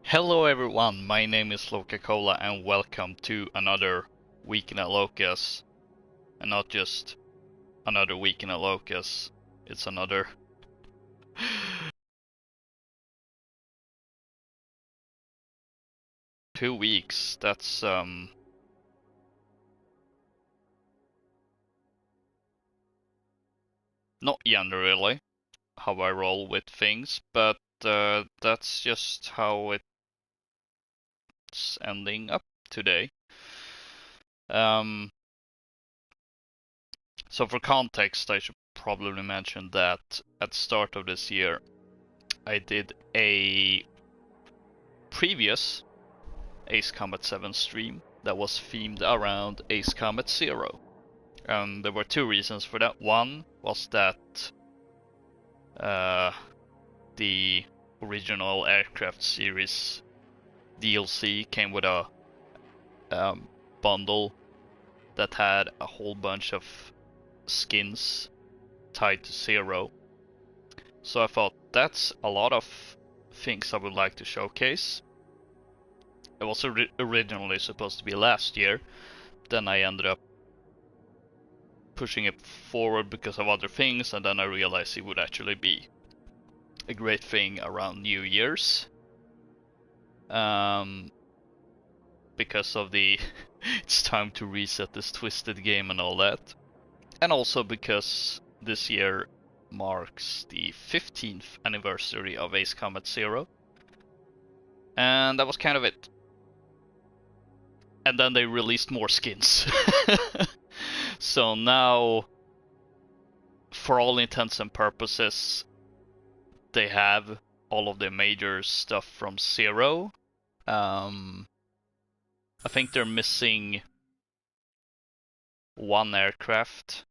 Hello everyone, my name is LokaCola and welcome to another weekend at Loka's. And not just another weekend at Loka's, it's another... 2 weeks, that's not generally how I roll with things, but that's just how it's ending up today. So for context, I should probably mention that at the start of this year, I did a previous Ace Combat 7 stream that was themed around Ace Combat 0. And there were two reasons for that. One was that the original Aircraft series DLC came with a bundle that had a whole bunch of skins tied to 0. So I thought that's a lot of things I would like to showcase. It was originally supposed to be last year, then I ended up pushing it forward because of other things, and then I realized it would actually be a great thing around New Year's. Because of the it's time to reset this twisted game and all that. And also because this year marks the 15th anniversary of Ace Combat 0. And that was kind of it. And then they released more skins. So now, for all intents and purposes, they have all of the major stuff from 0. I think they're missing one aircraft,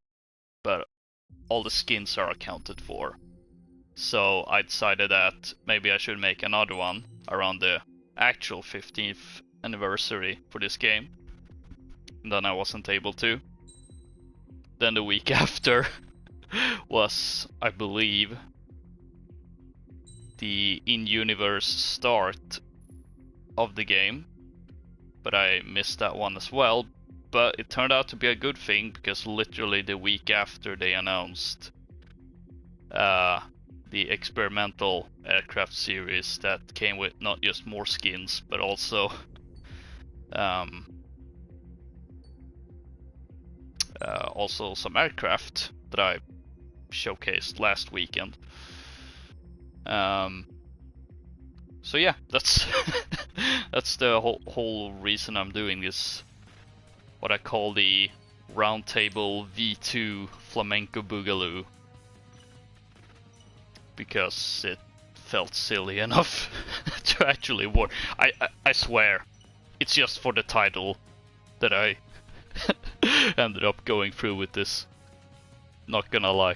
but all the skins are accounted for. So I decided that maybe I should make another one around the actual 15th anniversary for this game. And then I wasn't able to. Then the week after was, I believe, the in-universe start of the game. But I missed that one as well. But it turned out to be a good thing, because literally the week after they announced the experimental aircraft series that came with not just more skins, but also also some aircraft that I showcased last weekend. So yeah, that's that's the whole reason I'm doing this, what I call the Roundtable V2 Flamenco Boogaloo, because it felt silly enough to actually work. I swear, it's just for the title that I ended up going through with this. Not gonna lie.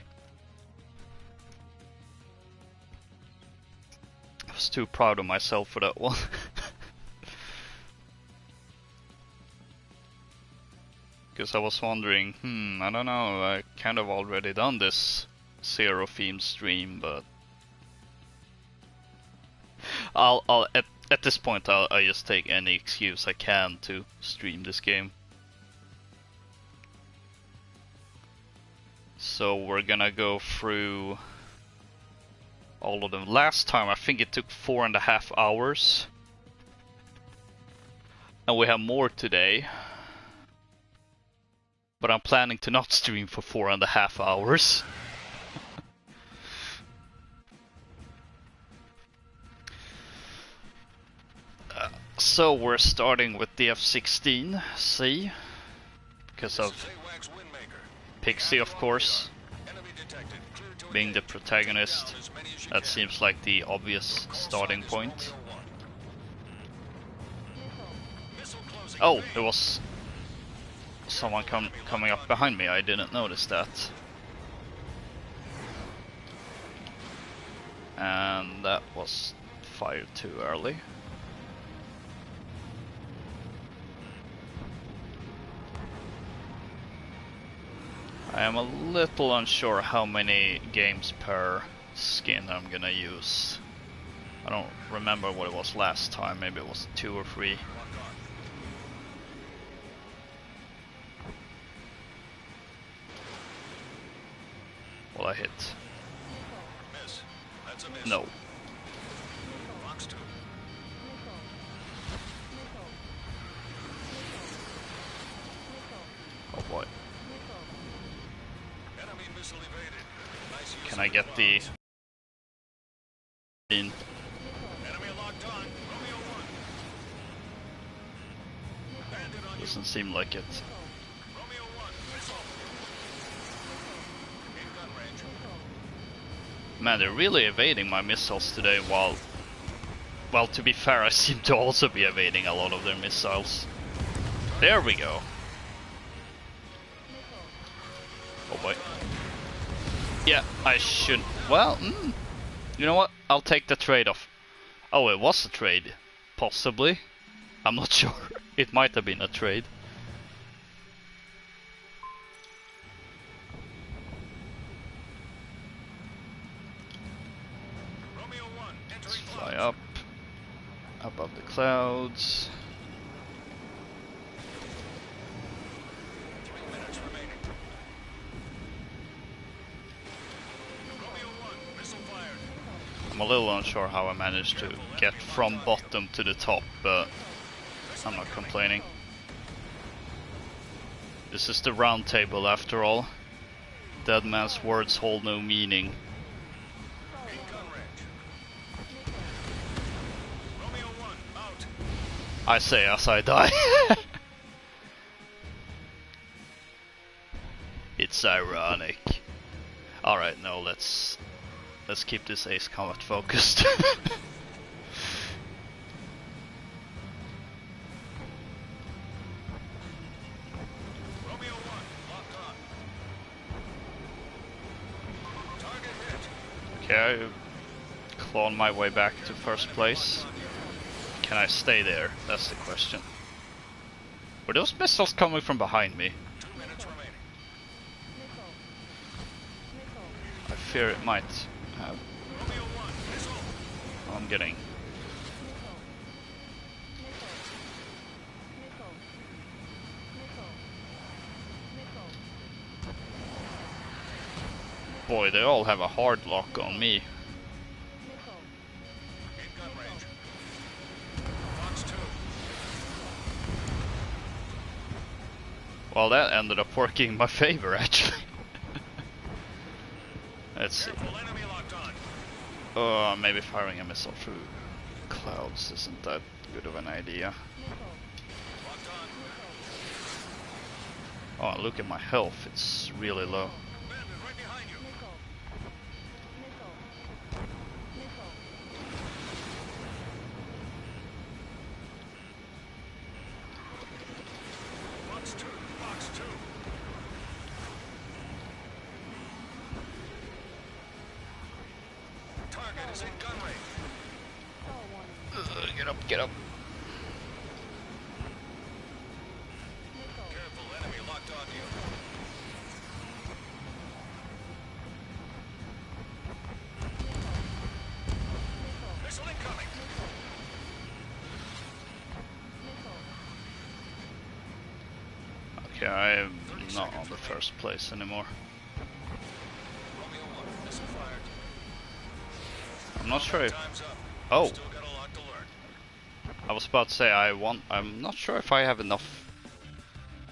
I was too proud of myself for that one. Because I was wondering, I don't know, I kind of already done this 0 theme stream, but I'll at this point I'll just take any excuse I can to stream this game. So we're gonna go through all of them. Last time I think it took 4.5 hours. And we have more today. But I'm planning to not stream for 4.5 hours. So we're starting with the F-16C. Because of Pixie, of course, being the protagonist. That seems like the obvious starting point. Oh, there was someone coming up behind me. I didn't notice that. And that was fired too early. I am a little unsure how many games per skin I'm gonna use. I don't remember what it was last time, maybe it was 2 or 3. Will I hit? Miss. That's a miss. No. Box 2. Oh boy. Enemy missile evaded. Nice use Can of I get the... bombs. in? Enemy locked on. Romeo 1. Bandit on you. Doesn't seem like it. Romeo 1. Missile. In gun range. Man, they're really evading my missiles today while... Well, to be fair, I seem to also be evading a lot of their missiles. There we go. Oh boy. Yeah, I should... Well, you know what? I'll take the trade-off. Oh, it was a trade. Possibly. I'm not sure. It might have been a trade. Romeo 1. Let's Entering fly clouds. up. Above the clouds. 3 minutes remaining. Romeo 1. Missile fired. I'm a little unsure how I managed to get from bottom to the top, but I'm not complaining. This is the round table after all. Dead man's words hold no meaning. In gun range. Romeo 1. Out. I say as I die. It's ironic. Alright, no, let's keep this Ace Combat focused. Romeo 1. Locked on. Target hit. Okay, I clawed my way back to first place. Can I stay there? That's the question. Were those missiles coming from behind me? 2 minutes remaining. I fear it might have. Romeo 1. Missile. I'm getting. Boy, they all have a hard lock on me. In gun range. Box 2. Well, that ended up working in my favor, actually. Let's see. Careful, enemy locked on. Maybe firing a missile through clouds isn't that good of an idea. Locked on. Oh, look at my health, it's really low. Bandit right behind you. Box 2. Box 2. Target is in gun range. Get up, get up. Careful, enemy locked on you. Missile incoming. Okay, I'm not on the first place anymore. Romeo 1. Missile fired. I'm not sure if... Time's up. Oh, Still got a lot to learn. I was about to say I'm not sure if I have enough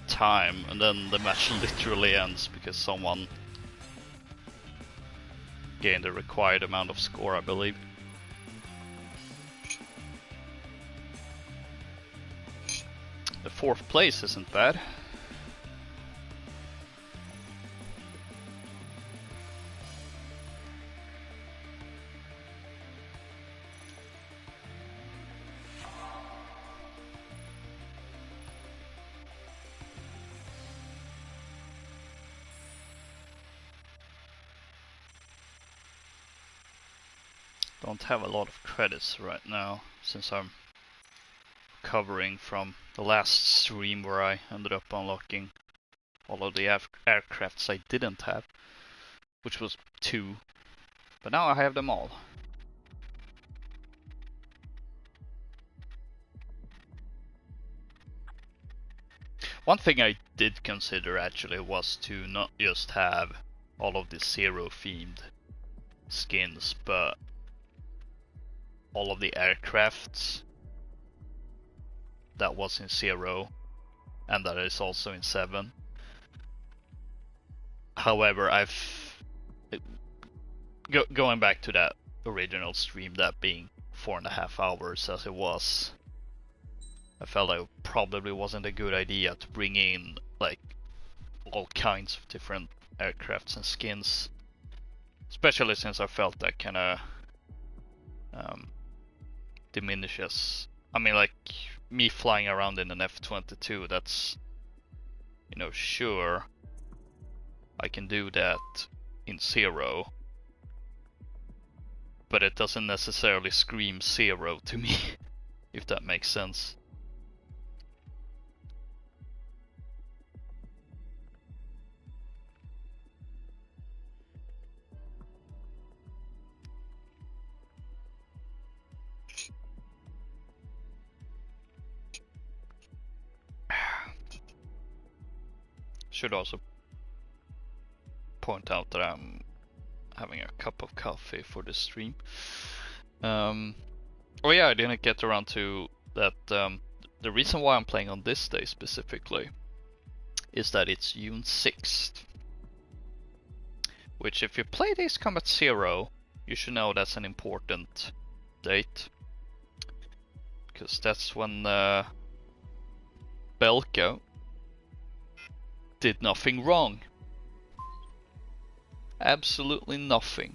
time, and then the match literally ends because someone gained the required amount of score, I believe. The 4th place isn't bad. Don't have a lot of credits right now since I'm recovering from the last stream where I ended up unlocking all of the aircrafts I didn't have, which was 2, but now I have them all. One thing I did consider actually was to not just have all of the Zero themed skins, but all of the aircrafts that was in Zero and that is also in 7. However, going back to that original stream, that being 4.5 hours as it was, I felt like it probably wasn't a good idea to bring in like all kinds of different aircrafts and skins, especially since I felt that kind of diminishes. I mean, like me flying around in an F-22, that's, you know, sure, I can do that in Zero, but it doesn't necessarily scream Zero to me, if that makes sense. Should also point out that I'm having a cup of coffee for this stream. Oh yeah, I didn't get around to that. The reason why I'm playing on this day specifically is that it's June 6th. Which, if you play Ace Combat Zero, you should know that's an important date. Because that's when Belka did nothing wrong. Absolutely nothing.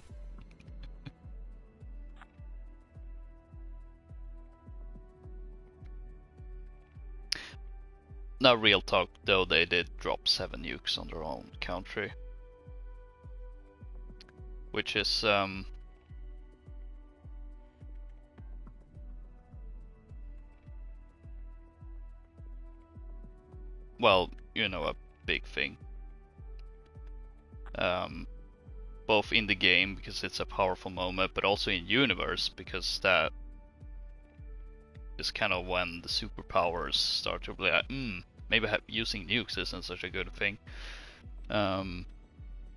Now, real talk though, they did drop 7 nukes on their own country. Which is well, you know, a big thing. Both in the game because it's a powerful moment, but also in universe because that is kind of when the superpowers start to be like, maybe using nukes isn't such a good thing. And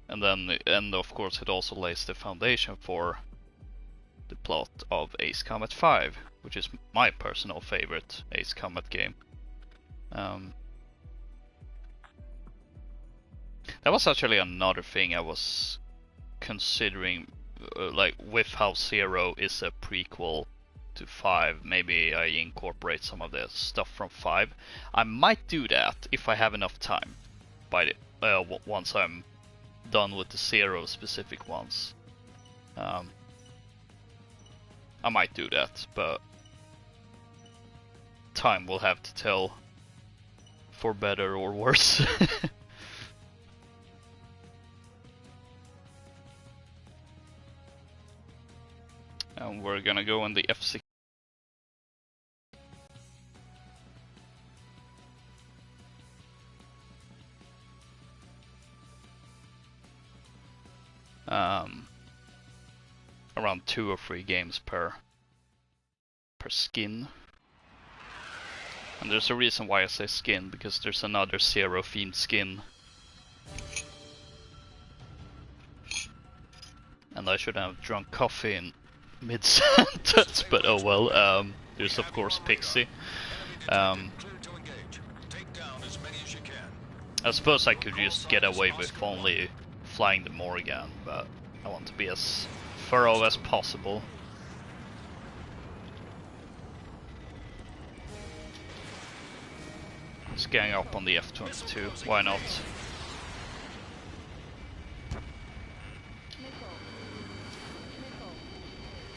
of course it also lays the foundation for the plot of Ace Combat 5, which is my personal favorite Ace Combat game. That was actually another thing I was considering, like with how Zero is a prequel to 5, maybe I incorporate some of the stuff from 5. I might do that if I have enough time by the, once I'm done with the Zero specific ones. I might do that, but time will have to tell, for better or worse. And we're gonna go in the F6. Around 2 or 3 games per skin. And there's a reason why I say skin, because there's another Zero themed skin. And I should have drunk coffee in mid-sentence, but oh well. There's of course Pixie. I suppose I could just get away with only flying the Morgan, but I want to be as thorough as possible. Let's gang up on the F-22, why not?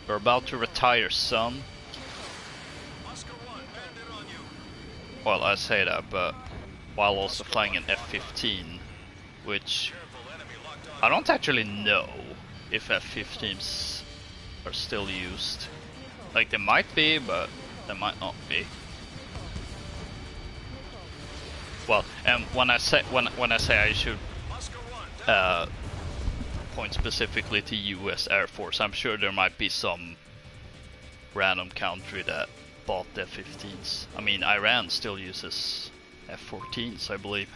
We're about to retire, son. Well, I say that, but while also flying an F-15, which I don't actually know if F-15s are still used. Like, they might be, but they might not be. Well, and when I say I should point specifically to US Air Force, I'm sure there might be some random country that bought the F-15s. I mean, Iran still uses F-14s, I believe.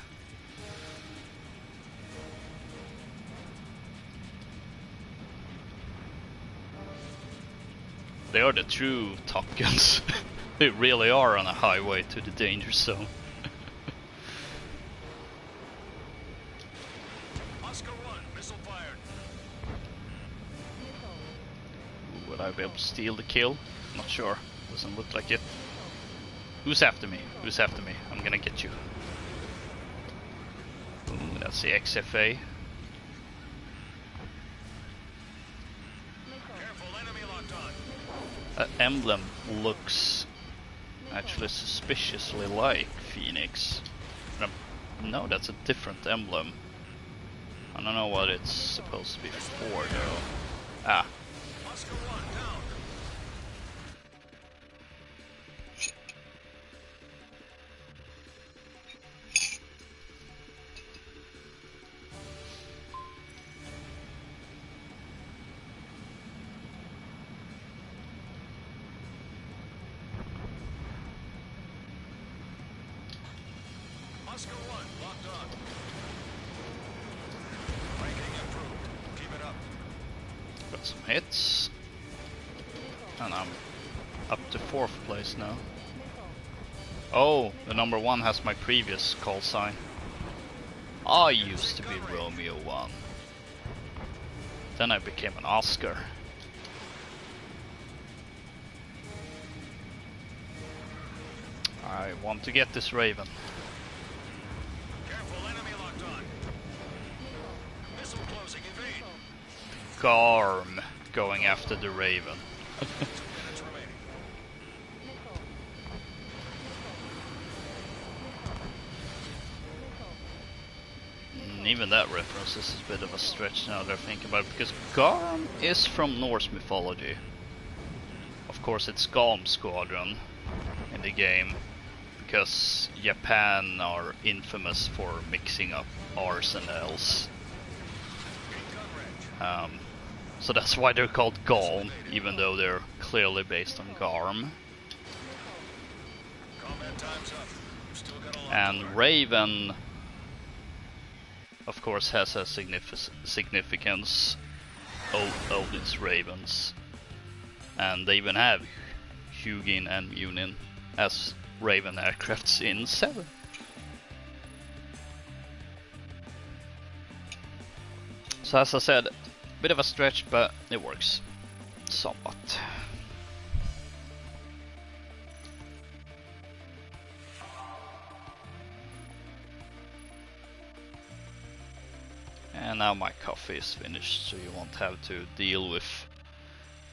They are the true Top Guns. They really are on a highway to the danger zone. Oscar 1, missile fired. Would I be able to steal the kill? Not sure. Doesn't look like it. Who's after me? Who's after me? I'm gonna get you. Ooh, that's the XFA. Careful, enemy locked on. That emblem looks actually suspiciously like Phoenix. No, that's a different emblem. I don't know what it's supposed to be for though. Ah. Oscar 1, down. Oscar 1, locked on. Ranking improved. Keep it up. Got some hits. And I'm up to 4th place now. Oh, the number 1 has my previous call sign. I used to be Romeo 1. Then I became an Oscar. I want to get this Raven. Careful, enemy locked on. Missile closing, evade. Garm going after the Raven. 2 minutes remaining. Even that reference is a bit of a stretch now that I think about it, because Garm is from Norse mythology. Of course it's Garm Squadron in the game, because Japan are infamous for mixing up R's and L's. So that's why they're called Garm, even though they're clearly based on Garm. Combat time's up. You've still got a lot to And learn. Raven, of course, has a significance. Odin's Ravens. And they even have Hugin and Munin as Raven aircrafts in 7. So as I said, bit of a stretch, but it works somewhat. And now my coffee is finished, so you won't have to deal with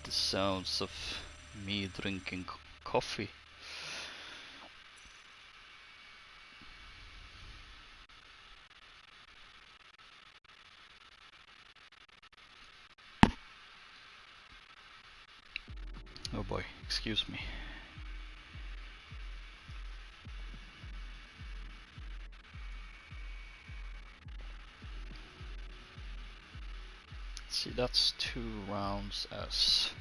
the sounds of me drinking coffee. Oh boy, excuse me. See, that's 2 rounds as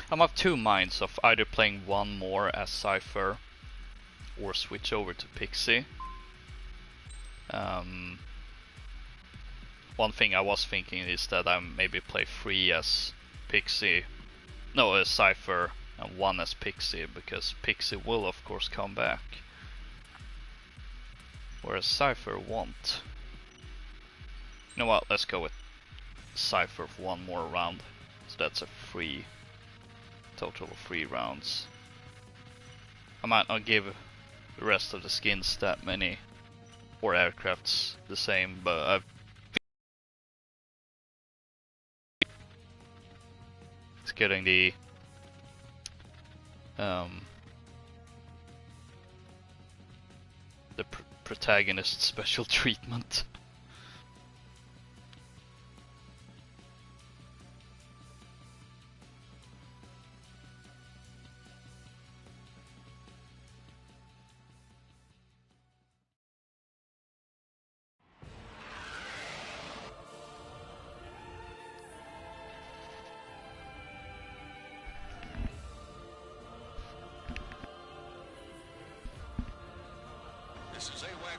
I'm of 2 minds of either playing one more as Cypher or switch over to Pixie. One thing I was thinking is that I maybe play 3 as Pixie, no, as Cypher, and 1 as Pixie, because Pixie will of course come back, whereas Cypher won't. You know what, let's go with Cypher for 1 more round, so that's a total of 3 rounds. I might not give the rest of the skins that many, or aircrafts the same, but I've it's getting the protagonist special treatment.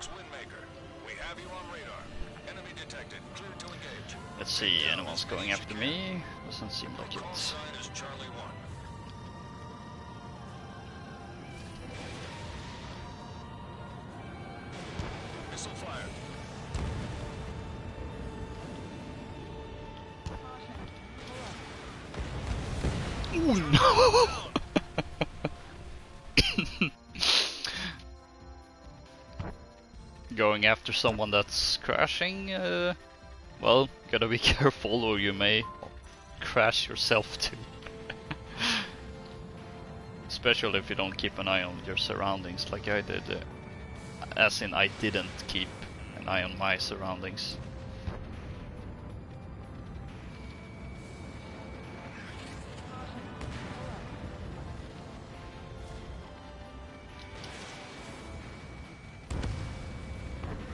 Windmaker. We have you on radar. Enemy detected. Clear to engage. Let's see, anyone's going after me? Doesn't seem like Call it. sign is Charlie 1. Missile fired. Ooh, no! Going after someone that's crashing, well, gotta be careful or you may crash yourself too. Especially if you don't keep an eye on your surroundings like I did. As in, I didn't keep an eye on my surroundings.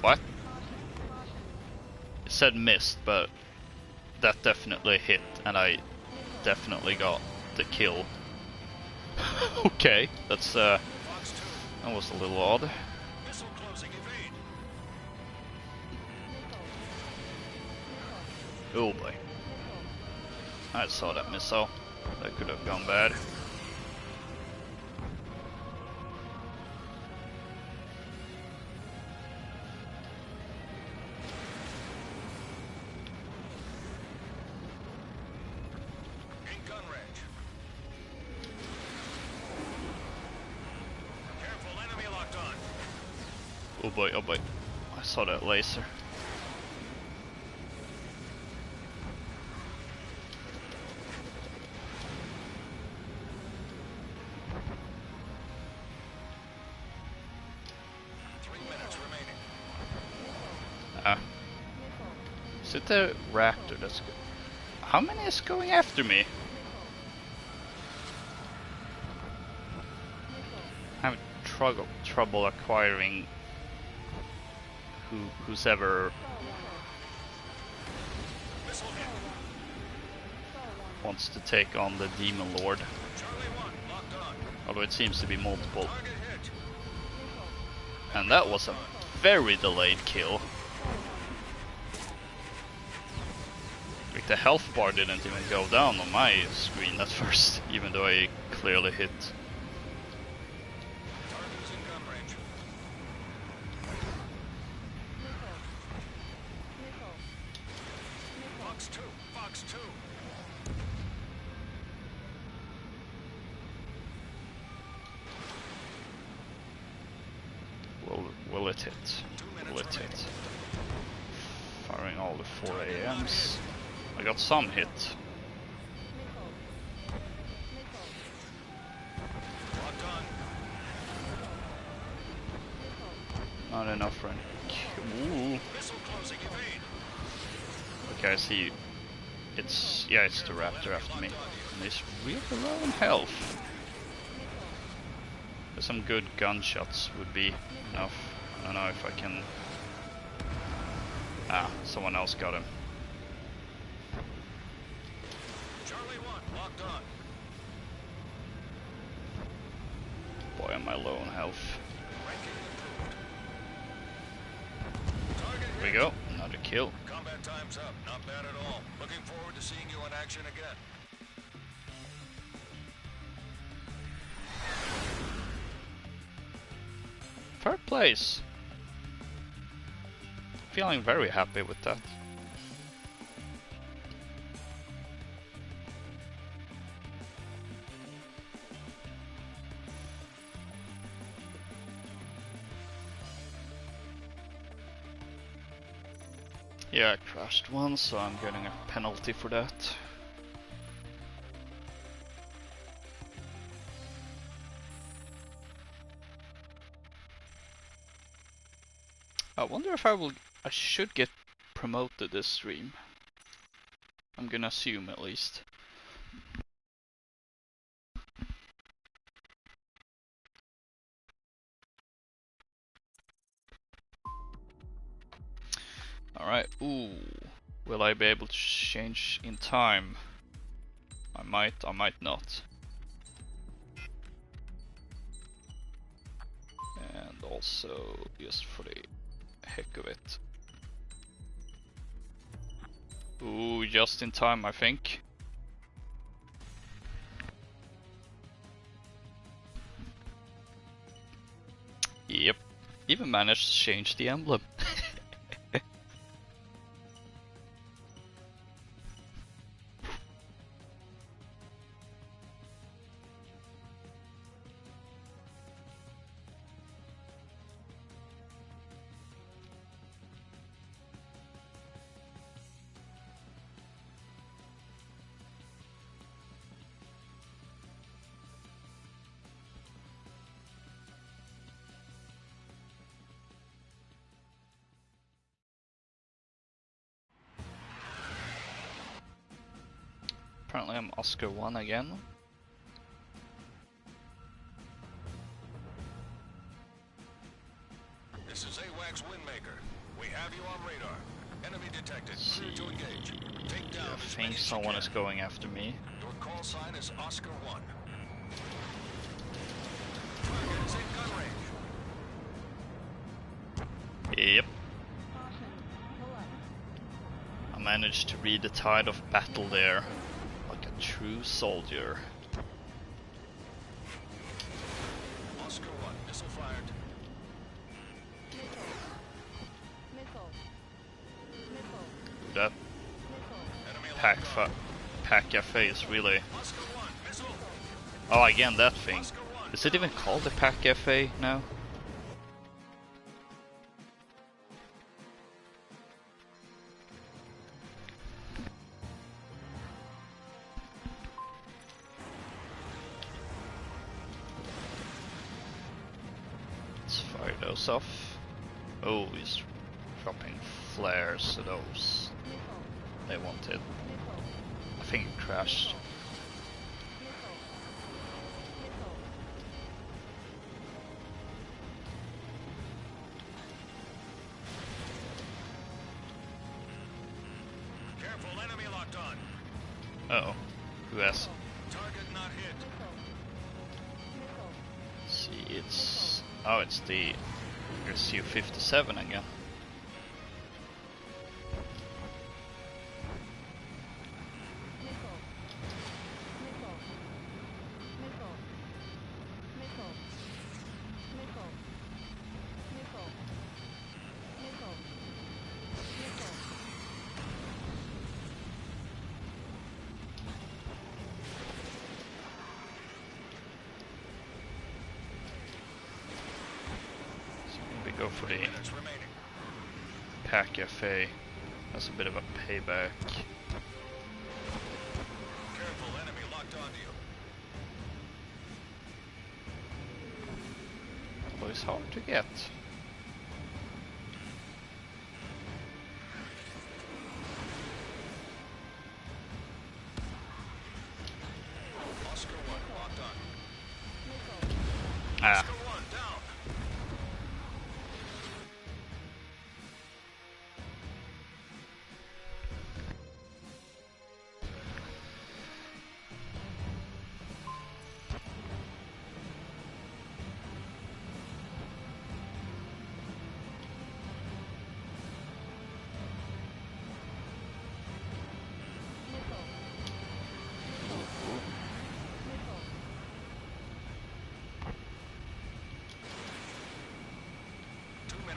What? It said missed, but that definitely hit, and I definitely got the kill. Okay, that's that was a little odd. Missile closing. Evade. Oh boy. I saw that missile. That could have gone bad. In gun range. Careful, enemy locked on. Oh boy, oh boy. I saw that laser. Is it the raptor that's good? How many is going after me? I'm having trouble acquiring who's ever wants to take on the Demon Lord. Although it seems to be multiple. And that was a very delayed kill. Like the health bar didn't even go down on my screen at first, even though I clearly hit. Will it hit? Will it hit? Firing all the 4 AMs. I got some hit. Not enough for any. Ooh. Okay, I see. It's it's the raptor after me. And he's really low in health. Some good gunshots would be enough. I don't know if I can. Ah, someone else got him. Charlie 1, locked on. Boy, am I low on health. Here we go, another kill. Combat time's up, not bad at all. Looking forward to seeing you in action again. Third place. Feeling very happy with that. Yeah, I crashed once, so I'm getting a penalty for that. I wonder if I should get promoted this stream. I'm gonna assume at least. Alright, ooh. Will I be able to change in time? I might not. And also just for the heck of it. Ooh, just in time, I think. Yep, even managed to change the emblem. Apparently I'm Oscar 1 again. This is AWACS Windmaker. We have you on radar. Enemy detected. Clear to engage. Take down I as think many as you someone can. is going after me. Your call sign is Oscar 1. Target is in gun range. Yep. I managed to read the tide of battle there, like a true soldier. Oscar 1, missile fired. That Enemy pack cafe is really... Oscar 1, missile. Oh, again that thing. Oscar 1. Is it even called the pack cafe now? Let's fire those off. Oh, he's dropping flares to those. They wanted. I think it crashed. Careful, enemy locked on. Uh oh. Who has? Target not hit. Let's see, it's... Oh, it's the SU-57 again. Go for the Minutes remaining. pack cafe. That's a bit of a payback. Careful, enemy locked onto you. Although it's hard to get. Oscar 1 locked on. Ah, Oscar 1 down.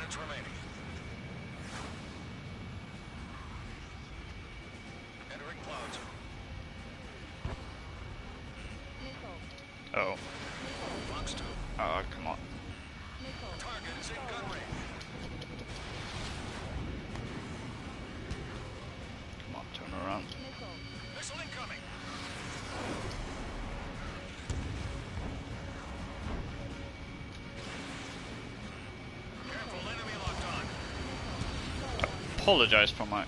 Remaining. Entering clouds. oh. Fox 2. Oh, come on. Target is in gun range. Come on, turn around. Missile incoming. Careful, enemy locked on. Apologize for my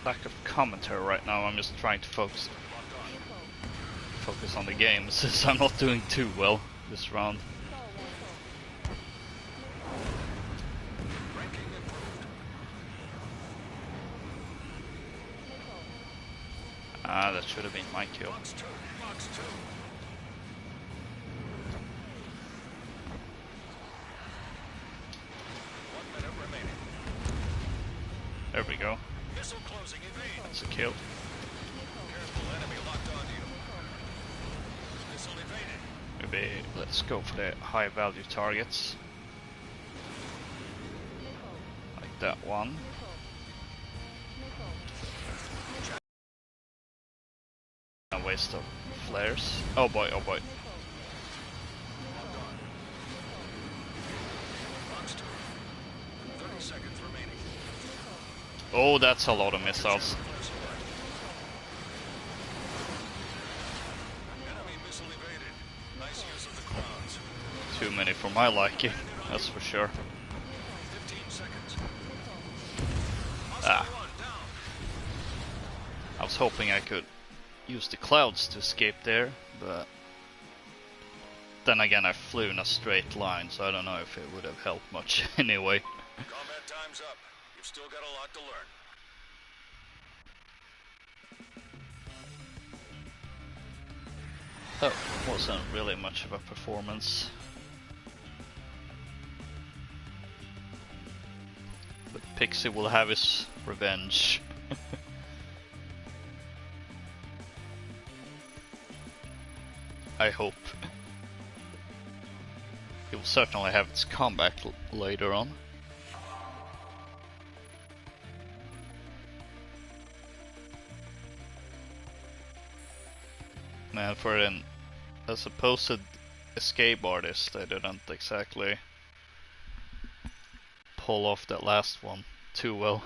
lack of commentary right now. I'm just trying to focus on the game since I'm not doing too well this round. Ranking improved. Ah, that should have been my kill. Fox 2. Fox 2. There we go. Missile closing, evade. That's a kill. Careful, enemy locked onto you. Missile evaded. Maybe let's go for the high value targets. Like that one. A waste of flares. Oh boy, oh boy. Box 2. 30 seconds remaining. Oh, that's a lot of missiles. Enemy missile evaded. Nice use of the crowns. Too many for my liking, that's for sure. 15 seconds. Ah. One down. I was hoping I could use the clouds to escape there, but then again I flew in a straight line, so I don't know if it would have helped much anyway. Combat time's up. You've still got a lot to learn. That wasn't really much of a performance. But Pixie will have his revenge. I hope. It will certainly have its comeback later on. Man, for a supposed escape artist, I didn't exactly pull off that last one too well.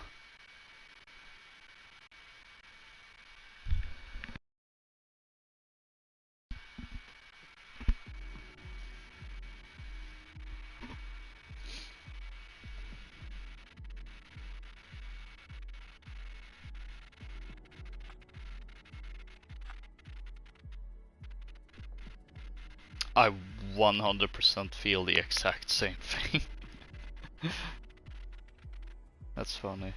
I 100% feel the exact same thing. That's funny.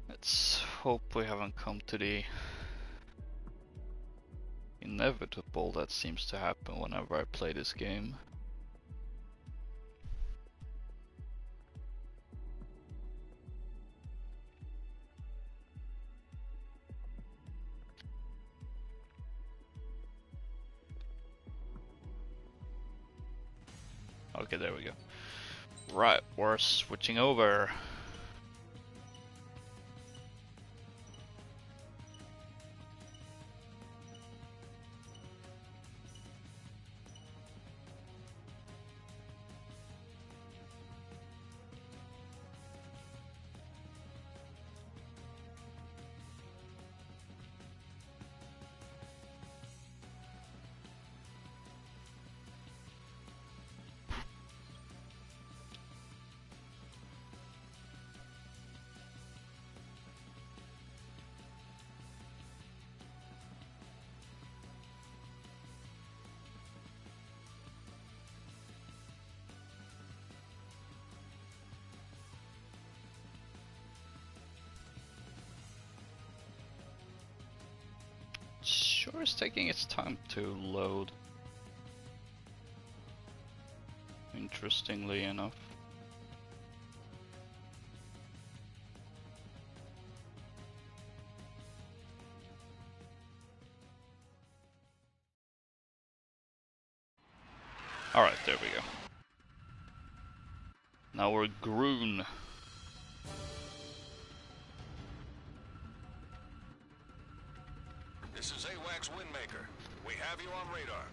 Let's hope we haven't come to the inevitable that seems to happen whenever I play this game. Okay, there we go. Right, we're switching over. Sure is taking its time to load. Interestingly enough. Alright, there we go. Now we're Groon. This is AWACS Windmaker. We have you on radar.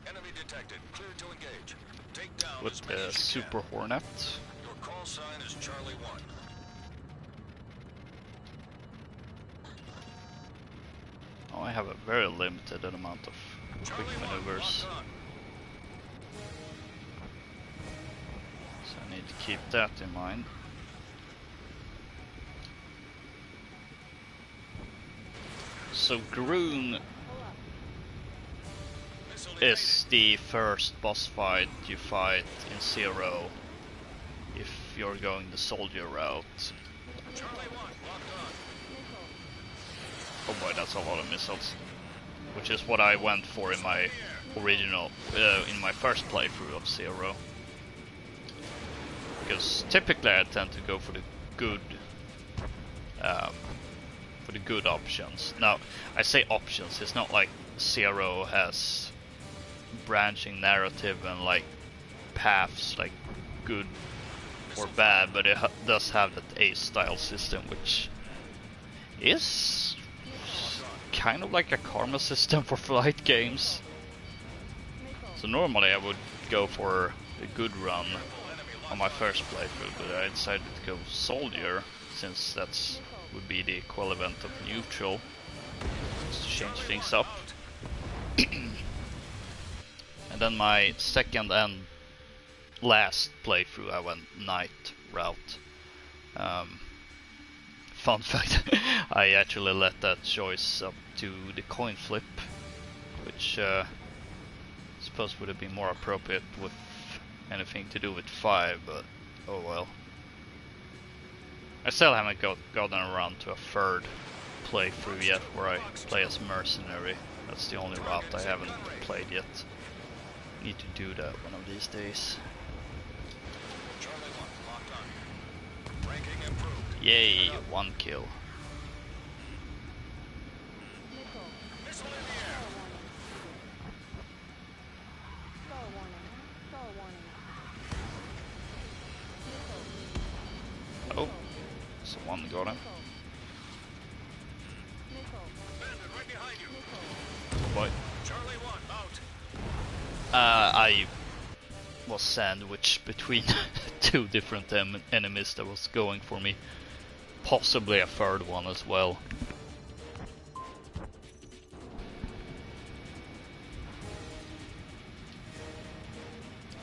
Enemy detected. Clear to engage. Take down With as many the as you Super can. Hornet. Your call sign is Charlie 1. Oh, I have a very limited amount of quick Charlie 1, maneuvers. locked on. So I need to keep that in mind. So Groon Missile is the first boss fight you fight in Zero if you're going the soldier route. evaded. Charlie 1, locked on. Oh boy, that's a lot of missiles. Which is what I went for in my original, in my first playthrough of Zero. Because typically I tend to go for the good, options. Now, I say options, it's not like Zero has branching narrative and like paths like good or bad, but it does have that Ace style system, which is kind of like a karma system for flight games. So normally I would go for a good run on my first playthrough, but I decided to go soldier since that's would be the equivalent of neutral, just to change things up. And then my second and last playthrough I went knight route. Fun fact, I actually let that choice up to the coin flip, which I suppose would have been more appropriate with anything to do with 5, but oh well. I still haven't gotten around to a third playthrough yet where I play as mercenary. That's the only route I haven't played yet. Need to do that one of these days. Charlie 1, locked on. Ranking improved. Yay, 1 kill. Missile in the air. Oh, someone got him. Bandit right behind you. Oh boy. Charlie 1, out. I was sandwiched between 2 different enemies that was going for me. Possibly a third one as well.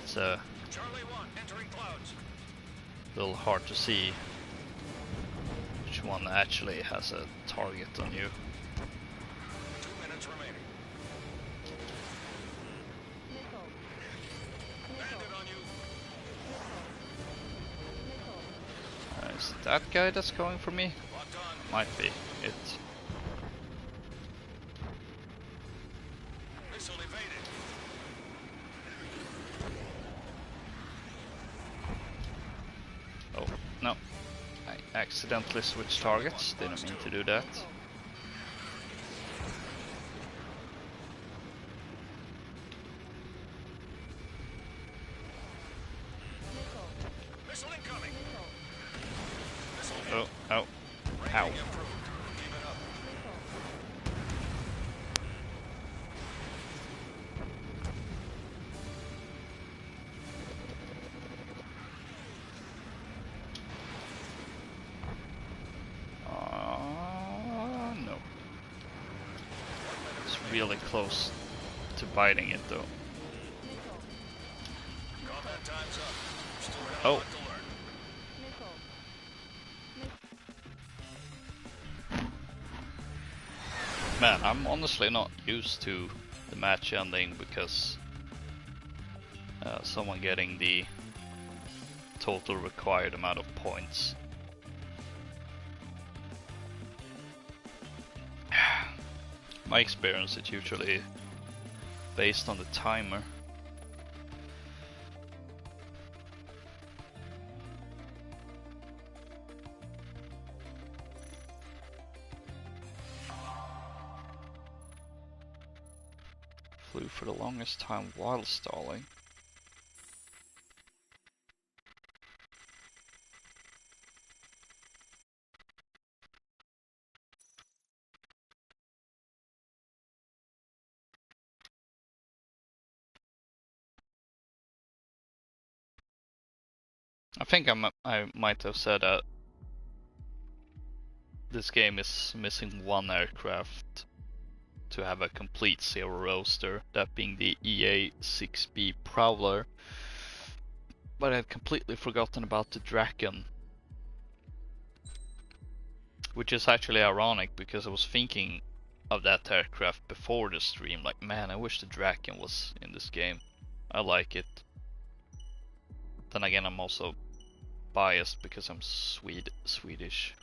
It's a Charlie 1, entering clouds. little hard to see which one actually has a target on you. 2 minutes remaining. Bandit on you. Is it that guy that's going for me? Locked on. Might be it. Missile evaded. Oh, no. I accidentally switched targets. Didn't mean to do that. Missile incoming. Missile Oh, oh, ow. ranking improved. Keep it up. No. It's really close to biting it though. Combat time's up. Still have a Oh. lot to learn. Man, I'm honestly not used to the match ending because someone getting the total required amount of points. My experience is usually based on the timer. Flew for the longest time while stalling. I think I might have said that this game is missing one aircraft to have a complete zero roster, that being the EA-6B Prowler. But I'd completely forgotten about the Draken. Which is actually ironic, because I was thinking of that aircraft before the stream, like, man, I wish the Draken was in this game. I like it. Then again, I'm also biased because I'm Swedish.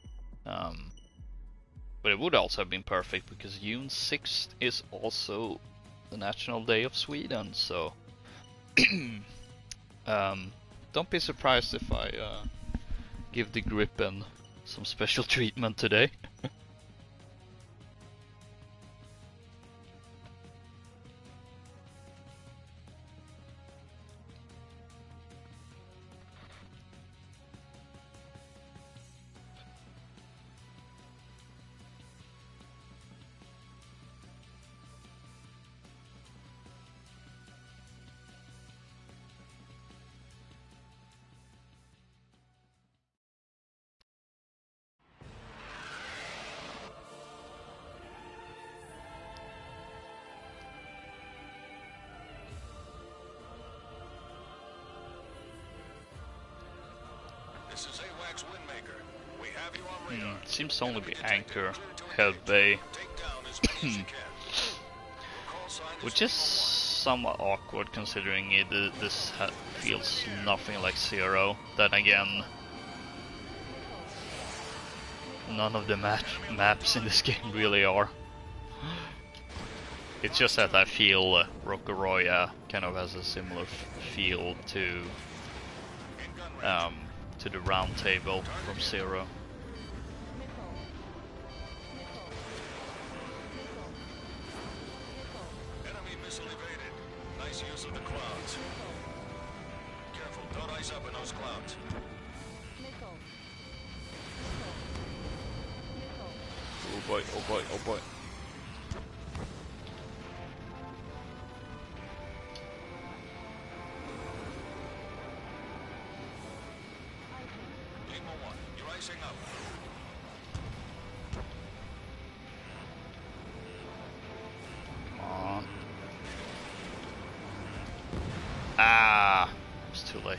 But it would also have been perfect because June 6th is also the National Day of Sweden, so don't be surprised if I give the Gripen some special treatment today. This is AWACS Windmaker. We have you on radar. Seems to only be anchor, Clear to head engage. bay, Take down as many as you can. Call sign is which is somewhat awkward considering this feels nothing like Zero. Then again, none of the maps in this game really are. It's just that I feel Rockoroya kind of has a similar feel to the round table from Zero. enemy missile evaded. Nice use of the clouds. Careful, don't ice up in those clouds. Oh boy, oh boy, oh boy. Lima 1, you're icing up. Come on. Ah, it's too late.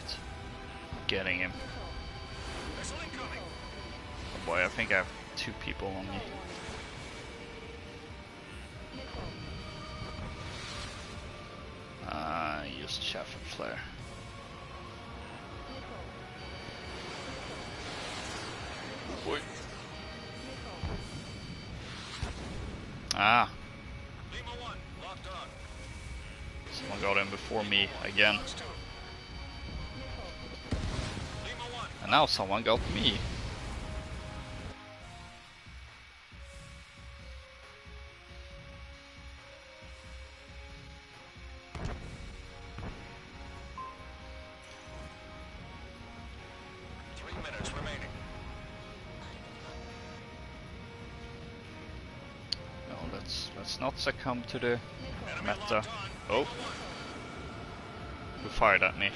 Getting him. Missile incoming. Oh boy, I think I have 2 people on me. Use chaff and flare. Oh boy. Ah, Lima 1, locked on. someone got in before me again. Plus 2. Lima 1. And now someone got me. No, let's not succumb to the meta. Oh, who fired at me?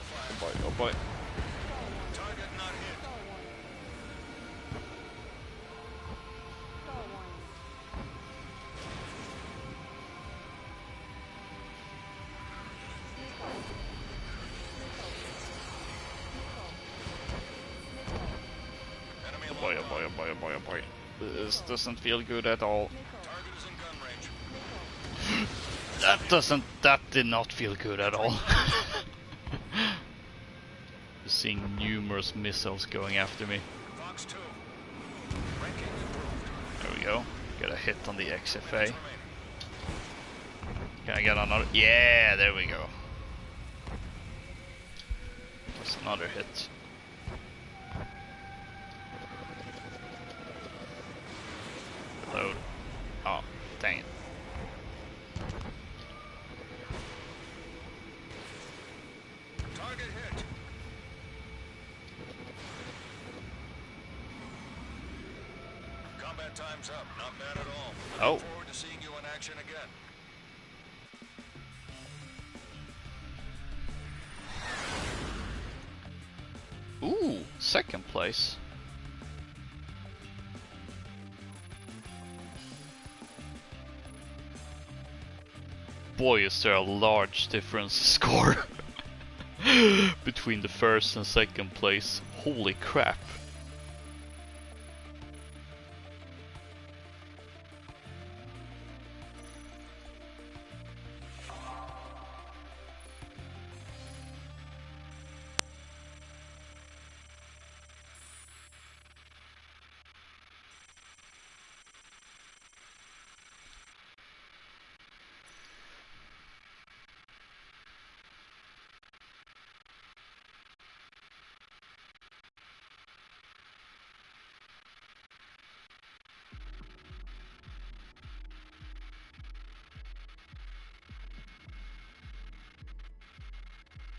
Oh boy, oh boy. Target not hit. Enemy Oh boy, oh boy, oh boy, oh boy, oh boy. This doesn't feel good at all. Target is in gun range. That did not feel good at all. Just seeing numerous missiles going after me. Fox 2. Ranking improved. There we go. Get a hit on the XFA. Remaining. Can I get another? Yeah, there we go. That's another hit. Reload. Oh, dang it. Target hit. Combat time's up. Not bad at all. Oh. Looking forward to seeing you in action again. Ooh, second place. Boy, is there a large difference in score between the first and second place. Holy crap.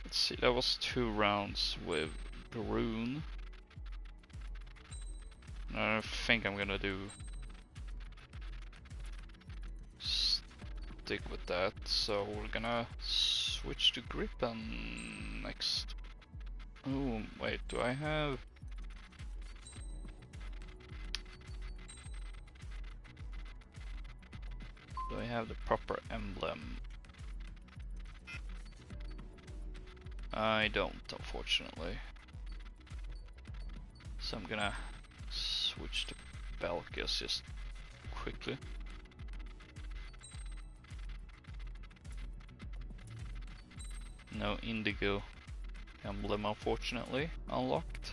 Let's see, that was 2 rounds with Barun. I think I'm gonna stick with that, so we're gonna switch to Gripen next. Oh, wait, do I have... Do I have the proper emblem? I don't, unfortunately. So I'm gonna switch to Belkan just quickly. No indigo emblem, unfortunately, unlocked.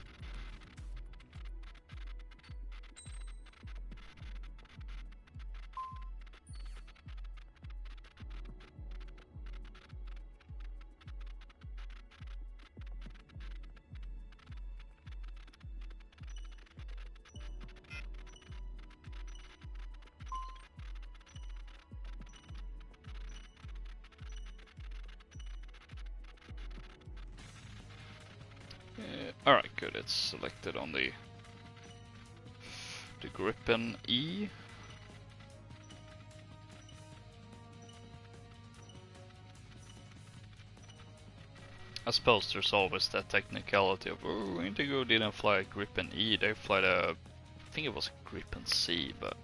Alright, good, it's selected on the Gripen E. I suppose there's always that technicality of, oh, Indigo didn't fly a Gripen E, they flight a, I think it was a Gripen C, but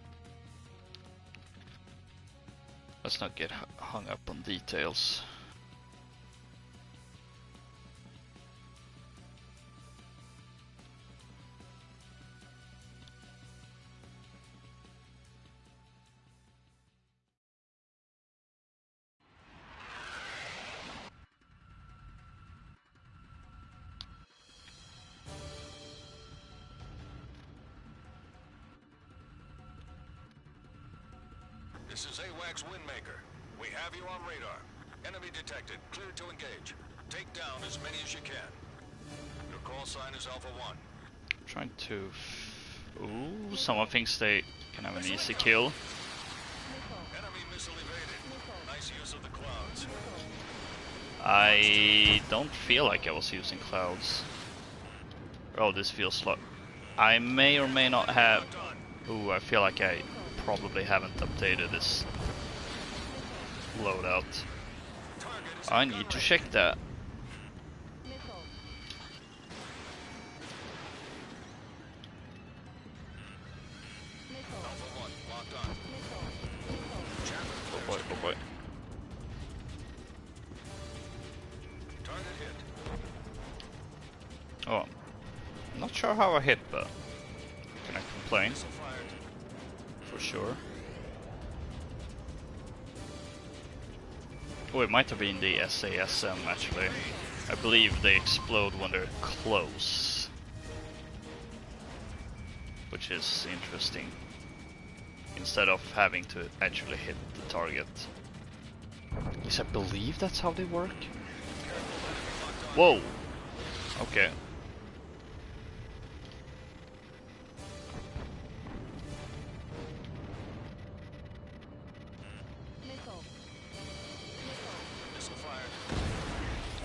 let's not get hung up on details. This is AWACS Windmaker. We have you on radar. Enemy detected. Cleared to engage. Take down as many as you can. Your call sign is Alpha 1. I'm trying to... Ooh, someone thinks they can have an easy kill. Enemy missile evaded. Nice use of the clouds. I don't feel like I was using clouds. Oh, this feels like... I may or may not have... Ooh, I feel like I probably haven't updated this loadout. I need to check that. Oh boy, oh boy. Oh, I'm not sure how I hit, but can I complain? For sure. Oh, it might have been the SASM actually. I believe they explode when they're close, which is interesting. Instead of having to actually hit the target. Yes, I believe that's how they work. Whoa! Okay.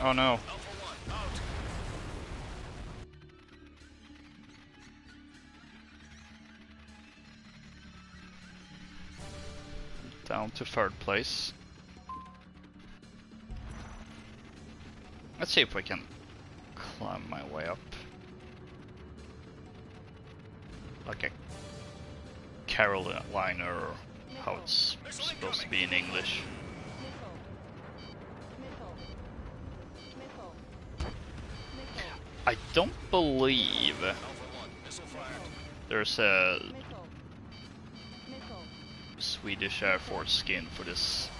Oh no. Down to 3rd place. Let's see if we can climb my way up. Like a Carolina, or how it's supposed to be in English. I don't believe there's a Swedish Air Force skin for this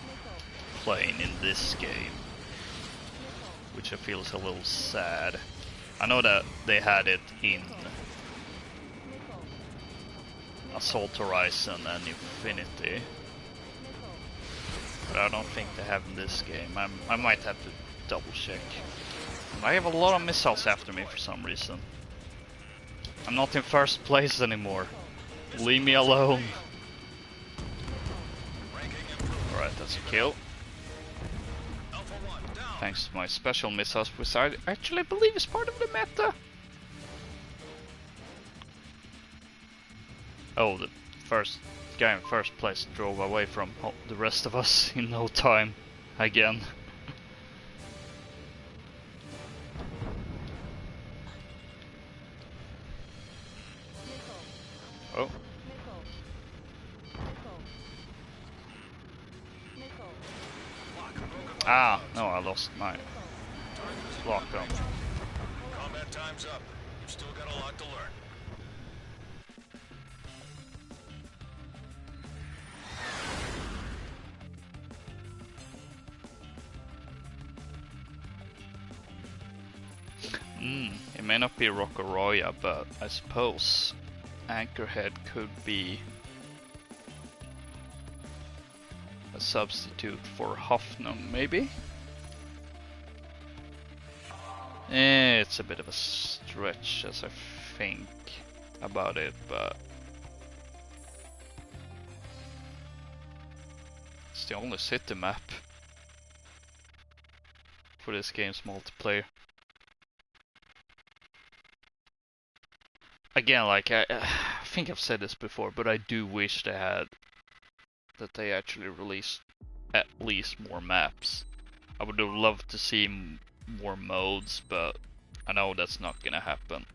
plane in this game, which I feel is a little sad. I know that they had it in Assault Horizon and Infinity, but I don't think they have in this game. I might have to double check. I have a lot of missiles after me for some reason. I'm not in 1st place anymore. Leave me alone. Alright, that's a kill. Thanks to my special missiles, which I actually believe is part of the meta. Oh, the first guy in 1st place drove away from the rest of us in no time again. Oh. Ah, no, I lost my lockdown. Combat time's up. You've still got a lot to learn. It may not be Rockoroya, but I suppose Anchorhead could be a substitute for Hoffnung, maybe? It's a bit of a stretch as I think about it, but it's the only city map for this game's multiplayer. Again, like I think I've said this before, but I do wish that they actually released at least more maps. I would have loved to see more modes, but I know that's not gonna happen.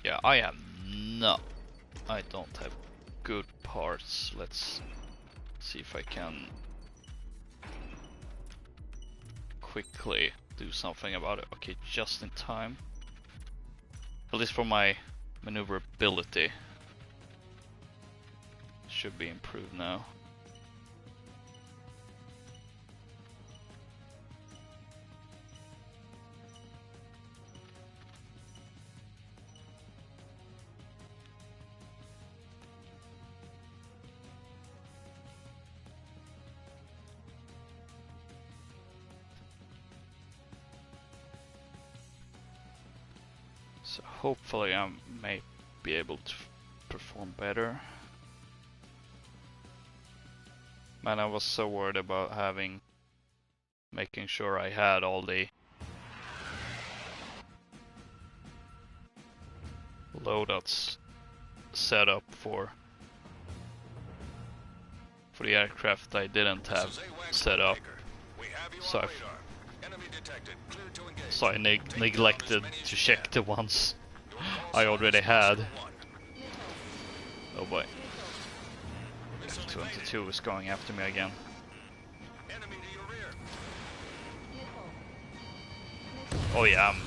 Yeah, I don't have good parts. Let's see if I can quickly do something about it. Okay, just in time. At least for my maneuverability. Should be improved now. So hopefully I may be able to perform better. Man, I was so worried about making sure I had all the loadouts set up for the aircraft I didn't have set up. So I neglected to check the ones I already had. Oh boy. F-22 is going after me again. Oh yeah, I'm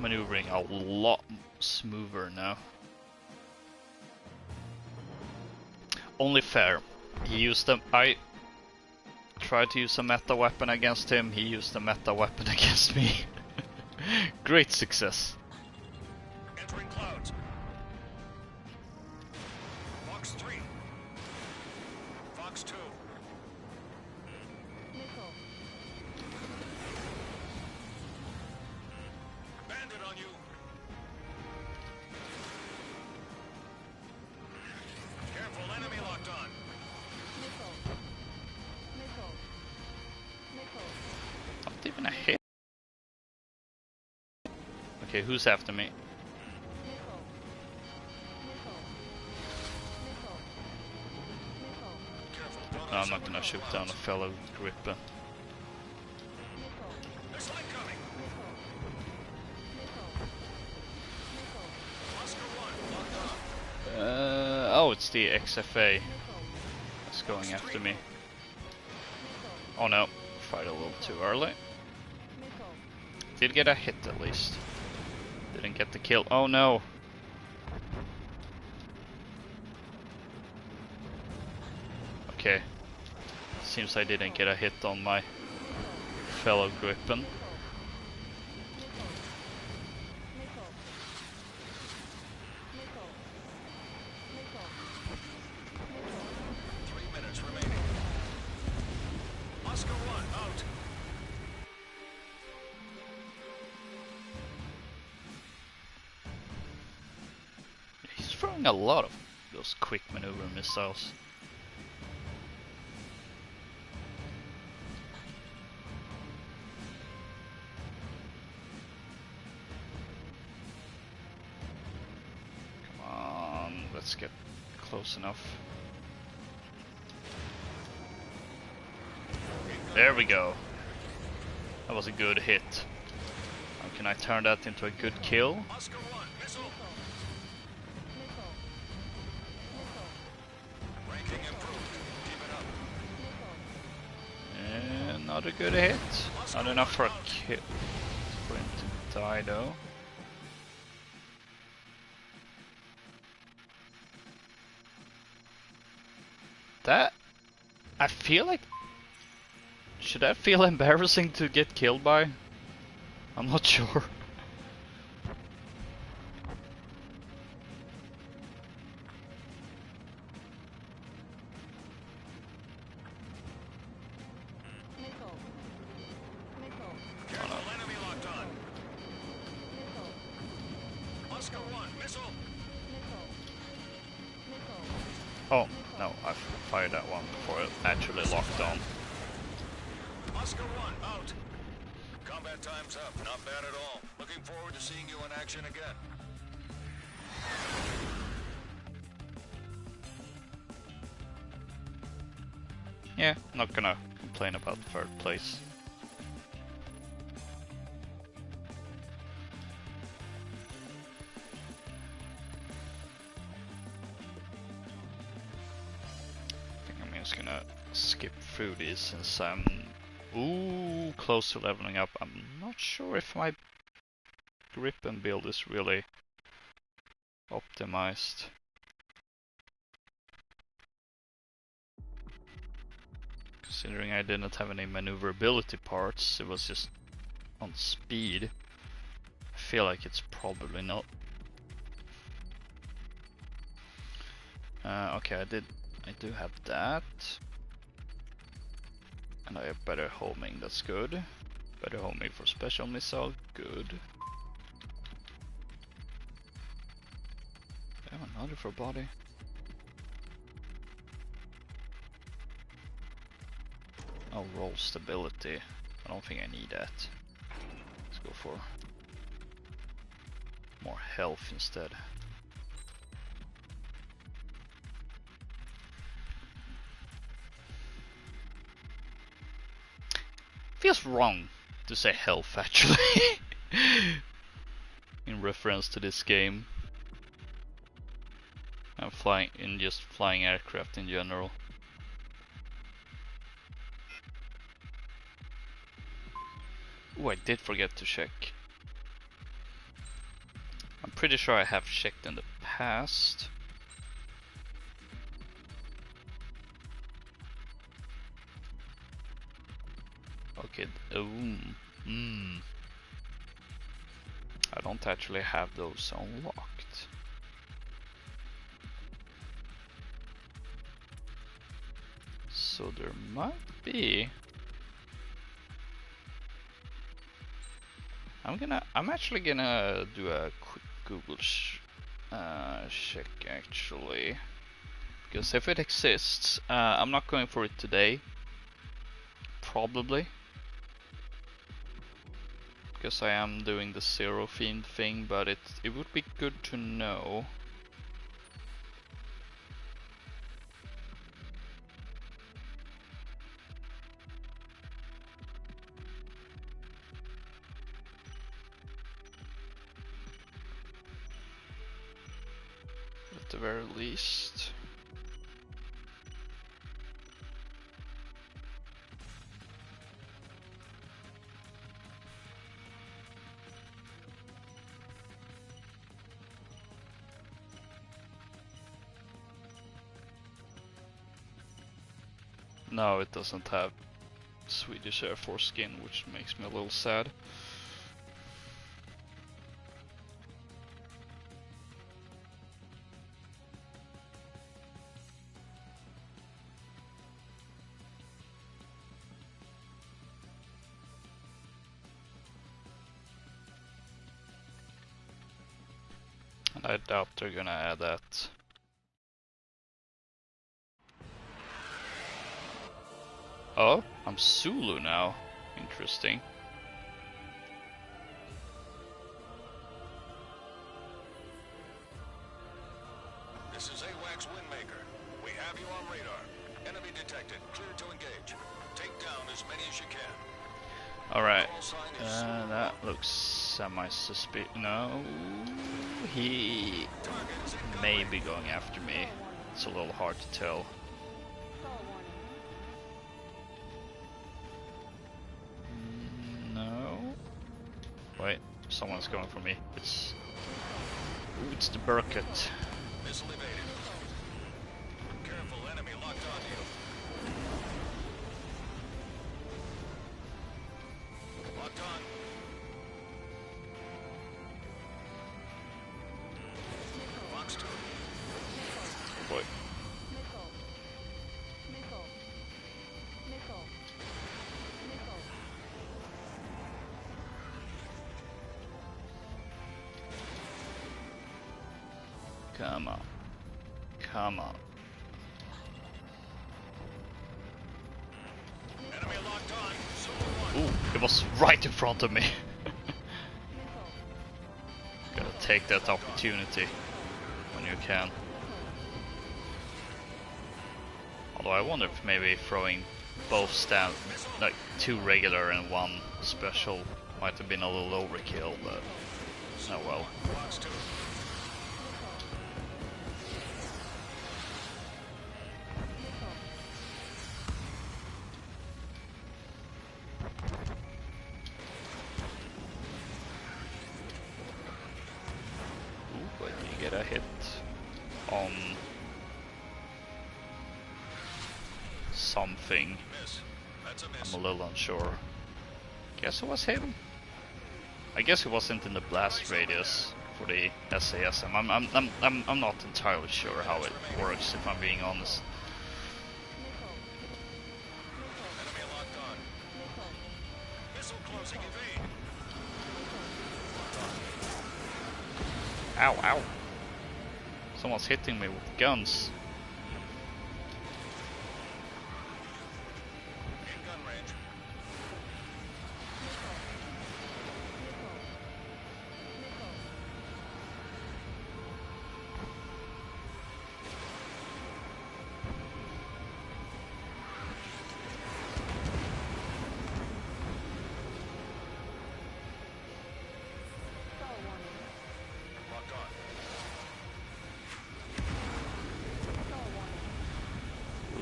maneuvering a lot smoother now. Only fair. He used them. I tried to use a meta weapon against him. He used a meta weapon against me. Great success. Entering clouds. Fox 3. Fox 2. Bandit on you. Careful, enemy locked on. Not even a hit. Okay, who's after me? No, I'm not gonna shoot down a fellow gripper. There's light coming. Oscar 1, locked on. Oh, it's the XFA that's going after me. Oh no, fired a little too early. Did get a hit at least. Didn't get the kill. Oh no. Okay. Seems I didn't get a hit on my fellow Gripen. He's throwing a lot of those quick maneuver missiles. Come on, let's get close enough. There we go. That was a good hit. How can I turn that into a good kill? Oscar 1, missile. Ranking improved. Keep it up. Not a good hit. Not enough for a kill. For him to die though. That... I feel like... Should that feel embarrassing to get killed by? I'm not sure. Careful, enemy locked on. Oscar 1, missile. Oh, no, I fired that one before it actually locked on. Oscar 1, out. Combat time's up. Not bad at all. Looking forward to seeing you in action again. Yeah, not gonna complain about third place. I think I'm just gonna skip through these since I'm close to leveling up. I'm not sure if my grip and build is really optimized. Considering I didn't have any maneuverability parts, it was just on speed. I feel like it's probably not. Okay, I do have that. And I have better homing, that's good. Better homing for special missile, good. I have another for body. Oh, roll stability. I don't think I need that. Let's go for more health instead. Feels wrong to say health actually. In reference to this game. I'm flying in just flying aircraft in general. Oh, I did forget to check. I'm pretty sure I have checked in the past. Okay, I don't actually have those unlocked. So there might be. I'm actually gonna do a quick Google check actually, because if it exists, I'm not going for it today. Probably, because I am doing the Zero Fiend thing, but it would be good to know. very least. No, it doesn't have Swedish Air Force skin, which makes me a little sad. And I doubt they're gonna add that. Oh, I'm Zulu now. Interesting. This is AWACS Windmaker. We have you on radar. Enemy detected. Clear to engage. Take down as many as you can. Alright. Call sign is That looks semi-suspicious. No, he target is in may be going after me. It's a little hard to tell. No. Wait, someone's going for me. It's the Burkett. missile evaded. Careful, enemy locked on you. Locked on. Fox 2. Boy. Come on. Come on. Enemy locked on. Zulu 1. Ooh, it was right in front of me. Gotta take that opportunity when you can. Although I wonder if maybe throwing both stand, like 2 regular and 1 special might have been a little overkill, but oh well. Fox 2. Ooh, but you get a hit on something. Miss. That's a miss. I'm a little unsure. Guess it was him. I guess it wasn't in the blast radius for the SASM. I'm not entirely sure how it works, if I'm being honest. Enemy locked on. Missile closing. Evade. Ow, ow. Someone's hitting me with guns. In gun range. Locked on.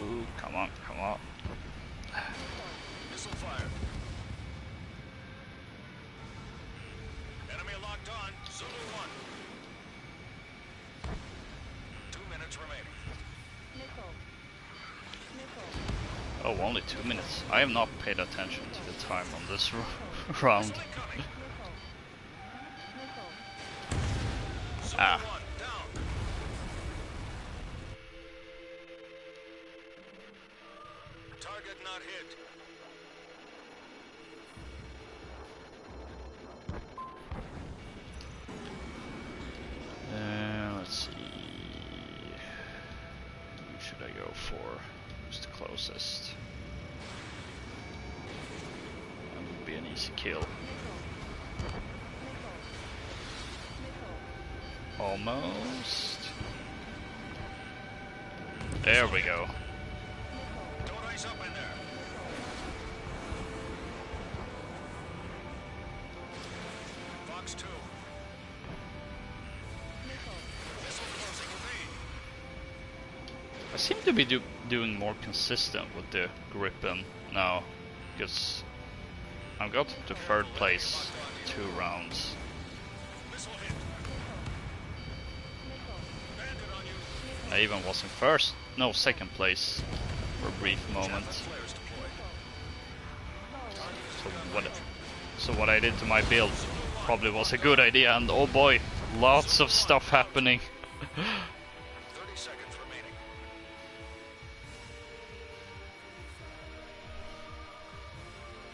Ooh, come on, come on. Missile fired. Enemy locked on. Zulu 1. 2 minutes remaining. Oh, only 2 minutes. I have not paid attention to the time on this round. Missile incoming. Zulu Ah. 1 down. Target not hit. Let's see. Who should I go for? Who's the closest? That would be an easy kill. Almost. There we go. Don't ice up in there. Fox 2. Missile closing. Evade. seem to be doing more consistent with the Gripen now, because I got to third place 2 rounds. I even was in second place for a brief moment. So what I did to my build probably was a good idea, and oh boy, lots of stuff happening. 30 seconds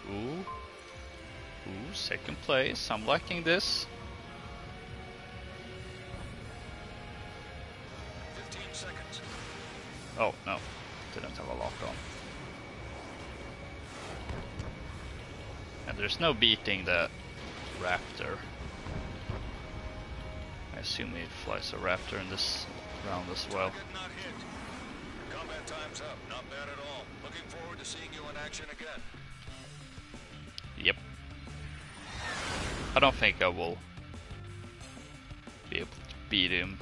remaining. Ooh, second place. I'm liking this. 15 seconds. Oh no, didn't have a lock on. And there's no beating the Raptor. I assume he flies a Raptor in this round as well. Target not hit. Combat time's up. Not bad at all. Looking forward to seeing you in action again. Yep. I don't think I will be able to beat him.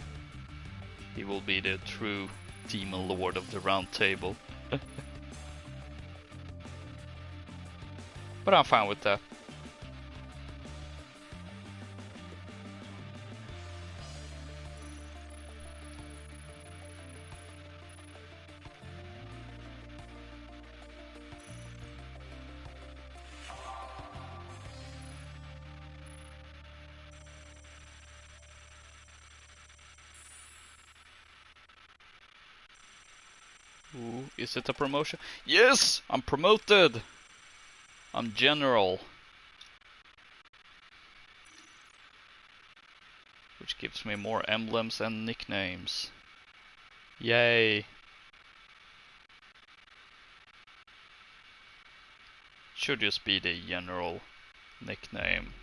He will be the true demon lord of the round table. But I'm fine with that. Ooh, is it a promotion? Yes! I'm promoted! I'm general. Which gives me more emblems and nicknames. Yay! Should just be the general nickname.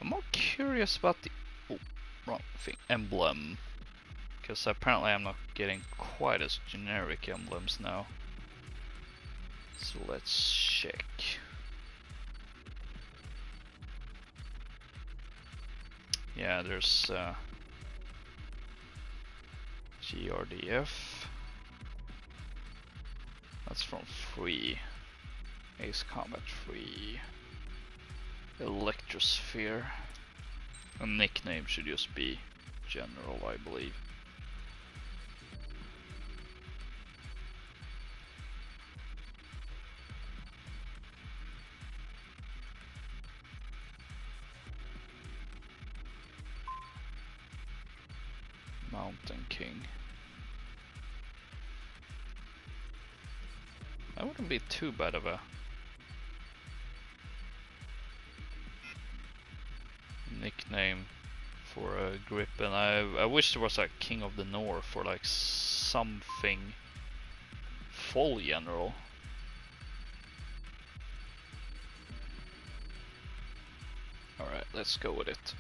I'm more curious about the wrong thing, emblem. Because apparently I'm not getting quite as generic emblems now. So let's check. Yeah, there's GRDF. That's from 3. Ace Combat 3. Electrosphere. A nickname should just be general, I believe. Mountain King. That wouldn't be too bad of a nickname for a Gripen. I wish there was a King of the North or like something full general. Alright, let's go with it.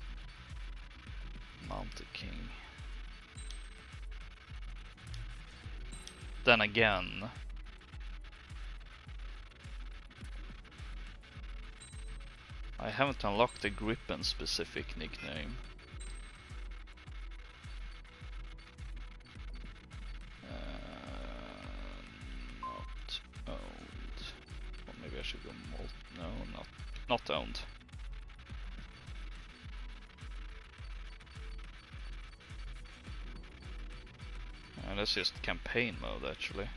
Mountain King. Then again, I haven't unlocked the Gripen specific nickname. Not owned. Or maybe I should go no, not owned. That's just campaign mode actually.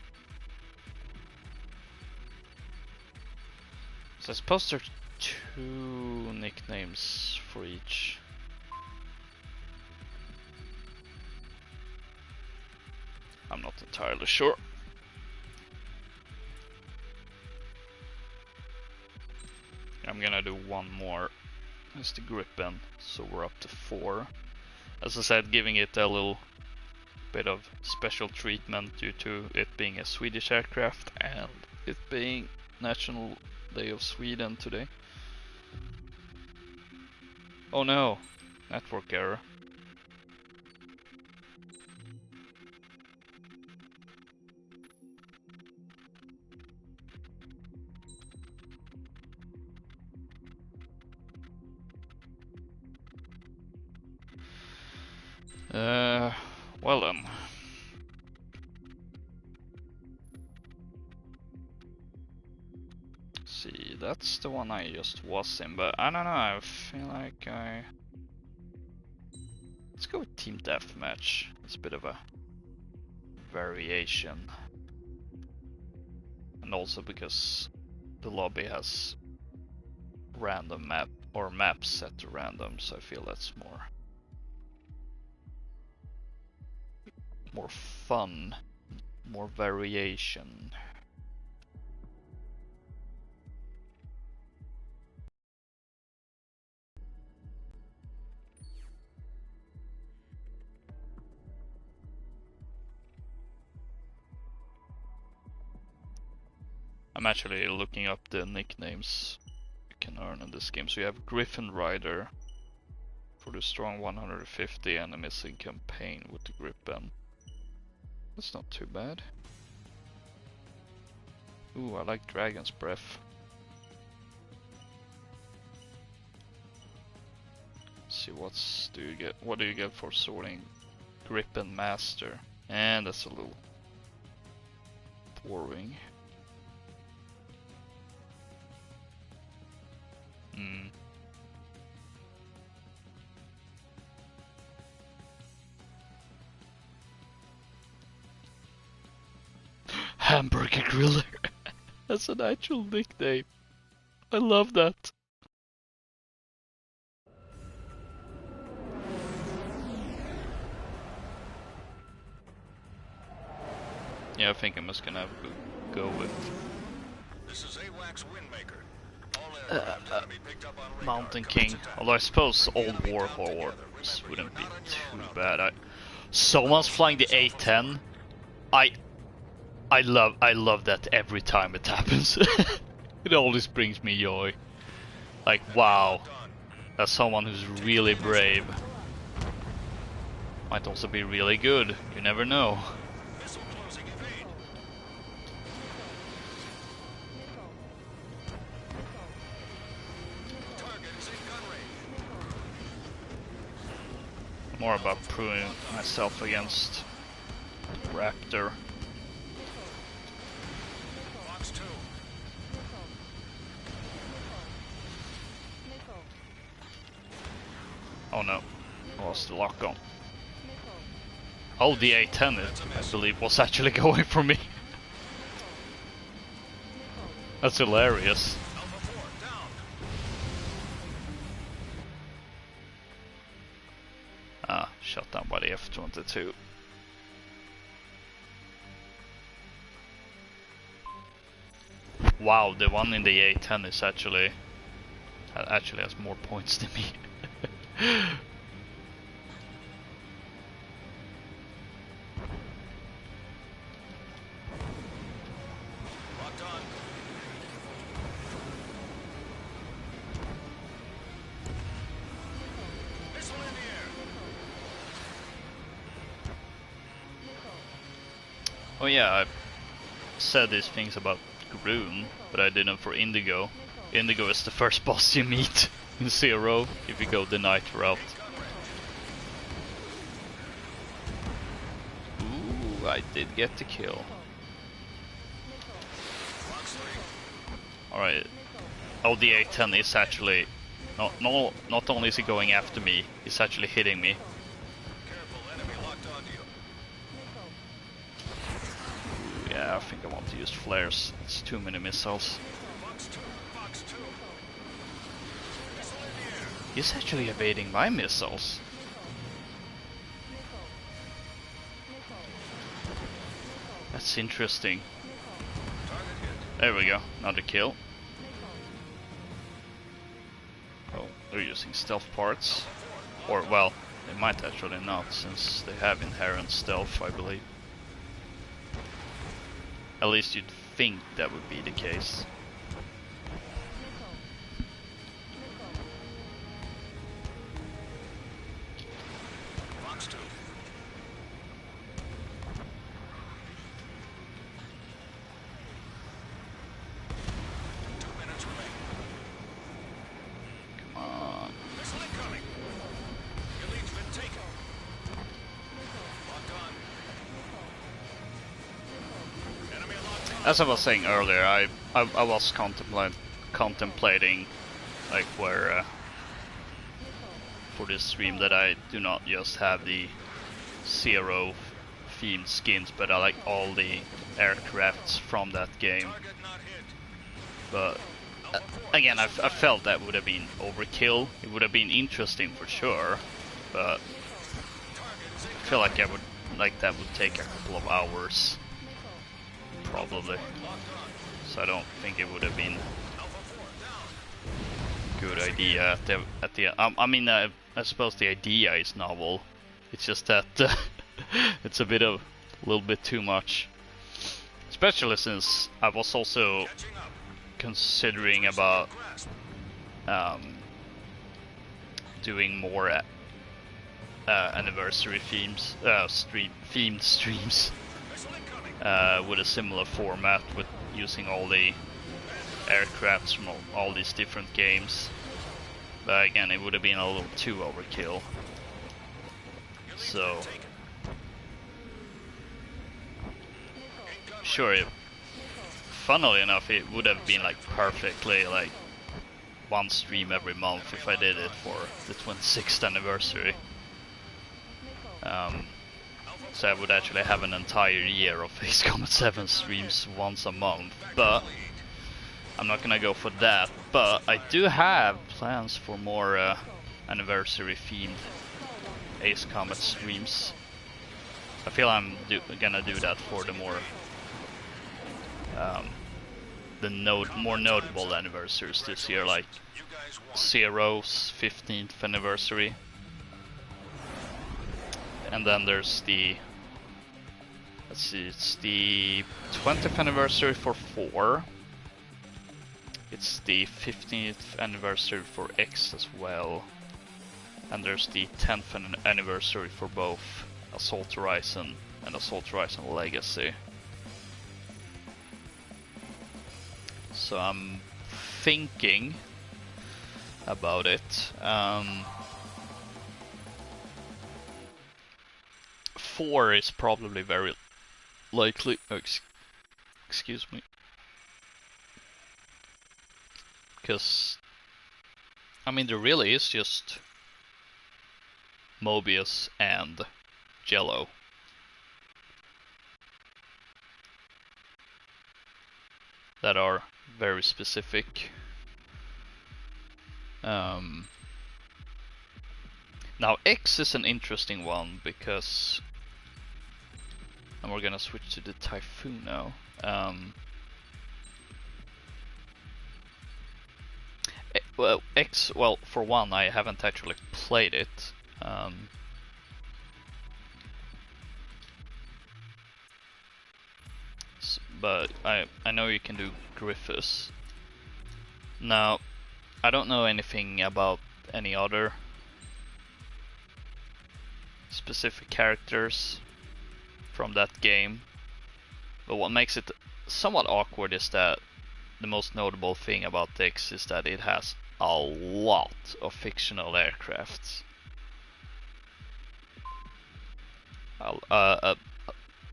So I suppose there's 2 nicknames for each. I'm not entirely sure. I'm gonna do one more as the Gripen, so we're up to 4. As I said, giving it a little bit of special treatment due to it being a Swedish aircraft and it being National Day of Sweden today. Oh no, network error. Well then. that's the one I just was in, but I don't know, I feel like let's go with Team Deathmatch. It's a bit of a variation. And also because the lobby has random map or maps set to random, so I feel that's more fun, more variation. I'm actually looking up the nicknames you can earn in this game. So you have Griffin Rider for the strong 150 enemies in campaign with the Griffin. That's not too bad. Ooh, I like Dragon's Breath. Let's see, what do you get for sorting Griffin Master? And that's a little boring. Hamburger Griller. That's an actual nickname. I love that. Yeah, I think I'm just gonna have to go with This is AWACS Windmaker. All aircraft enemy picked up on radar. Mountain King. Although I suppose old Warhorse wouldn't be too bad. Someone's flying the A-10. I love that every time it happens. It always brings me joy. Like, wow, that's someone who's really brave. Might also be really good. You never know. Missile closing, evade. Target is in gun range. More about proving myself against Raptor. Box 2. Oh no, I lost the lock on. Oh, the A-10, I believe, was actually going for me. That's hilarious. Alpha 4 down. Ah, shot down by the F-22. Wow, the one in the A-10 is actually has more points than me. Locked on. Missile in the air. Oh yeah, I said these things about Groon, but I didn't for Indigo. Indigo is the first boss you meet in Zero if you go the night route. Ooh, I did get the kill. Box 3. Alright. Oh, the A-10 is actually not only is he going after me, he's actually hitting me. Careful, enemy locked onto you. Yeah, I think I want to use flares. It's too many missiles. Box 2. Box 2. Missile in the air. He's actually evading my missiles. That's interesting. Target hit. There we go, another kill. Oh, they're using stealth parts. Or, well, they might actually not, since they have inherent stealth, I believe. At least you'd think that would be the case. Box 2. 2 minutes remaining. Come on. Missile incoming. Your lead's been taken. Locked on. Enemy locked on. As I was saying earlier, I was contemplating, like where for this stream, that I do not just have the Zero themed skins, but I like all the aircrafts from that game. But again, I felt that would have been overkill. It would have been interesting for sure, but I feel like that would take a couple of hours, probably. So I don't think it would have been a good idea at the I mean, I suppose the idea is novel. It's just that it's a little bit too much, especially since I was also considering about doing more anniversary themed streams with a similar format, with using all the aircrafts from all these different games. But again, it would have been a little too overkill. So sure, funnily enough, it would have been like perfectly like one stream every month if I did it for the 26th anniversary. So I would actually have an entire year of Ace Combat 7 streams once a month, but I'm not gonna go for that. But I do have plans for more anniversary themed Ace Combat streams. I feel I'm gonna do that for the more more notable anniversaries this year, like Zero's 15th anniversary, and then there's the, let's see, it's the 20th anniversary for 4. It's the 15th anniversary for X as well, and there's the 10th anniversary for both Assault Horizon and Assault Horizon Legacy. So I'm thinking about it. 4 is probably very likely. Oh, excuse me. Because, I mean, there really is just Mobius and Jello. That are very specific. Now X is an interesting one because, and we're gonna switch to the Typhoon now. Well, X, well, for one, I haven't actually played it. But I know you can do Griffiths. Now, I don't know anything about any other specific characters from that game, but what makes it somewhat awkward is that the most notable thing about X is that it has a lot of fictional aircrafts.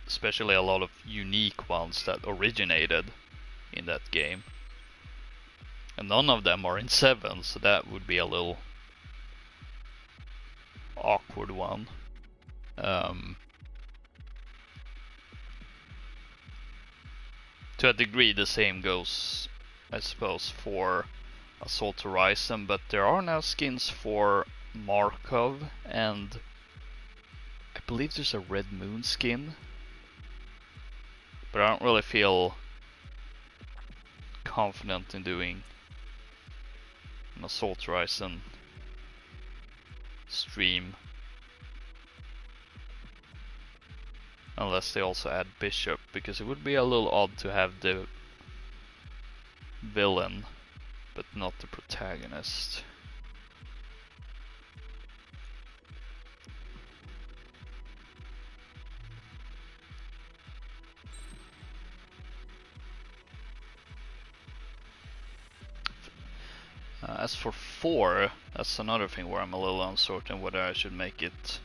Especially a lot of unique ones that originated in that game. And none of them are in 7, so that would be a little awkward one. To a degree the same goes, I suppose, for Assault Horizon, but there are now skins for Markov, and I believe there's a Red Moon skin. But I don't really feel confident in doing an Assault Horizon stream unless they also add Bishop, because it would be a little odd to have the villain but not the protagonist. As for 4, that's another thing where I'm a little uncertain whether I should make it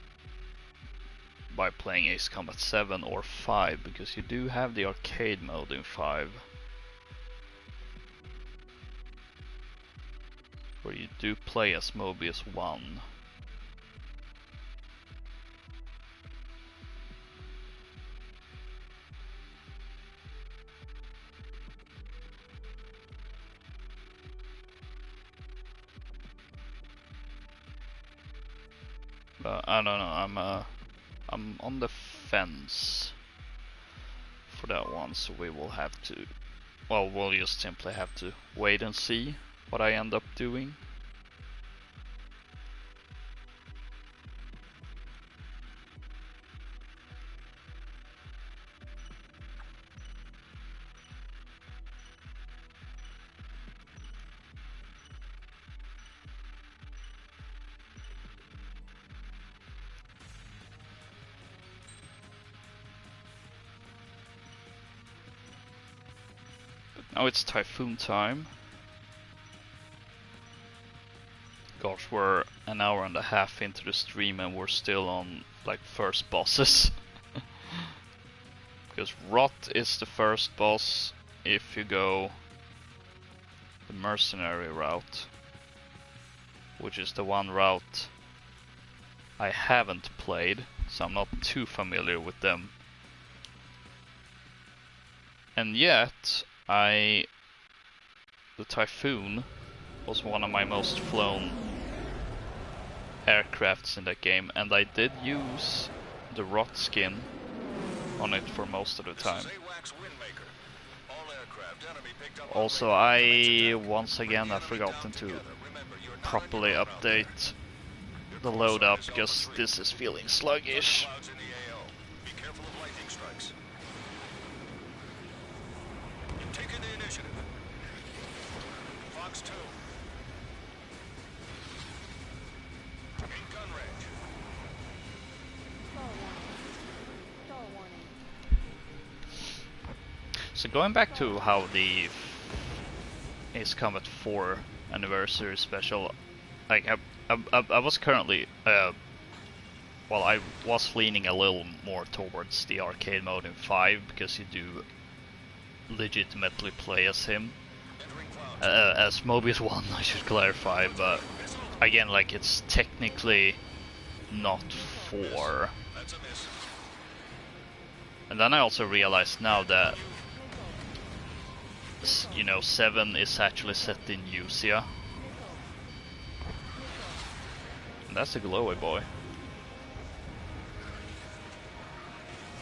by playing Ace Combat 7 or 5, because you do have the arcade mode in 5. where you do play as Mobius 1. But I don't know, I'm on the fence for that one, so we will have to, well, we'll just simply have to wait and see what I end up doing. Now it's typhoon time. Gosh, we're an hour and a half into the stream and we're still on like first bosses. Because Rot is the first boss if you go the mercenary route, which is the one route I haven't played, so I'm not too familiar with them. And yet, the Typhoon was one of my most flown aircrafts in that game, and I did use the Rot skin on it for most of the time. Also, once again I've forgotten to properly update the loadout because this is feeling sluggish. So going back to how the Ace Combat 4 anniversary special, like I was currently, well, I was leaning a little more towards the arcade mode in 5 because you do legitimately play as him, as Mobius 1, I should clarify, but again, like, it's technically not 4. And then I also realized now that, you know, 7 is actually set in Usia. And that's a glowy boy.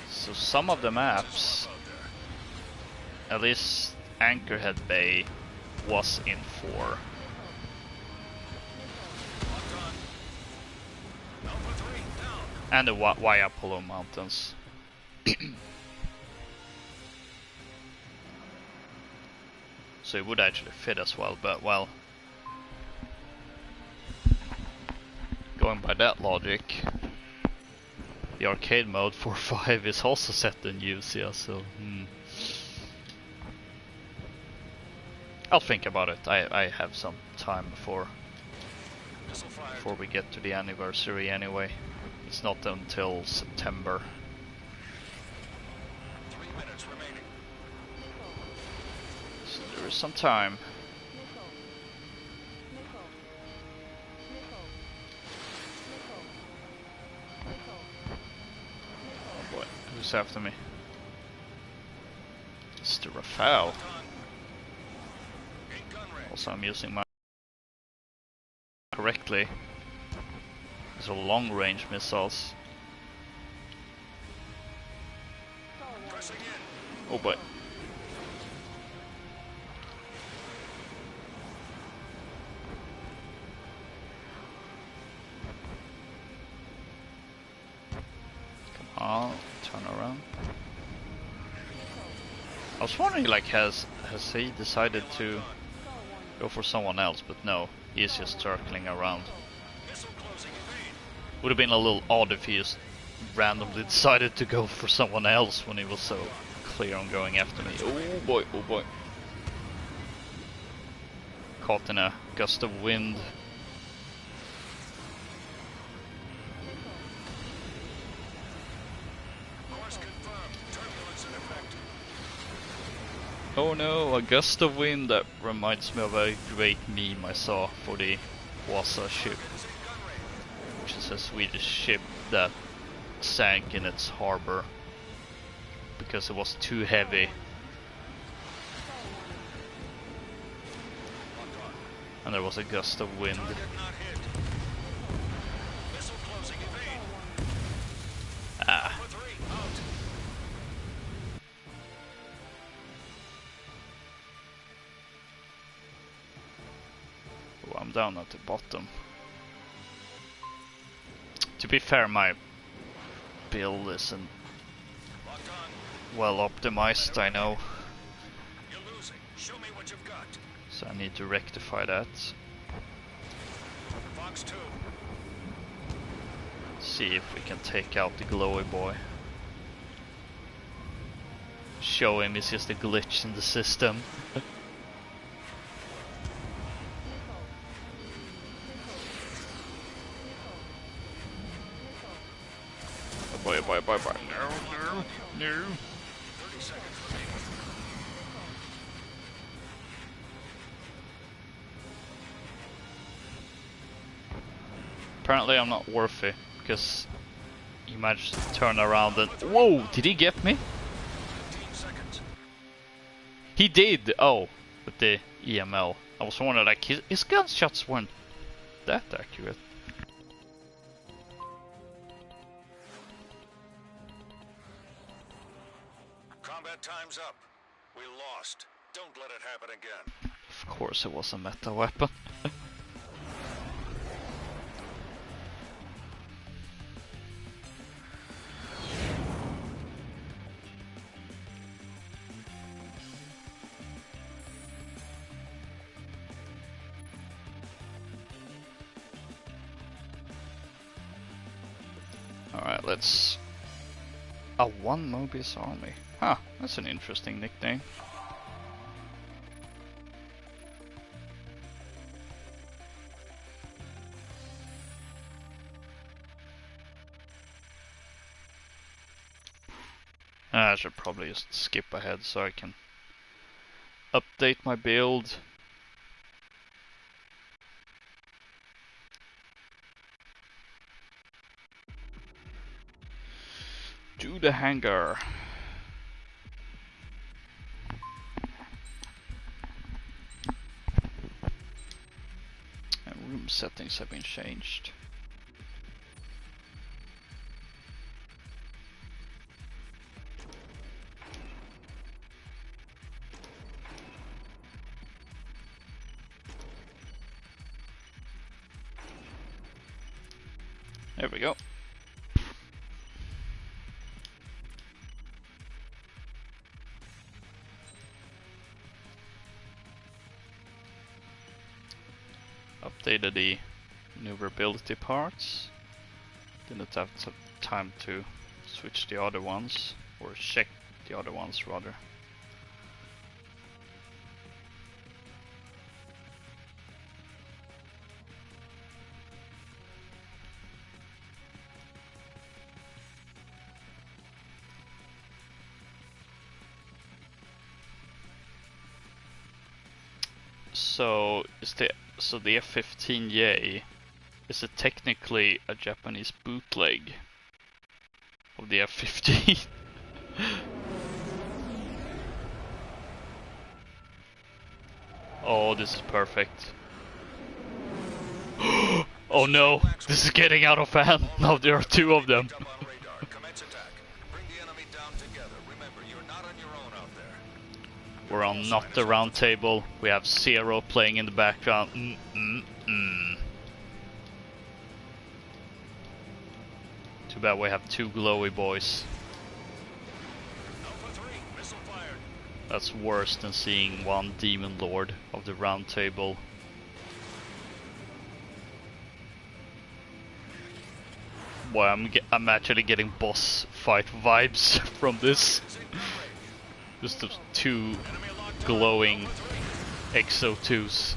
So some of the maps, at least Anchorhead Bay, was in 4. And the Waiapolo Mountains. So it would actually fit as well, but well, going by that logic, the arcade mode for 5 is also set in Usia, so I'll think about it. I have some time before we get to the anniversary anyway. It's not until September. 3 minutes remaining. So there is some time. Oh boy, who's after me? It's the Rafale. Also, I'm using my correctly. These are long-range missiles. Oh boy. Come on, turn around. I was wondering, like, has he decided to go for someone else, but no, he's just circling around. Would have been a little odd if he just randomly decided to go for someone else when he was so clear on going after me. Oh boy, oh boy. Caught in a gust of wind. Course confirmed. Turbulence in effect. Oh no, a gust of wind. That reminds me of a great meme I saw for the Wasa ship, which is a Swedish ship that sank in its harbor because it was too heavy. And there was a gust of wind. Ah. Oh, I'm down at the bottom. To be fair, my build isn't well optimized, I know. So I need to rectify that. See if we can take out the glowy boy. Show him it's just a glitch in the system. Bye. No. Apparently I'm not worthy, because he managed to turn around and... Whoa! Did he get me? He did! Oh, with the EML. I was wondering, like, his gunshots weren't that accurate. Combat time's up. We lost. Don't let it happen again. Of course it was a meta weapon. Alright, let's... A one Mobius army. Huh, that's an interesting nickname. I should probably just skip ahead so I can update my build. To the hangar. And room settings have been changed. There we go. Updated the maneuverability parts. Didn't have time to switch the other ones, or check the other ones rather. So the F-15Y, is it technically a Japanese bootleg of the F-15? Oh, this is perfect. Oh no, this is getting out of hand. Now there are two of them. We're on not the round table. We have Zero playing in the background. Too bad we have two glowy boys. That's worse than seeing one Demon Lord of the round table. Boy, I'm actually getting boss fight vibes from this. Just the two glowing XO2s.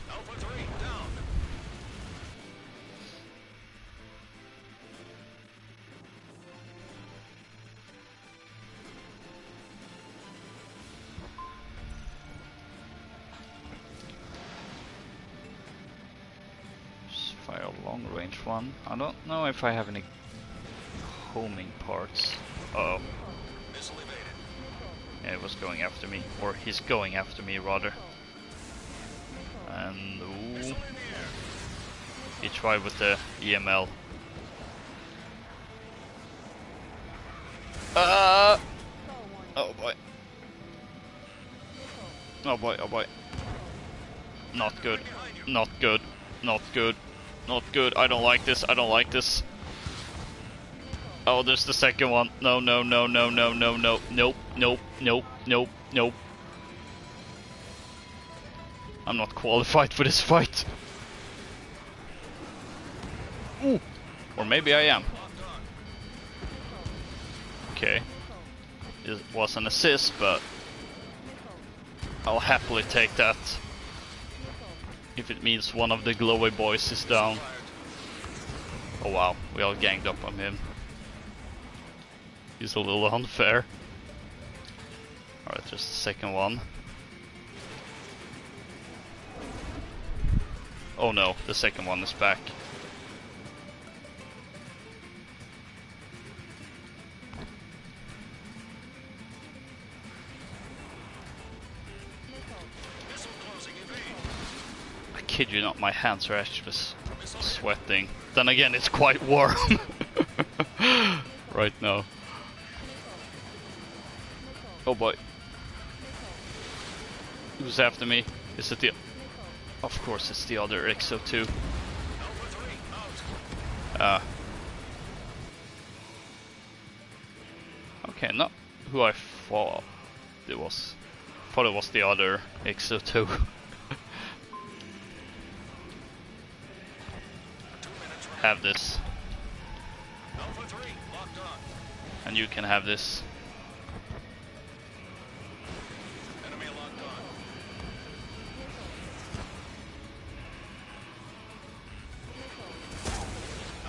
range one. I don't know if I have any homing parts. Uh oh. Missile evaded. Yeah, it was going after me. Or he's going after me, rather. And ooh, Missile in the air. he tried with the EML. Oh boy. Oh boy, oh boy. Not good. Not good. Not good. Not good. I don't like this. I don't like this. Oh, there's the second one. No, no, no, no, no, no, no. Nope, nope, nope, nope, nope. I'm not qualified for this fight. Ooh. Or maybe I am. Okay. It was an assist, but I'll happily take that. If it means one of the glowy boys is down. Oh wow, we all ganged up on him. He's a little unfair. Alright, just the second one. Oh no, the second one is back. I kid you not, my hands are actually sweating. Then again, it's quite warm right now. Oh boy. Who's after me? Is it the... Of course it's the other XO2. Okay, not who I thought it was. Thought it was the other XO2. Have this. And you can have this.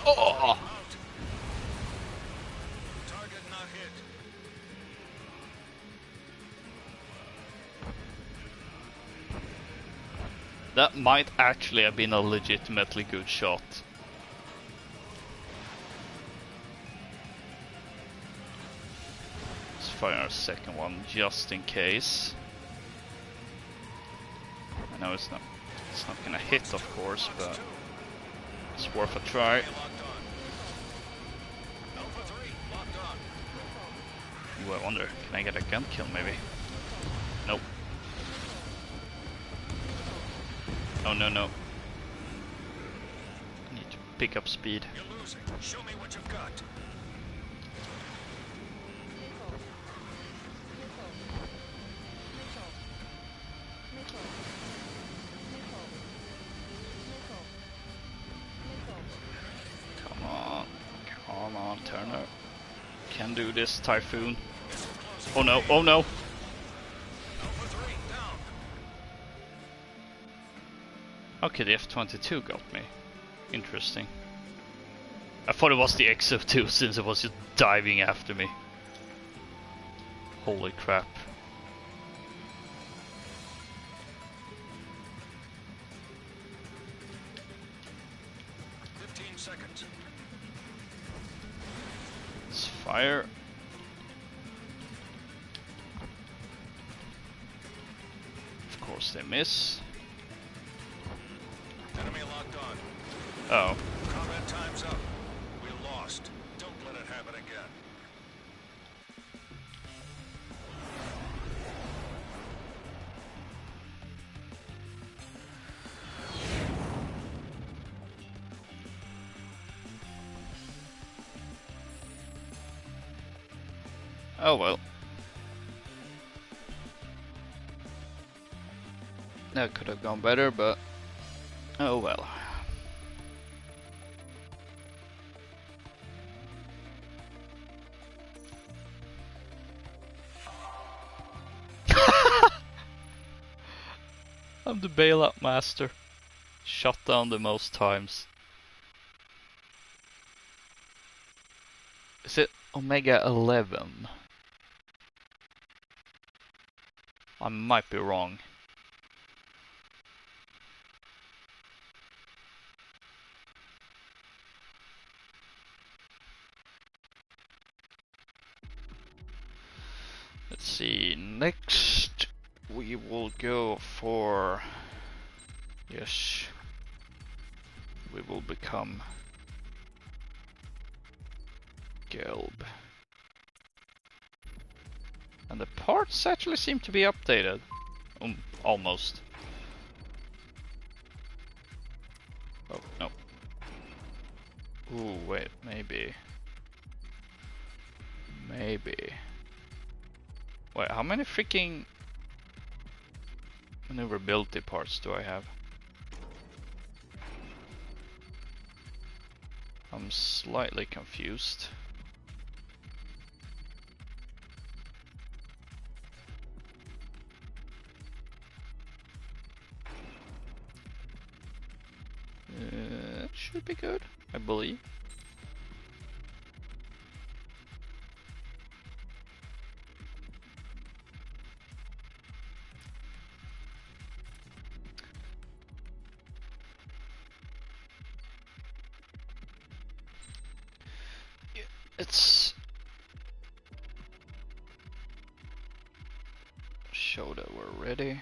Oh! Target not hit. That might actually have been a legitimately good shot. Let's fire our second one just in case. I know it's not gonna hit, of course, but it's worth a try. Ooh, I wonder, can I get a gun kill maybe? Nope. Oh no, no. I need to pick up speed. You're losing. Show me what you've got. Come on, Turner. Can do this, Typhoon. Oh no, oh no! Okay, the F-22 got me. Interesting. I thought it was the XF2 since it was just diving after me. Holy crap. Let's fire. Of course they miss. Enemy locked on. Oh. Combat time's up. We lost. Don't let it happen again. Oh well. That could have gone better, but oh well. I'm the bailout master. Shut down the most times. Is it Omega 11? I might be wrong. Let's see, next we will go for, yes, we will become Gelb. And the parts actually seem to be updated. Almost. Oh, no. Ooh, wait, maybe. Wait, how many freaking maneuverability parts do I have? I'm slightly confused. Should be good, I believe. Let's show that we're ready.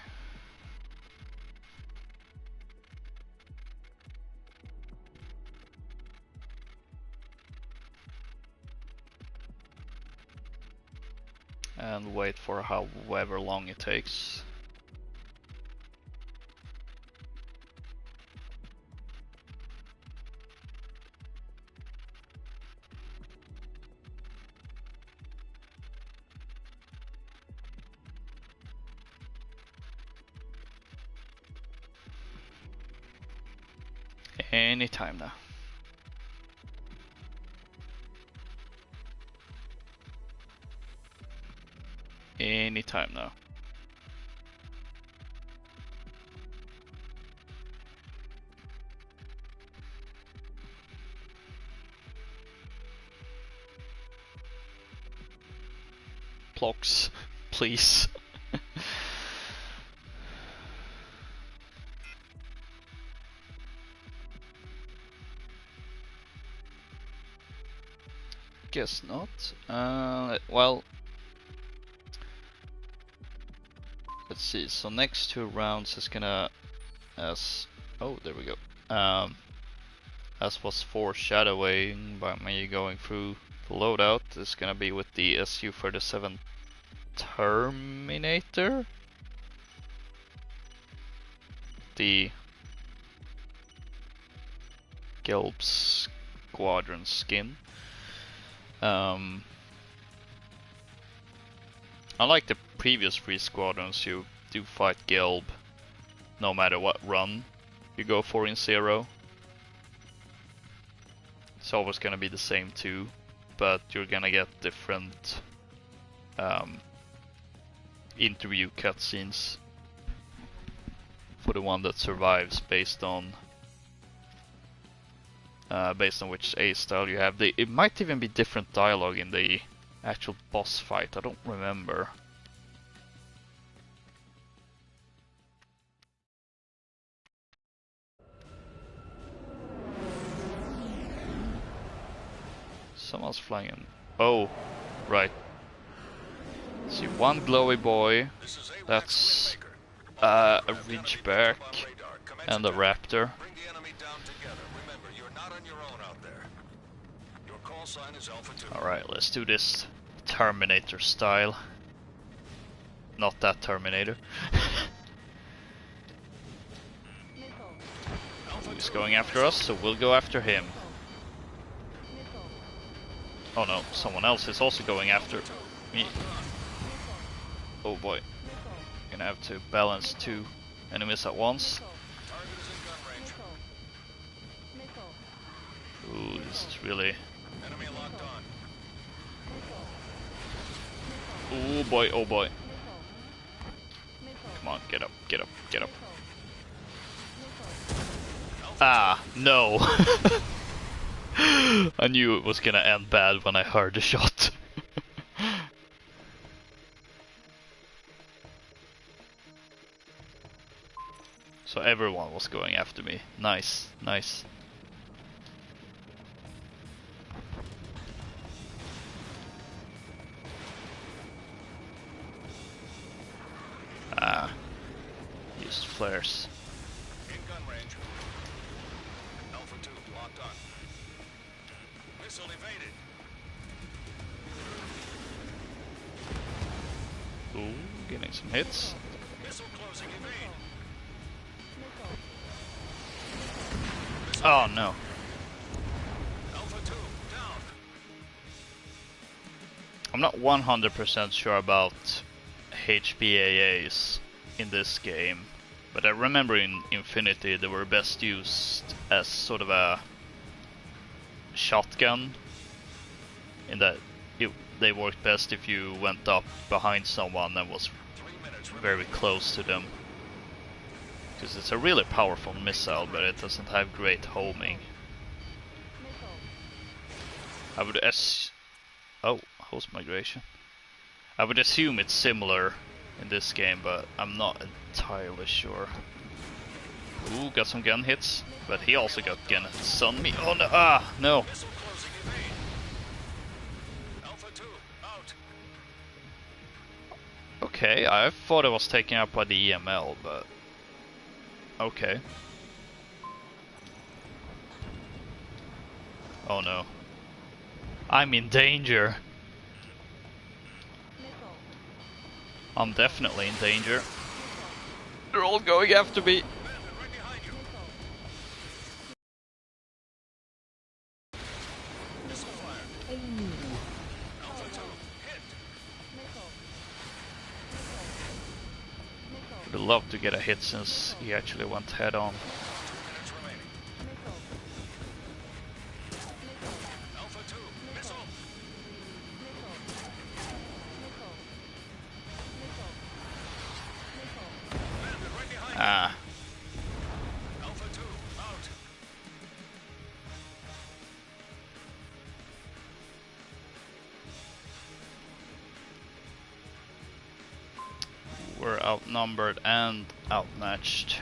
And wait for however long it takes. Anytime now. Anytime now. Blocks, please. Guess not. Well, let's see. So next 2 rounds is gonna, oh, there we go. As was foreshadowing by me going through the loadout, is gonna be with the Su-37 Terminator. The Gelb Squadron skin. Unlike the previous 3 squadrons, you do fight Gelb no matter what run you go for in 0. It's always gonna be the same 2, but you're gonna get different interview cutscenes for the one that survives based on which A style you have. It might even be different dialogue in the actual boss fight, I don't remember. Someone's flying in. Oh, right. See, one glowy boy, that's a Ridgeback and a Raptor. Alright, let's do this Terminator style. Not that Terminator. He's going after us, so we'll go after him. Oh no, someone else is also going after me. Oh boy. Gonna have to balance 2 enemies at once. Ooh, this is really... Oh boy, oh boy. Come on, get up, get up, get up. Ah, no. I knew it was gonna end bad when I heard the shot. So everyone was going after me. Nice, nice. flares. In gun range. Alpha 2, locked on. Missile evaded. Ooh, getting some hits. Missile closing, evade. Oh no. Alpha 2, down. I'm not 100% sure about HPAAs in this game, but I remember in Infinity they were best used as sort of a shotgun, in that they worked best if you went up behind someone and was 3 minutes very close to them. Because it's a really powerful missile, but it doesn't have great homing. I would oh, host migration. I would assume it's similar in this game, but I'm not entirely sure. Ooh, got some gun hits, but he also got gun hits on me. Oh no! Ah, no! Missile closing, evade. Alpha 2, out. Okay, I thought it was taken up by the EML, but okay. Oh no. I'm in danger. I'm definitely in danger. They're all going after me. Bandit right behind you. Missile fire. Alpha 2, hit. Would love to get a hit since he actually went head on. 2 minutes remaining. Alpha 2, missile. Bandit right behind you. Ah. Alpha 2, out. We're outnumbered and outmatched.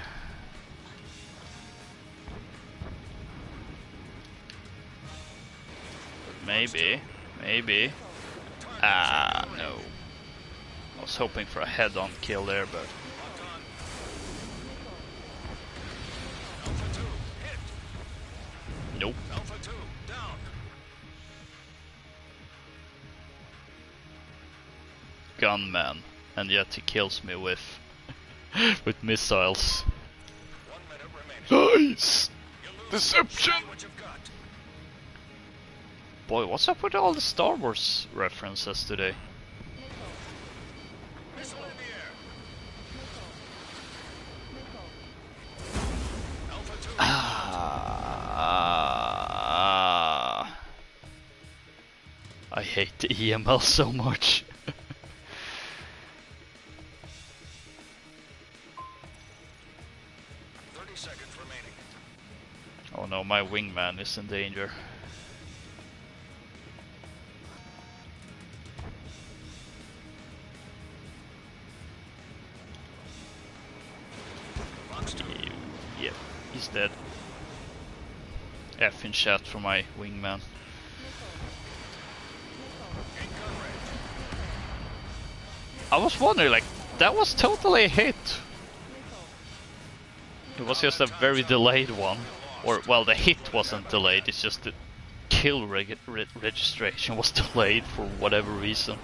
Maybe. Ah, no. I was hoping for a head-on kill there, but Locked on. Alpha 2, hit. nope. Alpha 2, down. Gunman, and yet he kills me with with missiles. 1 minute remaining. Nice. You lose. Deception. Show what you've got. Boy, what's up with all the Star Wars references today? Missile in the air. Alpha 2, I hate the EML so much. 30 seconds remaining. Oh no, my wingman is in danger. Box 2. Yep, he's dead. F in chat for my wingman. In gun range. I was wondering, like, that was totally a hit. It was just a very delayed one. Or, well, the hit wasn't delayed, it's just the kill registration was delayed for whatever reason.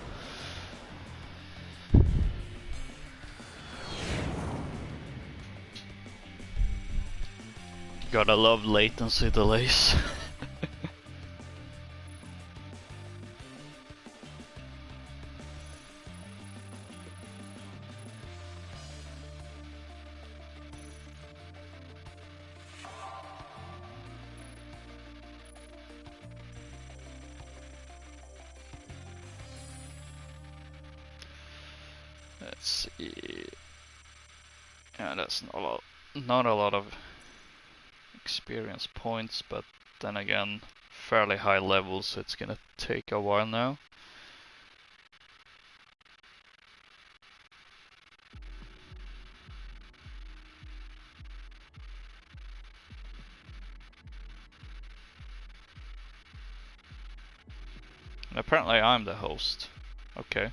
Gotta love latency delays. Let's see. Yeah, that's not a lot of experience points, but then again, fairly high level, so it's gonna take a while now. And apparently I'm the host. Okay.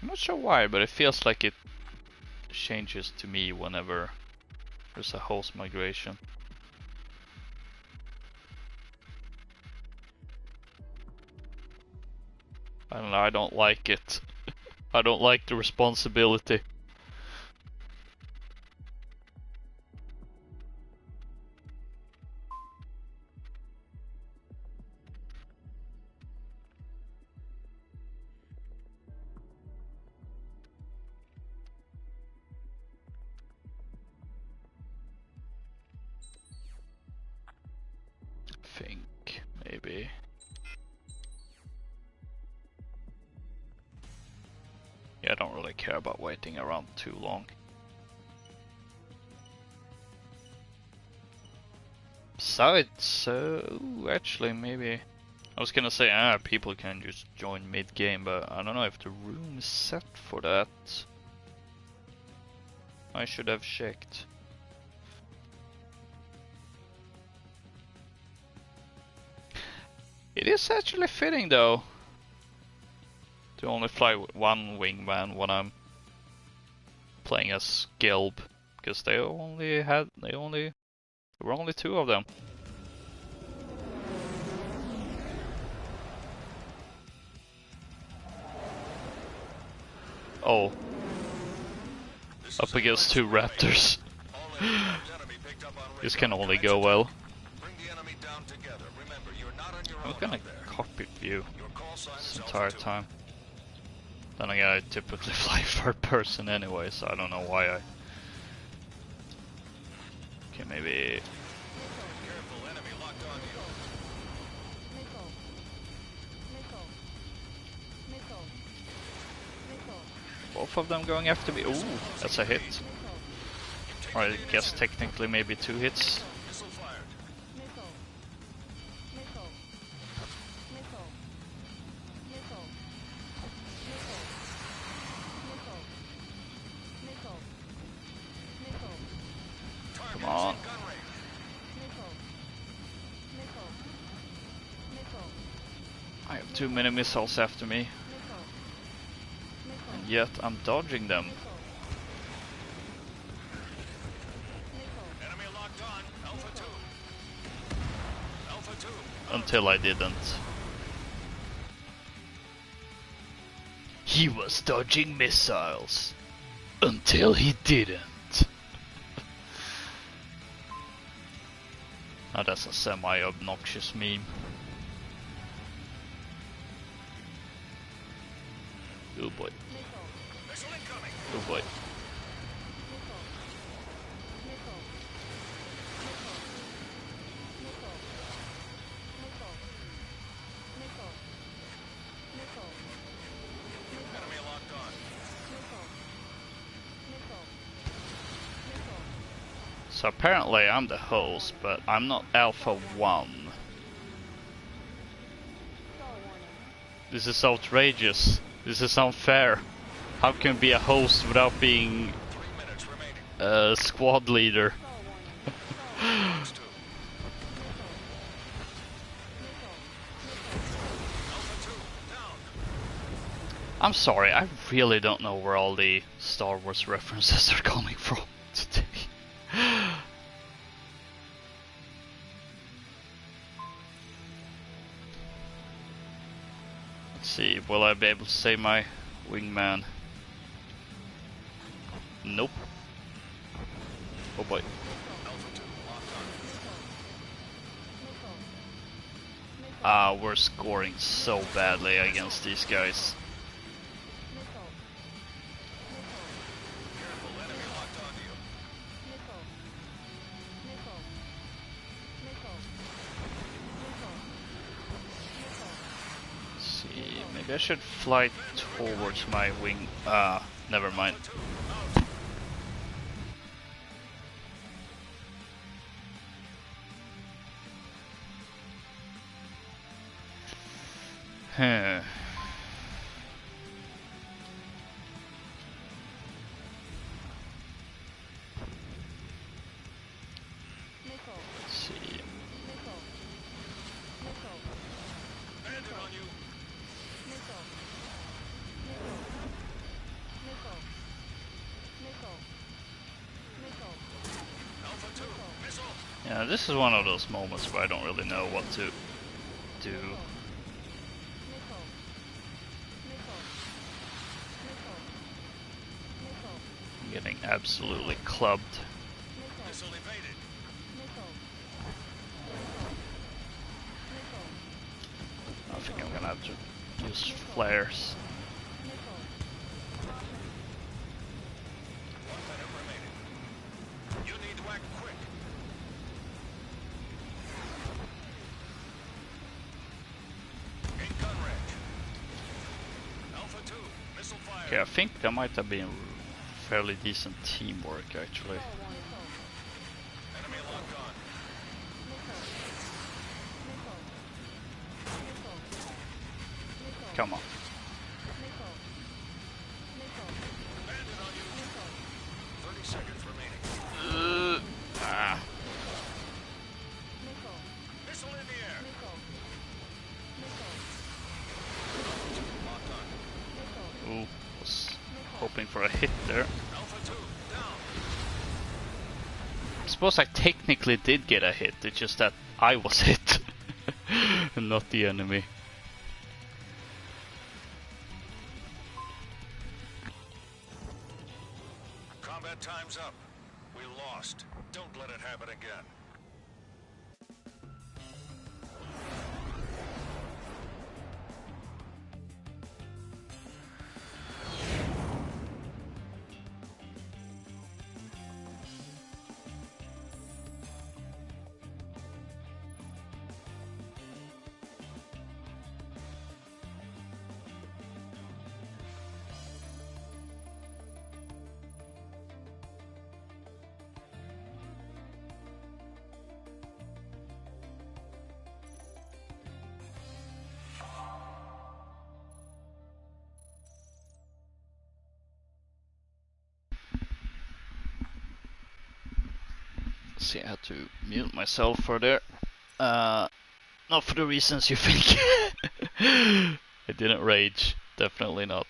I'm not sure why, but it feels like it changes to me whenever there's a host migration. I don't know, I don't like it. I don't like the responsibility. I think maybe. Yeah, I don't really care about waiting around too long. Besides, actually maybe I was gonna say people can just join mid-game, but I don't know if the room is set for that. I should have checked. It is actually fitting though to only fly with one wingman when I'm playing as Gelb, because there were only two of them. Oh, up against two raptors. This can only go well. I'm gonna cockpit view this entire time. Then again, I typically fly third person anyway, so I don't know why I... Okay, maybe... Both of them going after me. Ooh, that's a hit. Or I guess technically maybe two hits. Come on. I have too many missiles after me. And yet I'm dodging them. Until I didn't. He was dodging missiles. Until he didn't. Now that's a semi-obnoxious meme. Oh boy. Oh boy. So apparently I'm the host, but I'm not Alpha 1. This is outrageous. This is unfair. How can you be a host without being a squad leader? I'm sorry, I really don't know where all the Star Wars references are coming from today. Let's see, will I be able to save my wingman? Nope. Oh boy. We're scoring so badly against these guys. Maybe I should fly towards my wing. Never mind. Huh. Let's see. This is one of those moments where I don't really know what to do. I'm getting absolutely clubbed. I think I'm gonna have to use flares. Okay, I think that might have been fairly decent teamwork actually. Come on. Ooh, was hoping for a hit there. I suppose I technically did get a hit, it's just that I was hit and not the enemy. Combat time's up. We lost. Don't let it happen again. See, I had to mute myself for there. Not for the reasons you think. I didn't rage, definitely not.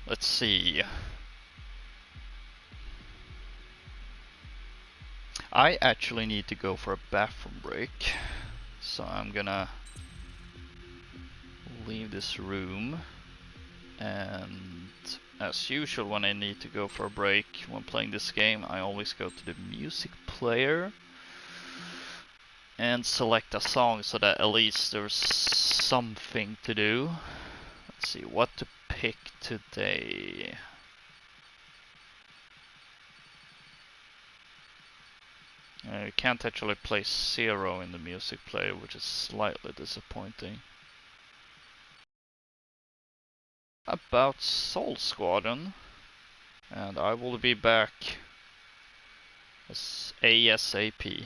Let's see. I actually need to go for a bathroom break, so I'm gonna leave this room, and as usual when I need to go for a break when playing this game, I always go to the music player and select a song so that at least there's something to do. Let's see what to pick today. You can't actually play Zero in the music player, which is slightly disappointing. About Soul Squadron, and I will be back as ASAP.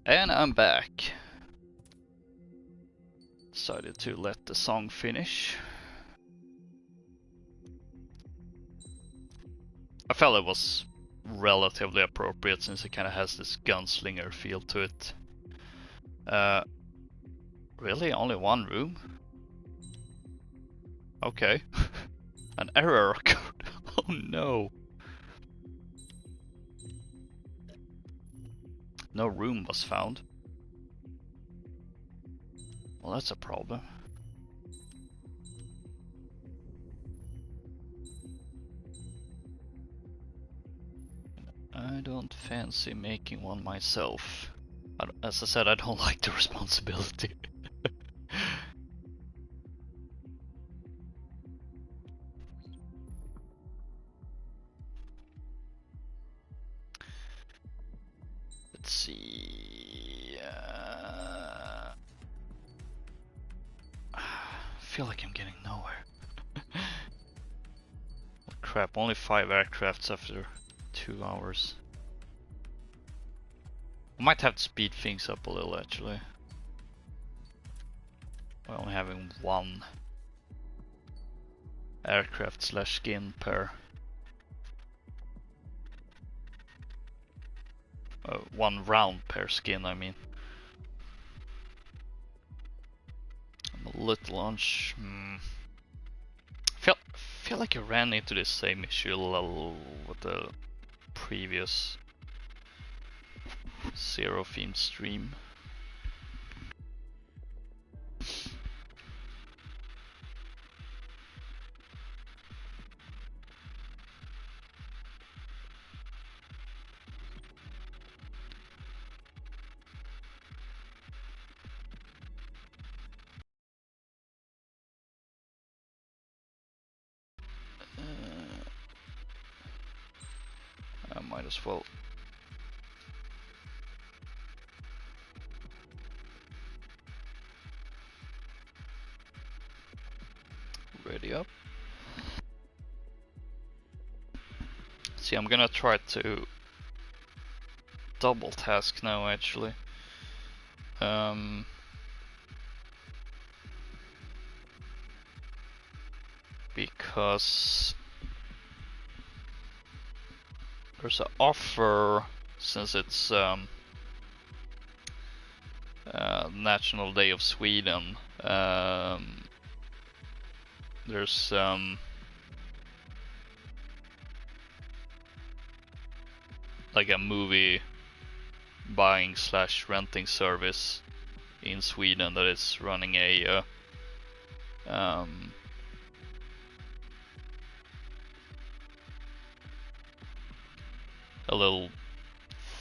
And I'm back. Decided to let the song finish. I felt it was relatively appropriate since it kind of has this gunslinger feel to it. Really? Only one room? Okay. An error occurred. Oh no. No room was found. Well, that's a problem. I don't fancy making one myself. As I said, I don't like the responsibility. Let's see. I feel like I'm getting nowhere. Oh, crap, only 5 aircrafts after 2 hours. I might have to speed things up a little actually. By only having 1 aircraft slash skin per 1 round per skin, I mean. I'm a little feel like I ran into the same issue with the previous Zero themed stream. I might as well. Ready up. See, I'm gonna try to double task now actually. Because there's an offer since it's National Day of Sweden. There's like a movie buying slash renting service in Sweden that is running a little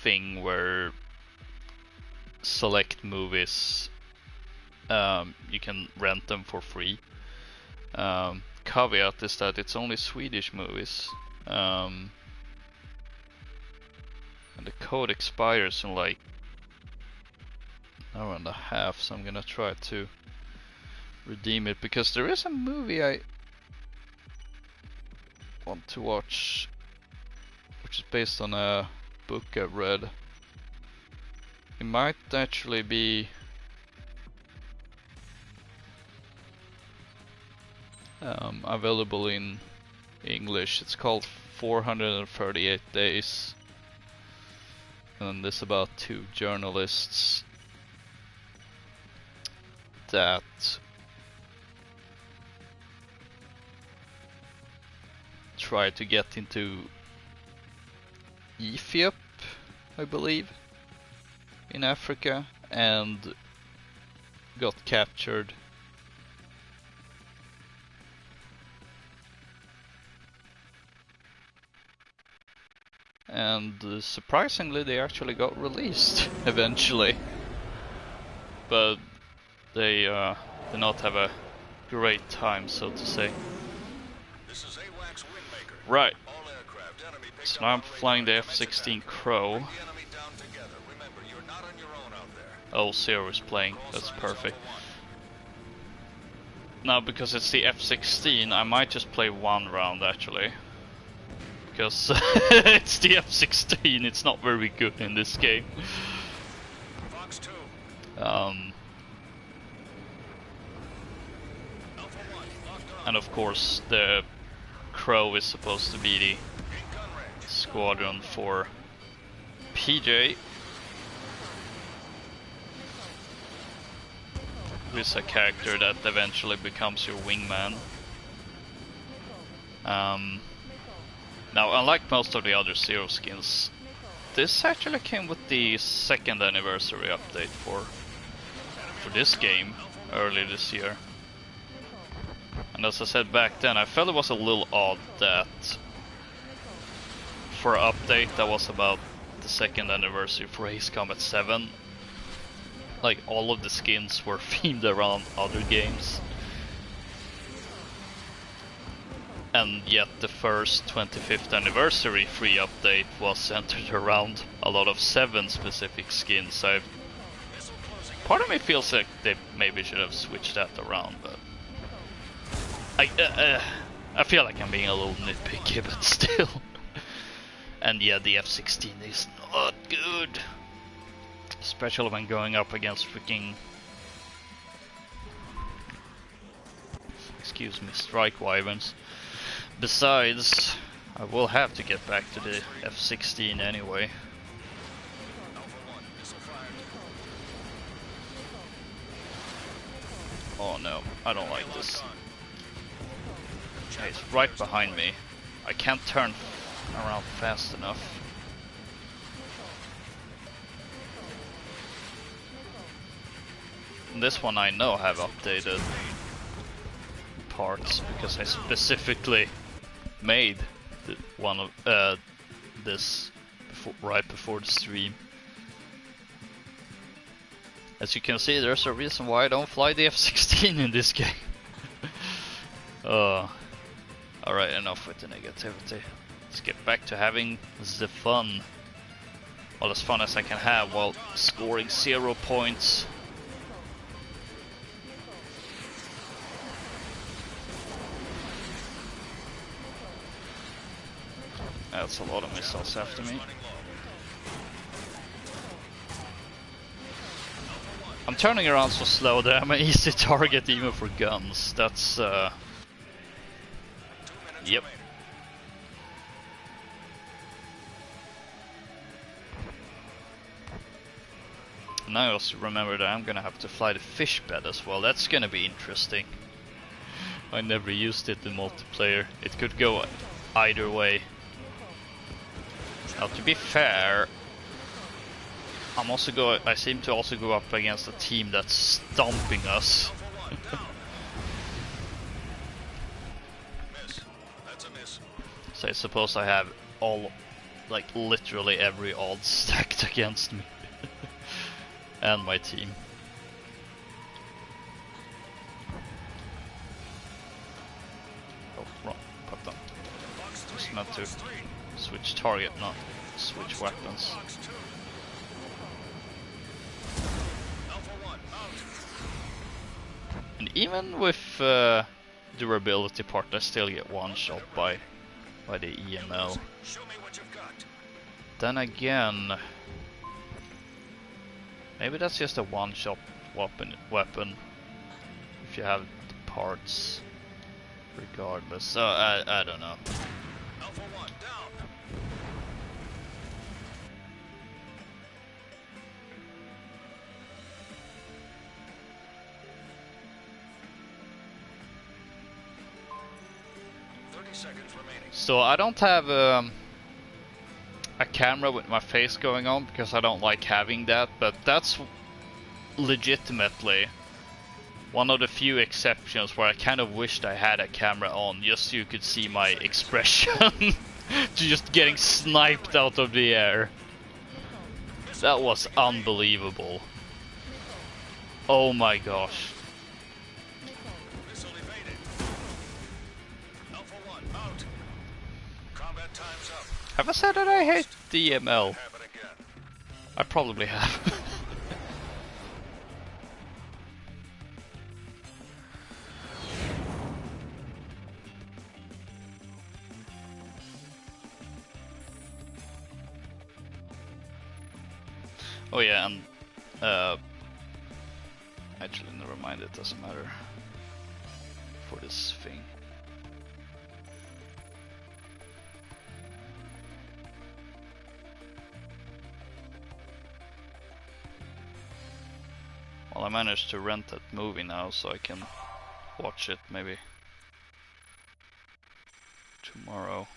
thing where select movies you can rent them for free. Caveat is that it's only Swedish movies, and the code expires in like an hour and a half, so I'm gonna try to redeem it because there is a movie I want to watch which is based on a book I've read. It might actually be available in English. It's called 438 Days, and it's about 2 journalists that try to get into Ethiopia, I believe, in Africa, and got captured. And surprisingly, they actually got released eventually. But they did not have a great time, so to say. This is AWACS Windmaker. Right. All aircraft, enemy picked So up now I'm on flying the radar. F-16 Crow. Bring the enemy down together. Remember, you're not on your own out there. Oh, Zero is playing. Call That's sign is perfect. Alpha 1. Now, because it's the F-16, I might just play 1 round actually. Because it's the F-16, it's not very good in this game. Um, and of course, the Crow is supposed to be the squadron for PJ, who is a character that eventually becomes your wingman. Now, unlike most of the other Zero skins, this actually came with the 2nd anniversary update for this game early this year. And as I said back then, I felt it was a little odd that for an update that was about the 2nd anniversary for Ace Combat 7, like all of the skins were themed around other games. And yet the first 25th anniversary free update was centered around a lot of 7 specific skins. So part of me feels like they maybe should have switched that around, but I feel like I'm being a little nitpicky, but still. And yeah, the F-16 is not good, especially when going up against freaking, excuse me, strike wyverns. Besides, I will have to get back to the F-16 anyway. Oh no, I don't like this. He's right behind me. I can't turn around fast enough. And this one I know have updated parts because I specifically made one of this right before the stream. As you can see, there's a reason why I don't fly the F-16 in this game. Alright, enough with the negativity. Let's get back to having the fun. Well, as fun as I can have while scoring 0 points. That's a lot of missiles after me. I'm turning around so slow that I'm an easy target even for guns. That's yep. Now I also remember that I'm gonna have to fly the fish bed as well. That's gonna be interesting. I never used it in multiplayer. It could go either way. Now, to be fair, I seem to also go up against a team that's stomping us. So I suppose I have like literally every odds stacked against me. And my team. Oh, wrong button. Just meant to switch target, not switch weapons. And even with durability part, I still get one shot by the EML. Then again, maybe that's just a one-shot weapon if you have the parts. Regardless, I don't know. Alpha 1 down. So I don't have a camera with my face going on because I don't like having that, but that's legitimately one of the few exceptions where I kind of wished I had a camera on just so you could see my expression to just getting sniped out of the air. That was unbelievable. Oh my gosh. Have I said that I hate DML? I probably have. Oh yeah, and Actually, never mind, it doesn't matter for this thing. Well, I managed to rent that movie now, so I can watch it maybe tomorrow.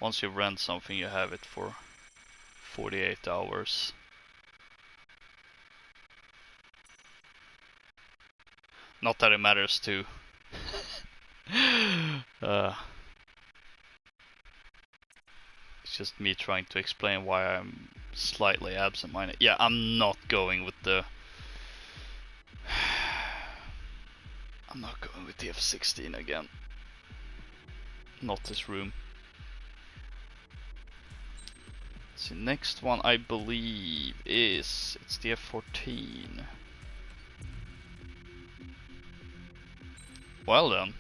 Once you rent something, you have it for 48 hours. Not that it matters to it's just me trying to explain why I'm slightly absent-minded. Yeah, I'm not going with the I'm not going with the F-16 again. Not this room. So next one I believe it's the F-14. Well then.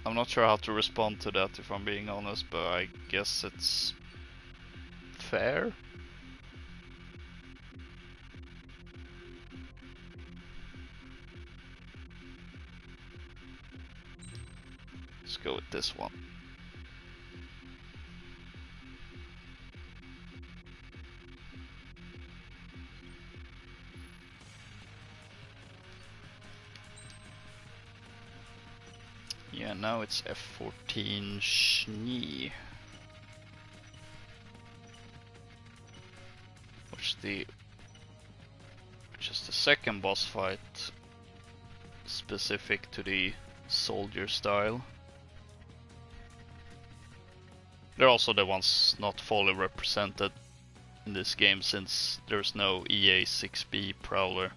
I'm not sure how to respond to that if I'm being honest, but I guess it's fair. Let's go with this one. Yeah, now it's F-14 Schnee. Which is the second boss fight specific to the soldier style. They're also the ones not fully represented in this game since there's no EA 6B Prowler,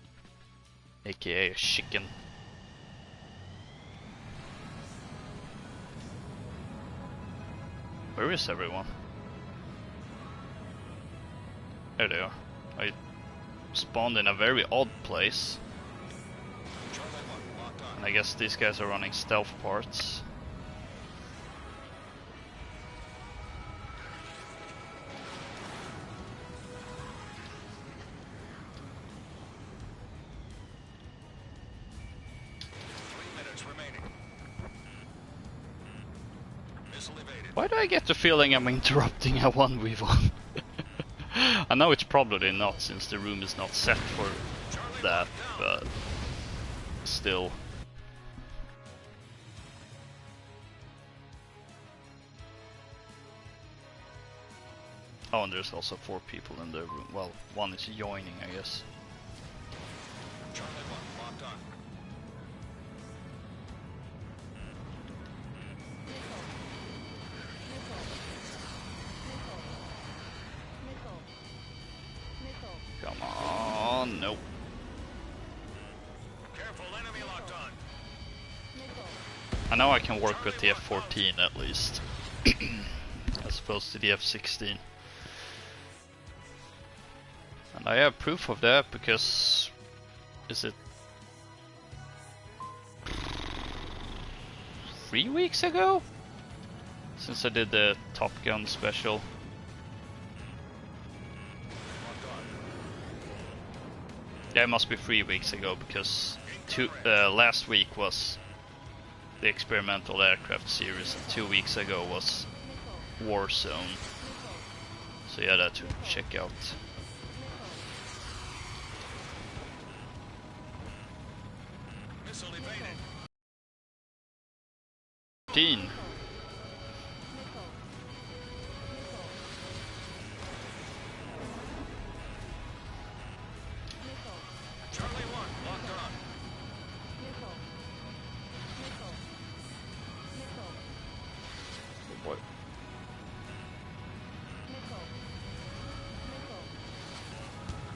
aka a chicken. Where is everyone? There they are. I spawned in a very odd place. And I guess these guys are running stealth parts. Why do I get the feeling I'm interrupting a 1v1? I know it's probably not, since the room is not set for that, but still. Oh, and there's also 4 people in the room. Well, one is joining, I guess. Come on, nope. Careful, enemy locked on. I know I can work with the F-14 at least, as opposed to the F-16. And I have proof of that because, is it 3 weeks ago? Since I did the Top Gun special. Yeah, it must be 3 weeks ago because last week was the experimental aircraft series and 2 weeks ago was Warzone. So yeah, that to check out. Missile evaded. 15. Charlie 1, locked on. Oh boy.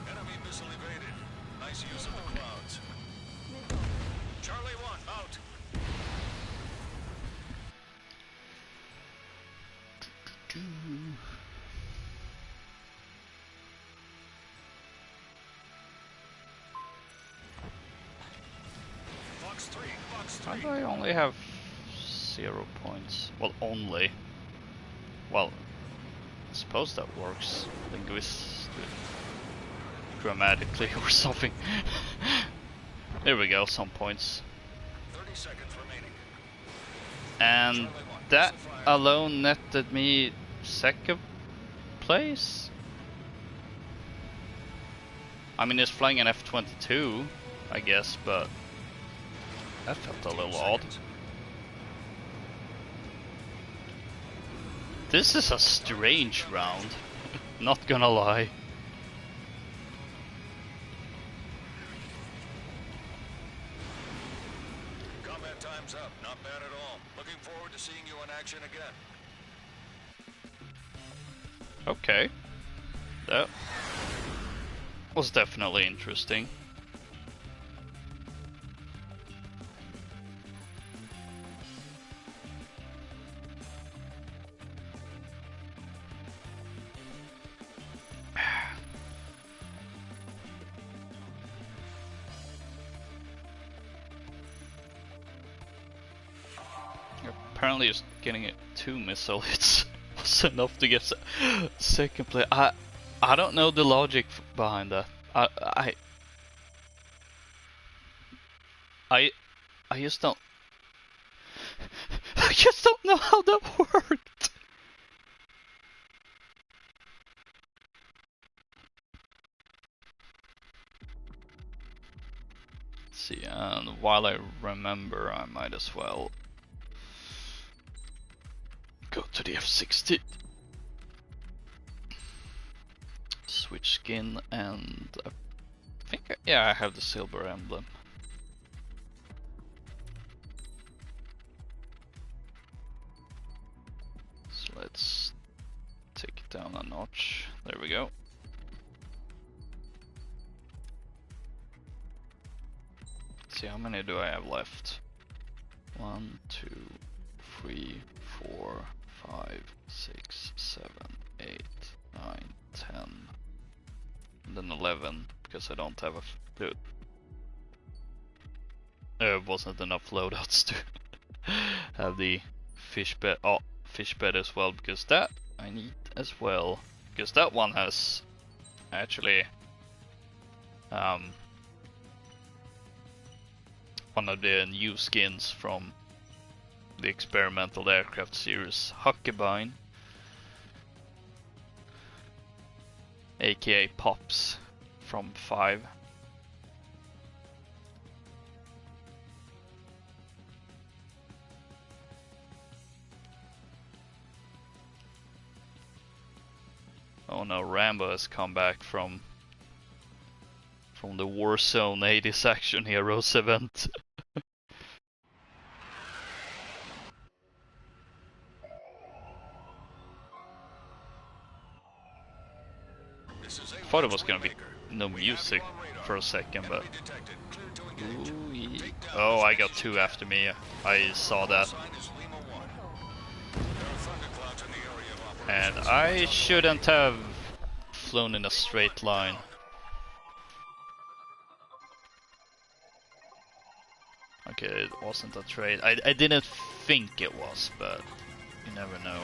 Enemy missile evaded. Nice use of the clouds. Charlie 1, out. Fox 3, Fox 3. Why do I only have 0 points. Well, only. Well, I suppose that works grammatically or something. There we go, some points. 30 seconds remaining. And that alone netted me second place? I mean, it's flying an F-22, I guess, but that felt a little odd. This is a strange round, not gonna lie. Combat time's up. Not bad at all. Looking forward to seeing you in action again. Okay. That was definitely interesting. Apparently just getting it 2 missile hits was enough to get second place. I don't know the logic behind that. I just don't I just don't know how that worked. Let's see, and while I remember, I might as well go to the F-60. Switch skin, and I think, yeah, I have the silver emblem. So let's take it down a notch. There we go. Let's see, how many do I have left? 1, 2, 3, 4, 5, 6, 7, 8, 9, 10, and then 11, because I don't have a there wasn't enough loadouts to have the fish bed. Oh, fish bed as well, because that I need as well, because that one has actually one of the new skins from the experimental aircraft series, Huckabine, aka Pops from 5. Oh no, Rambo has come back from the Warzone 80s Action Heroes event. I thought it was gonna be no music for a second, but ooh, oh, I got 2 after me. I saw that, and I shouldn't have flown in a straight line. Okay, it wasn't a trade. I didn't think it was, but you never know.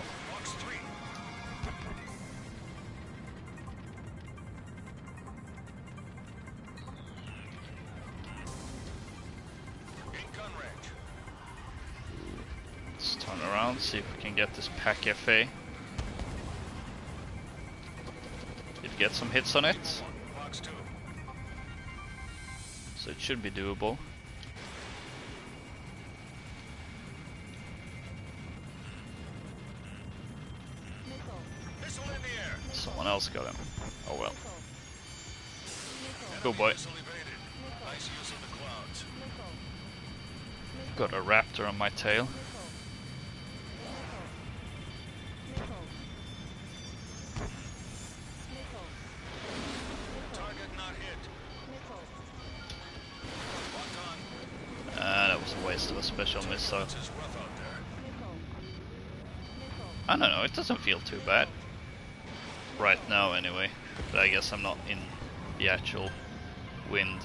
Let's turn around, see if we can get this Pack FA. Did get some hits on it, so it should be doable. Someone else got him. Oh well. Go boy. Got a raptor on my tail. That was a waste of a special missile. I don't know, it doesn't feel too bad. Right now anyway, but I guess I'm not in the actual wind.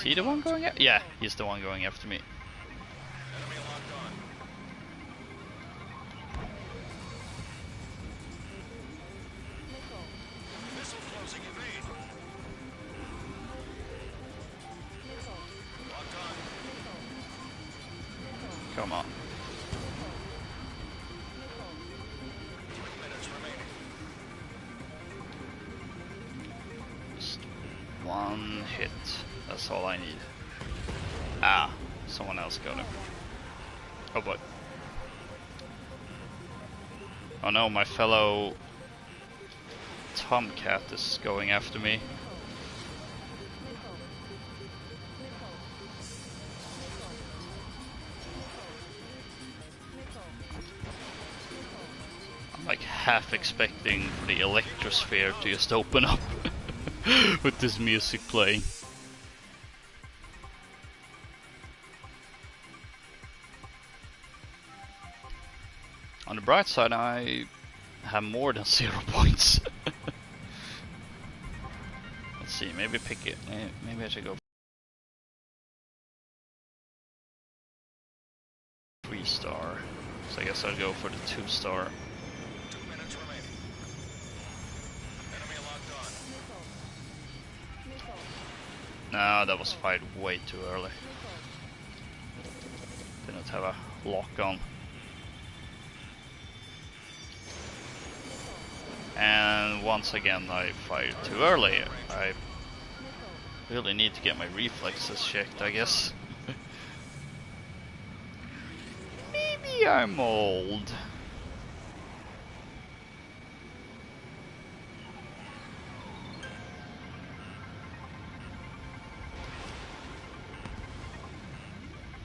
he the one going after? Yeah, he's the one going after me. Enemy locked on. Missile closing, evade. Locked on. Come on. 3 minutes remaining. Just one hit. That's all I need. Ah, someone else got him. Oh boy. Oh no, my fellow Tomcat is going after me. I'm like half expecting the electrosphere to just open up with this music playing. On the bright side, I have more than 0 points. Let's see, maybe pick it. Maybe I should go 3-star. So I guess I'll go for the 2-star. 2 minutes remaining. Enemy locked on. Nah, that was fired way too early. Didn't have a lock on. And once again I fired too early. I really need to get my reflexes checked, I guess. Maybe I'm old.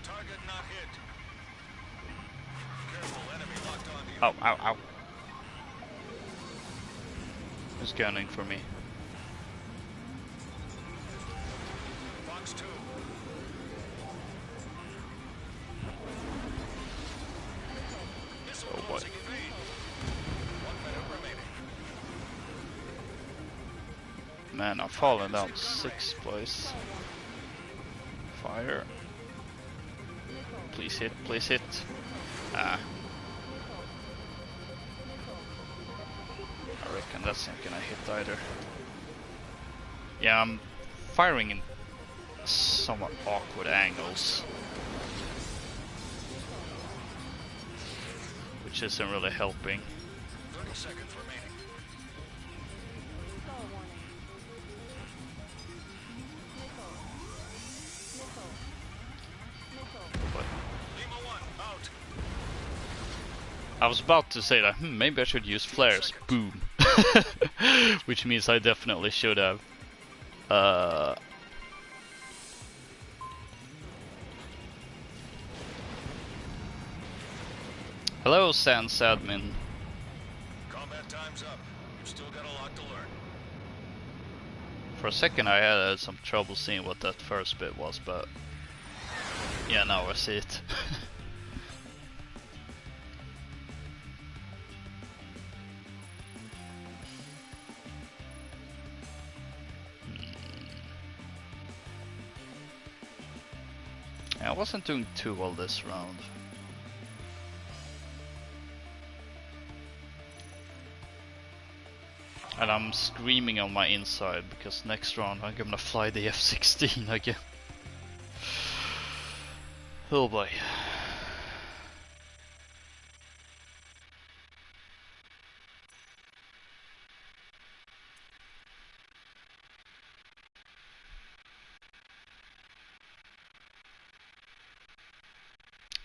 Target not hit. Careful, enemy locked on to you. Ow, ow, ow. Who's gunning for me? Box 2. Missile Oh boy. closing, evade. 1 minute remaining. Man, I'm falling down 6th place. Fire. Please hit, please hit. Ah. I reckon that's not gonna hit either. Yeah, I'm firing in somewhat awkward angles, which isn't really helping. 30 seconds remaining. But Lima 1, out. I was about to say that, maybe I should use flares. Boom. Which means I definitely should have. Hello, Sans admin. Combat time's up. You've still got a lot to learn. For a second I had some trouble seeing what that first bit was, but yeah, now I see it. I wasn't doing too well this round. And I'm screaming on my inside because next round I'm gonna fly the F-16 again. Oh boy.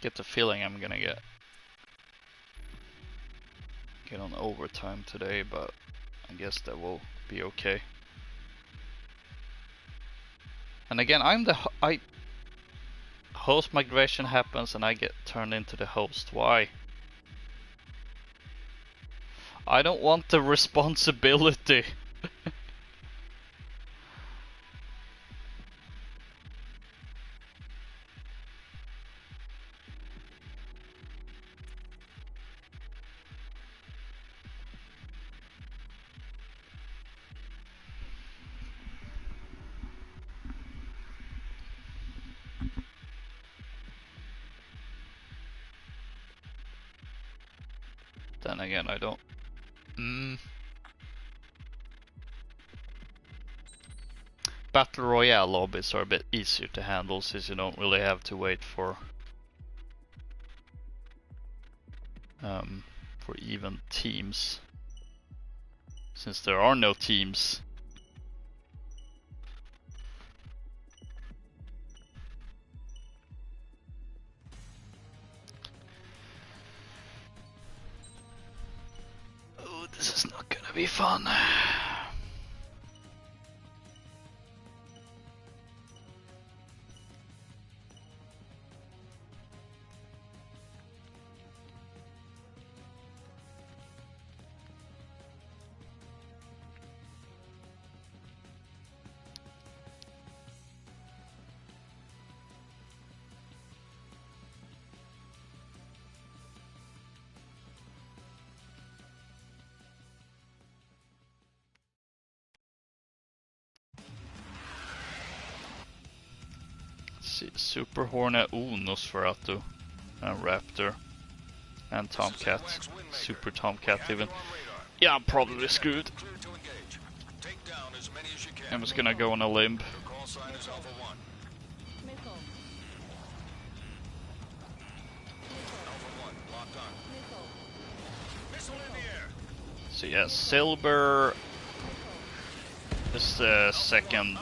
Get the feeling I'm gonna get on overtime today, but I guess that will be okay. And again, I host migration happens and I get turned into the host. Why? I don't want the responsibility. then again, I don't. Battle Royale lobbies are a bit easier to handle since you don't really have to wait for even teams. Since there are no teams. Oh, this is not gonna be fun. Super Hornet, Nosferatu, and Raptor, and Tomcat, Super Tomcat even. Yeah, I'm probably screwed. I'm just gonna go on a limb. So yeah, Silver is the second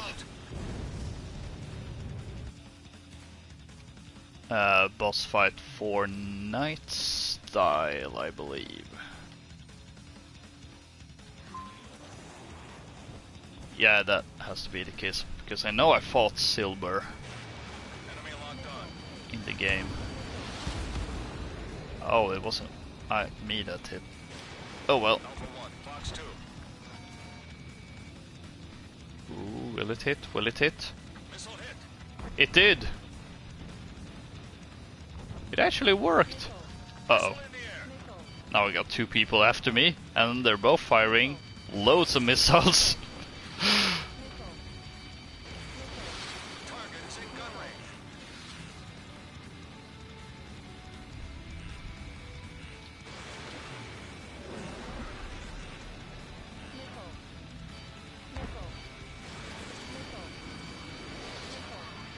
boss fight for Night Style, I believe. Yeah, that has to be the case, because I know I fought Silver in the game. Oh, it wasn't me that hit. Oh well. Ooh, will it hit? Will it hit? It did! It actually worked! Uh-oh. Now we got two people after me, and they're both firing loads of missiles.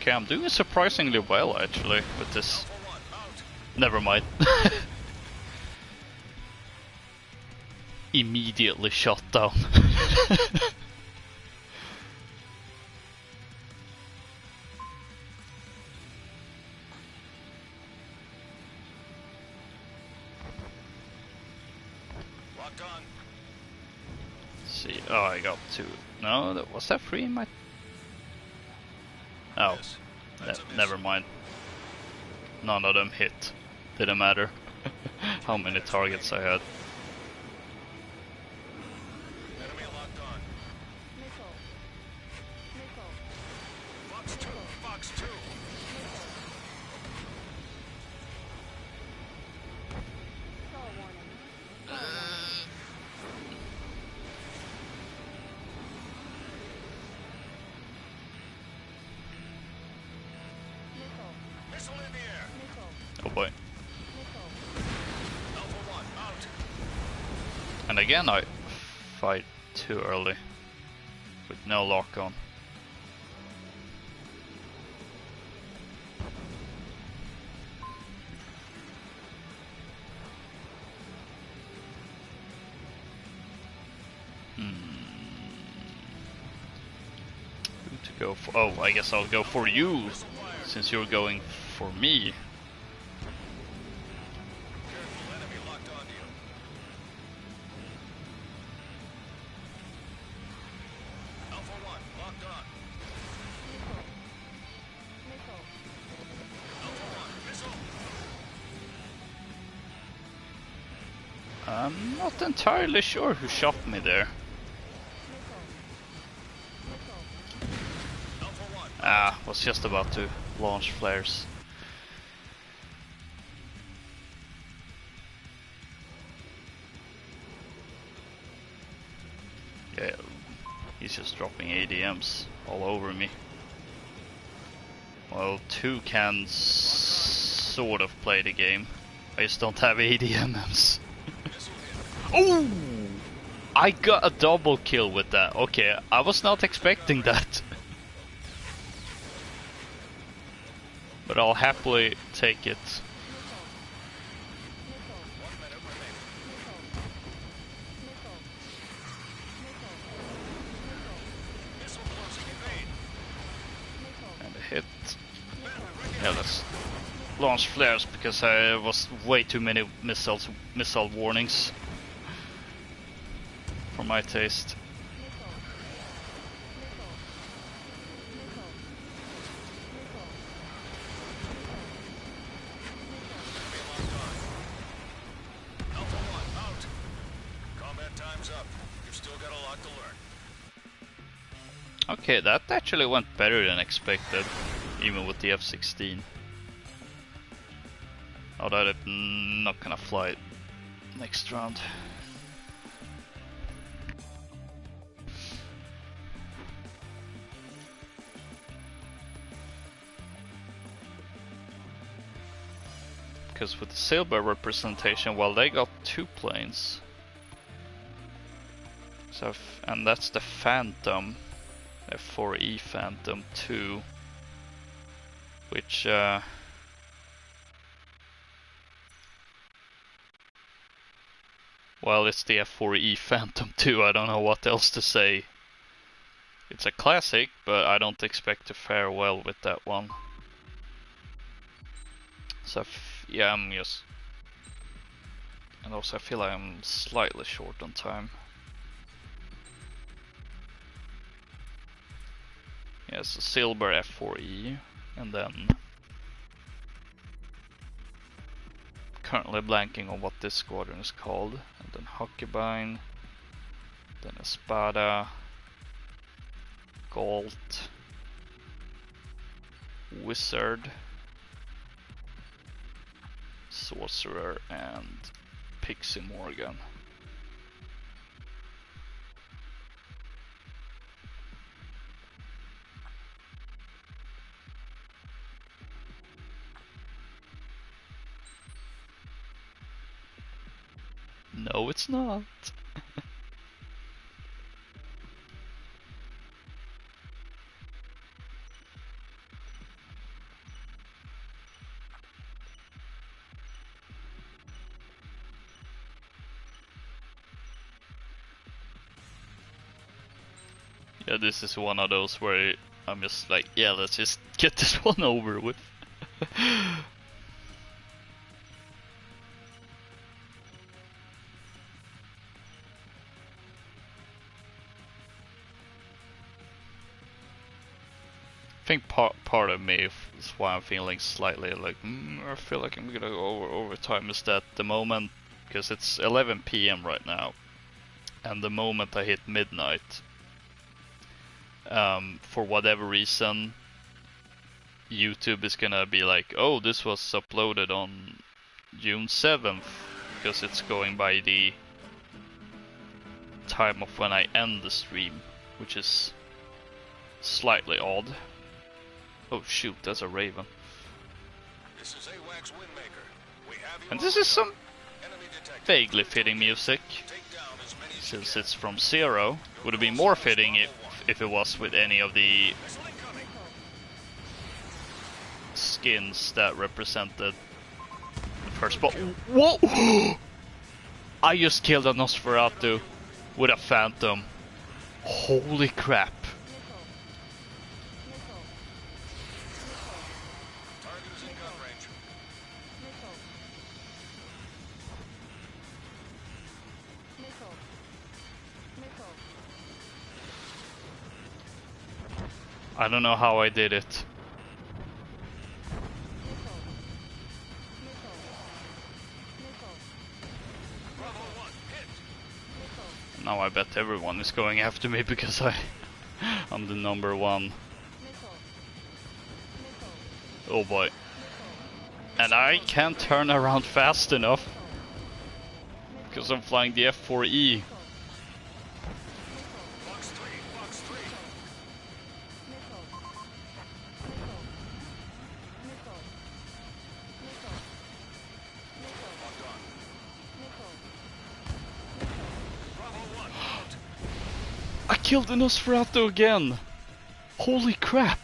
Okay, I'm doing surprisingly well actually with this. Never mind. Immediately shot down. See, oh, I got two. No, was that three in my? Oh, never mind. None of them hit. Didn't matter how many targets I had. Oh boy. And again I fight too early with no lock on. Who to go for? Oh, I guess I'll go for you since you're going for me. I'm not entirely sure who shot me there. Was just about to launch flares. Yeah, he's just dropping ADMs all over me. Well, two can sort of play the game. I just don't have ADMs. Oh! I got a double kill with that. Okay, I was not expecting that. But I'll happily take it. And a hit. Yeah, let's launch flares because I was way too many missile warnings for my taste. Okay, that actually went better than expected, even with the F-16. Although I'm not gonna fly it next round. Because with the Silver representation, well, they got 2 planes. So, and that's the Phantom, F4E Phantom 2, which well, it's the F4E Phantom 2, I don't know what else to say. It's a classic, but I don't expect to fare well with that one. So, yeah, I'm just... And also I feel like I'm slightly short on time. Yes, a Silver F4E, and then... Currently blanking on what this squadron is called. And then Huckabine, then Espada, Galt, Wizard, Sorcerer, and Pixie Morgan. No, it's not. Yeah, this is one of those where I'm just like, yeah, let's just get this one over with. I think part of me is why I'm feeling slightly like, I feel like I'm gonna go overtime is that the moment, because it's 11 PM right now, and the moment I hit midnight, for whatever reason, YouTube is gonna be like, oh, this was uploaded on June 7th, because it's going by the time of when I end the stream, which is slightly odd. Oh shoot, that's a Raven. This is AWACS Windmaker. We have you And this is some enemy detected. vaguely fitting music, Take down as many as since it's from Zero. Would have been more fitting if it was with any of the skins that represented the first spot. Whoa! I just killed a Nosferatu with a Phantom. Holy crap. Target is in gun range. I don't know how I did it. Bravo 1, hit. Now I bet everyone is going after me because I'm the number 1. Oh boy. And I can't turn around fast enough because I'm flying the F4E. Box 3, box 3. Locked on. killed the Nosferatu again! Holy crap!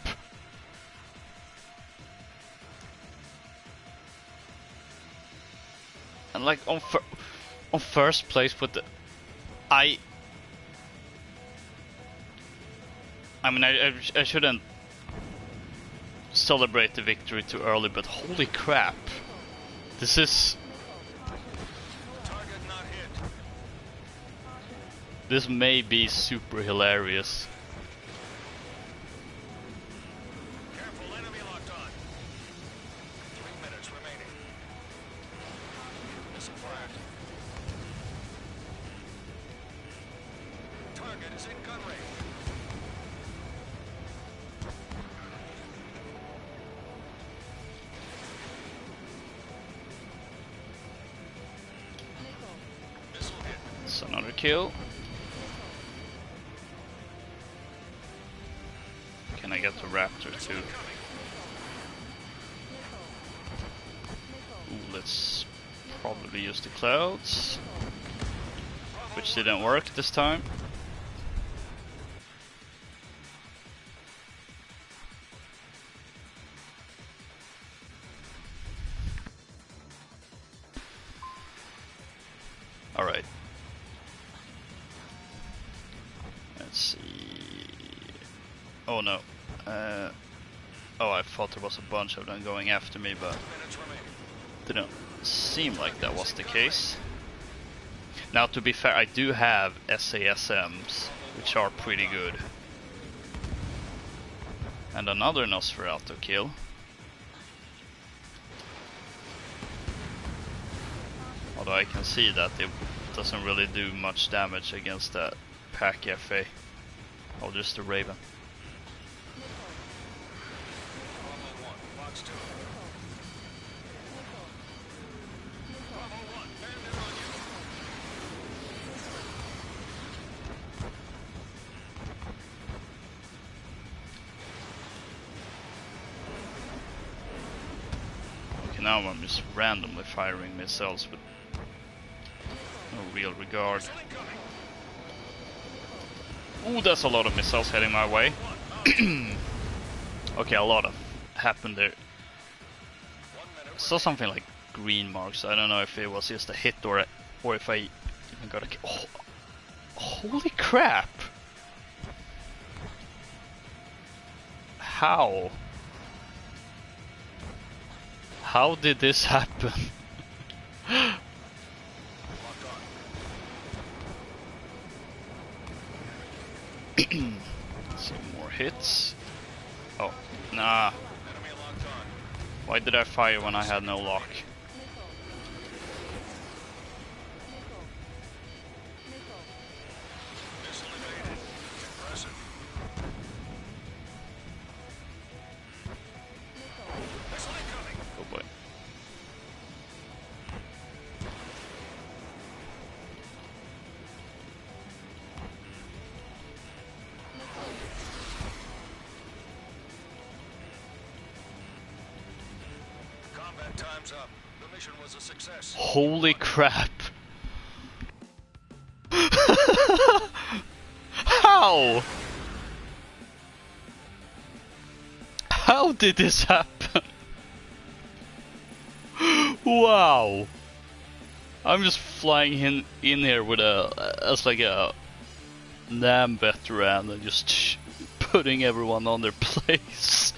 And like on first place with the... I mean, I shouldn't celebrate the victory too early, but holy crap. This is... Target not hit. This may be super hilarious. Careful, enemy locked on. 3 minutes remaining. Missile fired. Target is in gun range. Missile hit. It's another kill. Can I get the Raptor too? Ooh, let's probably use the clouds, which didn't work this time. Alright. Let's see. Oh no. Oh, I thought there was a bunch of them going after me, but Minutes remaining. didn't seem like that was the case. Now, to be fair, I do have SASMs, which are pretty good. And another Nosferatu kill. Although I can see that it doesn't really do much damage against that pack FA. Or just the Raven. Bravo 1, box 2. Bravo 1, bandit on you. Okay, now I'm just randomly firing missiles with no real regard. Missile incoming. Ooh, that's a lot of missiles heading my way. Okay, a lot of happened there. 1 minute. Saw something like green marks. I don't know if it was just a hit or if I even got a kill. Oh, holy crap! How? How did this happen? Locked on. Some more hits. Oh, nah. Enemy locked on. Why did I fire when I had no lock? Missile evaded. Impressive. Missile incoming. Oh boy. Combat time's up. The mission was a success. Holy crap! How? How did this happen? Wow! I'm just flying in here with as like a NAM veteran and just putting everyone on their place.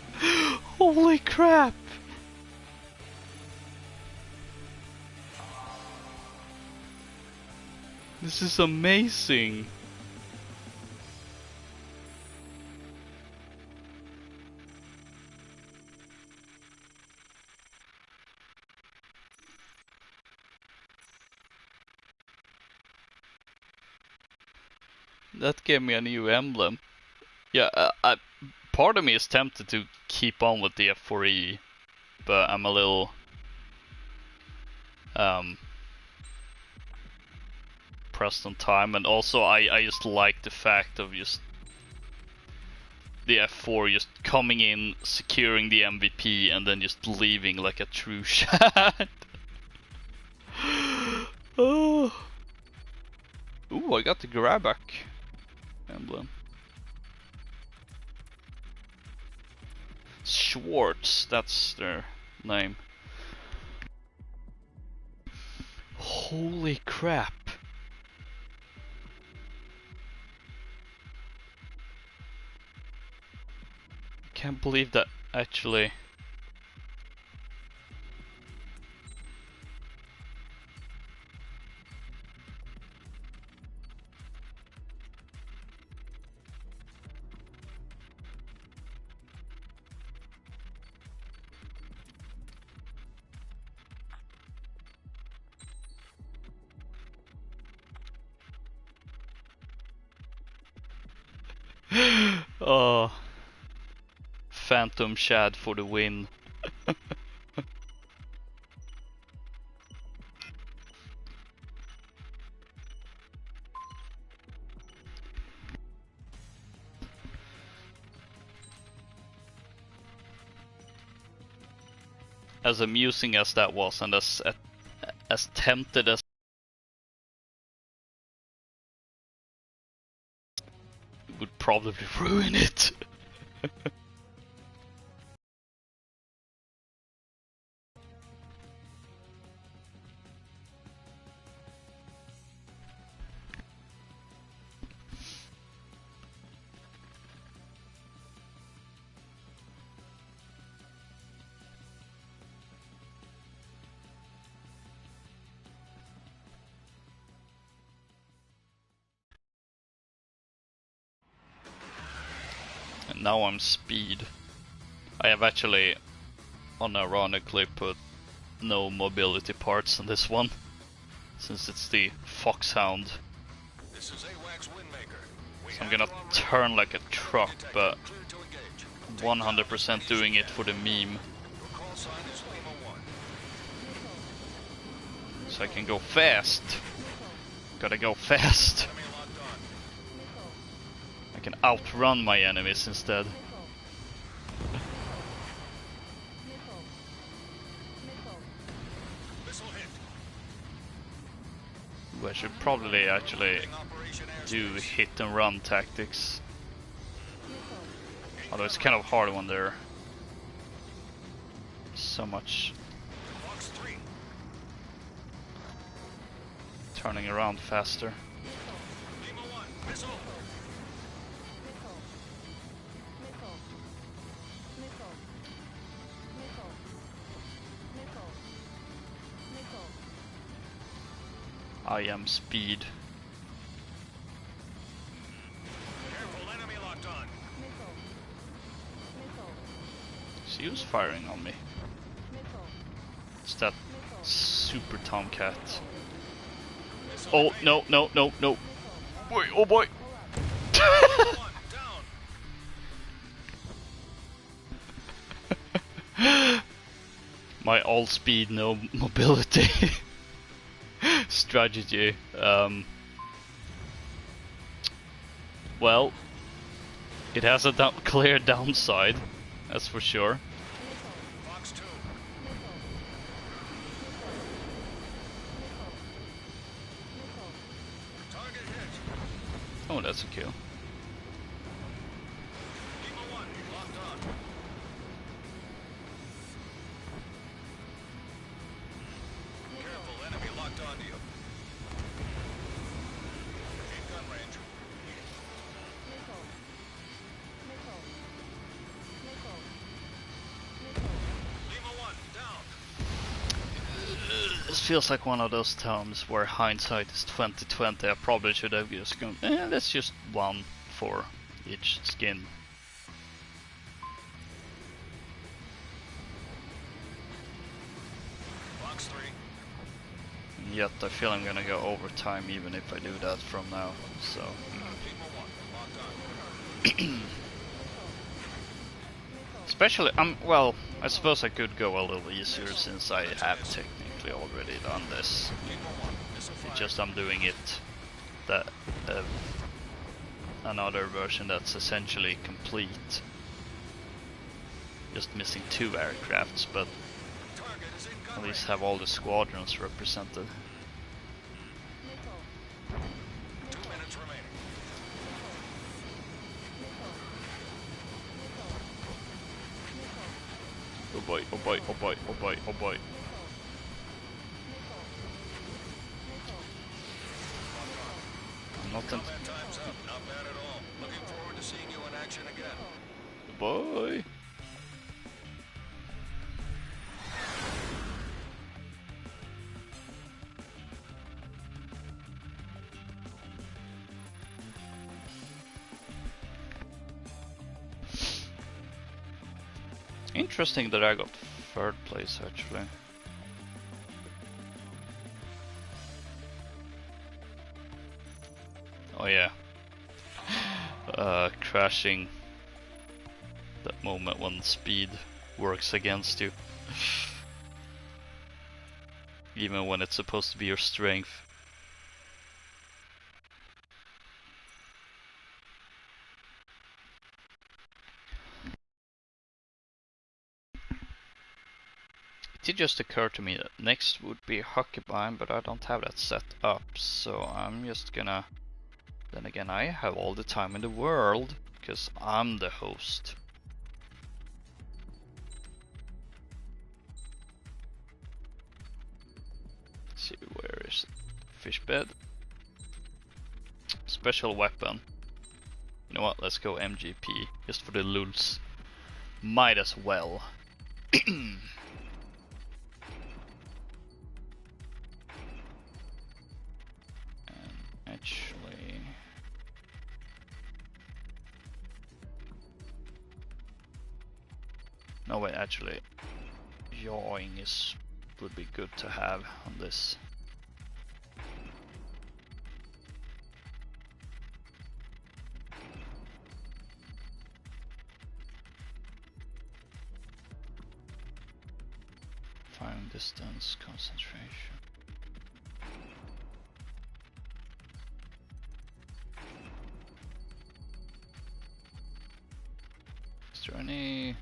Holy crap! This is amazing. That gave me a new emblem. Yeah, part of me is tempted to keep on with the F4E, but I'm a little pressed on time, and also I just like the fact of just the F4 just coming in, securing the MVP, and then just leaving like a true shot. Oh. Ooh, I got the grab back. emblem. Schwartz, that's their name. Holy crap. Can't believe that actually. Oh, Phantom Shad for the win. As amusing as that was, and as tempted as it would probably ruin it. And now I'm speed. I have actually unironically put no mobility parts on this one, since it's the Foxhound. This is AWACS Windmaker. So I'm gonna turn like a truck, but 100% doing it for the meme. Your call sign is Lima 1. So I can go fast. Gotta go fast. Enemy locked on. I can outrun my enemies instead. Missile hit. Ooh, I should probably actually Operation do airspace. hit and run tactics. Although it's kind of hard when they're so much Fox 3. turning around faster. Lima 1. Missile. I am speed. Careful, enemy locked on. She was firing on me. It's that super Tomcat. Oh, no, no, no, no. Boy, oh boy. One down. My all speed, no mobility strategy. Well, it has a clear downside, that's for sure. Fox 2. Target hit. Oh, that's a kill. Lima 1. Locked on. Careful, enemy locked onto you. In gun range. Lima 1. Down. This feels like one of those times where hindsight is 2020. I probably should have just gone, let's just one for each skin. Fox 3. And yet I feel I'm gonna go overtime even if I do that from now, so... Lima 1. Locked on. Especially, well, I suppose I could go a little easier since I have technically already done this. Lima 1. Missile It's fire. just I'm doing it that another version that's essentially complete. Just missing 2 aircrafts, but Target is in gun at least range. have all the squadrons represented. 2 minutes remaining. boy, oh boy, oh boy, oh boy, oh boy. I'm not in. Combat time's up. Not bad at all. Looking forward to seeing you in action again. Boy. Interesting that I got third place actually. Oh yeah. Crashing. That moment when speed works against you. Even when it's supposed to be your strength. It did just occur to me that next would be Huckleberry, but I don't have that set up, so I'm just gonna... Then again, I have all the time in the world, because I'm the host. Let's see, where is it? Fish bed. Special weapon. You know what, let's go MGP, just for the lulz. Might as well. And actually... No wait, actually... Yawing would be good to have on this. Firing distance, concentration. Is there any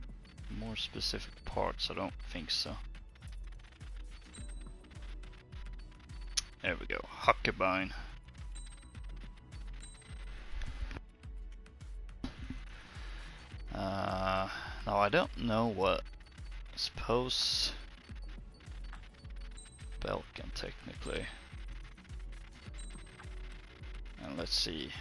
more specific parts? I don't think so. There we go, Huckleberry. Now I don't know what. I suppose Belkan technically. And let's see.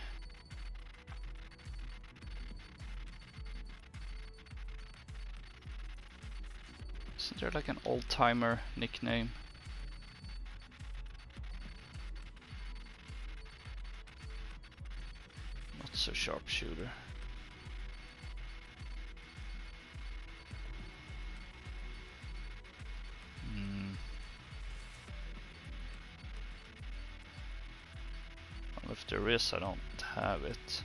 Isn't there like an old-timer nickname? Not so sharpshooter. Well, if there is, I don't have it.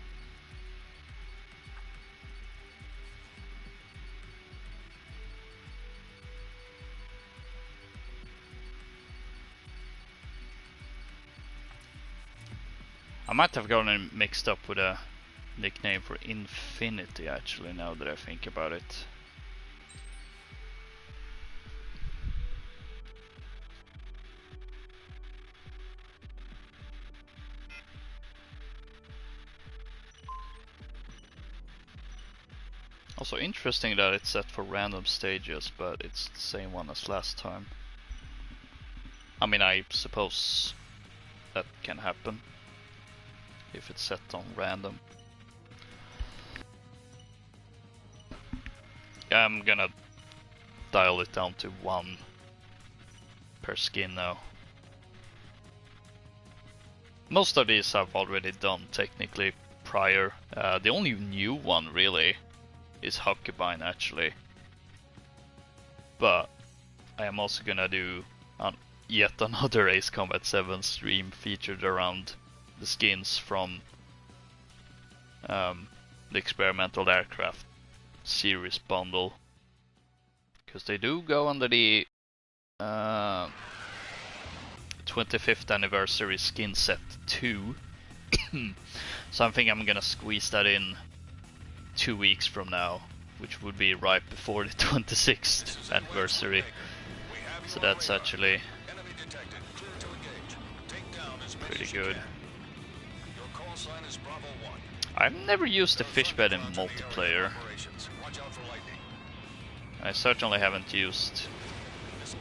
I might have gotten it mixed up with a nickname for Infinity actually, now that I think about it. Also interesting that it's set for random stages, but it's the same one as last time. I mean, I suppose that can happen if it's set on random. Yeah, I'm gonna dial it down to 1 per skin now. Most of these I've already done technically prior. The only new one really is Huckleberry actually. But I am also gonna do yet another Ace Combat 7 stream featured around the skins from the Experimental Aircraft series bundle. Because they do go under the 25th anniversary skin set 2. So I think I'm gonna squeeze that in 2 weeks from now, which would be right before the 26th anniversary. So that's actually pretty good. I've never used the fish bed in multiplayer. I certainly haven't used...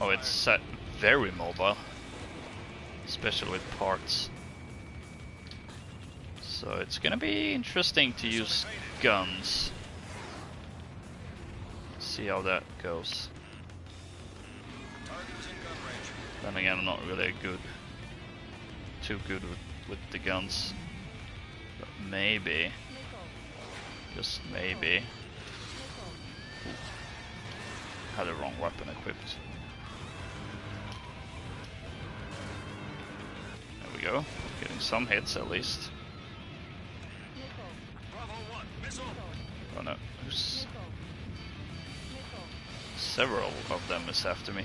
Oh, it's set very mobile. Especially with parts. So it's gonna be interesting to use guns. See how that goes. Then again, I'm not really too good with the guns. But maybe, just maybe, had the wrong weapon equipped. There we go, getting some hits at least. Oh no, there's several of them is after me.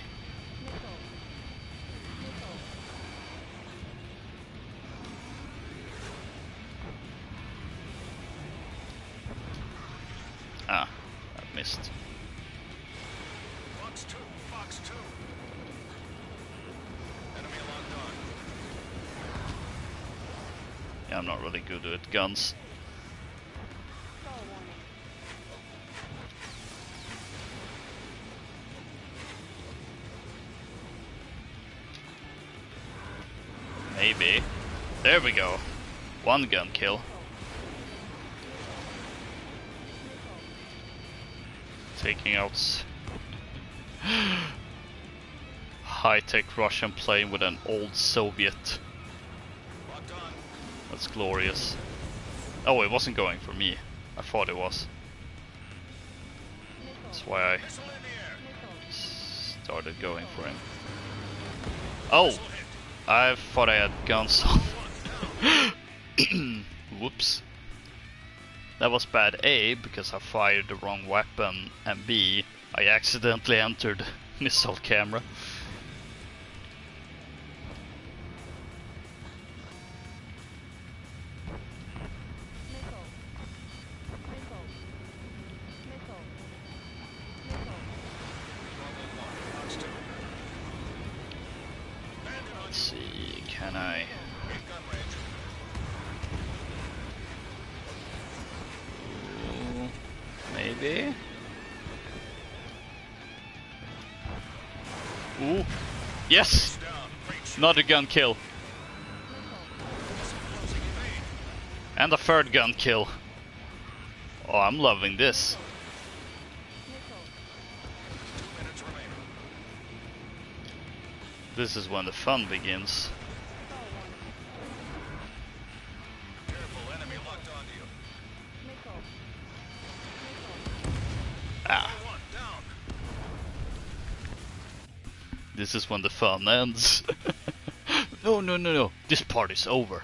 Ah, I missed. Fox 2, Fox 2. Enemy locked on. Yeah, I'm not really good with guns. Maybe. There we go. One gun kill. Taking out high-tech Russian plane with an old Soviet. That's glorious. Oh, it wasn't going for me. I thought it was. That's why I started going for him. Oh! I thought I had guns on. Whoops. That was bad A, because I fired the wrong weapon, and B, I accidentally entered missile camera. Let's see, can I... Maybe? Ooh. Yes! Another gun kill. And a third gun kill. Oh, I'm loving this. This is when the fun begins. Ah. This is when the fun ends. No, no, no, no. This part is over.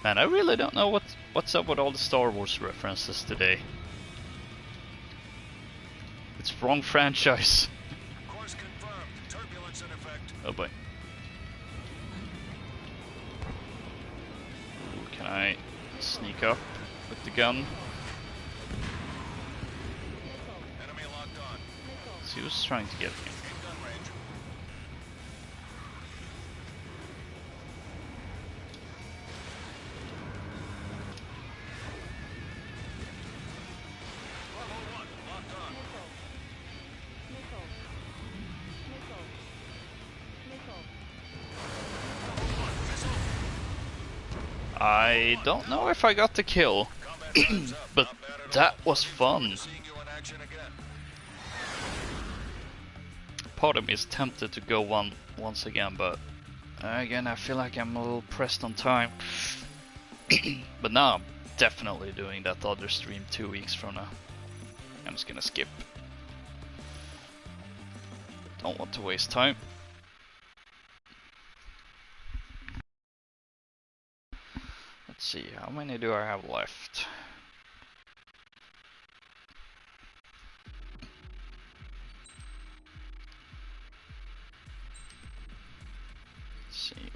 Man, I really don't know what's up with all the Star Wars references today. It's wrong franchise. Course confirmed. Turbulence in effect. Oh boy. Ooh, can I sneak up with the gun? Enemy locked on. So he was trying to get me. In gun range. Bravo 1, locked on. I don't know if I got the kill, but that was fun. Seeing you in action again. Part of me is tempted to go once again, but again I feel like I'm a little pressed on time. But now I'm definitely doing that other stream 2 weeks from now. I'm just gonna skip. Don't want to waste time. Let's see, how many do I have left? Let's see.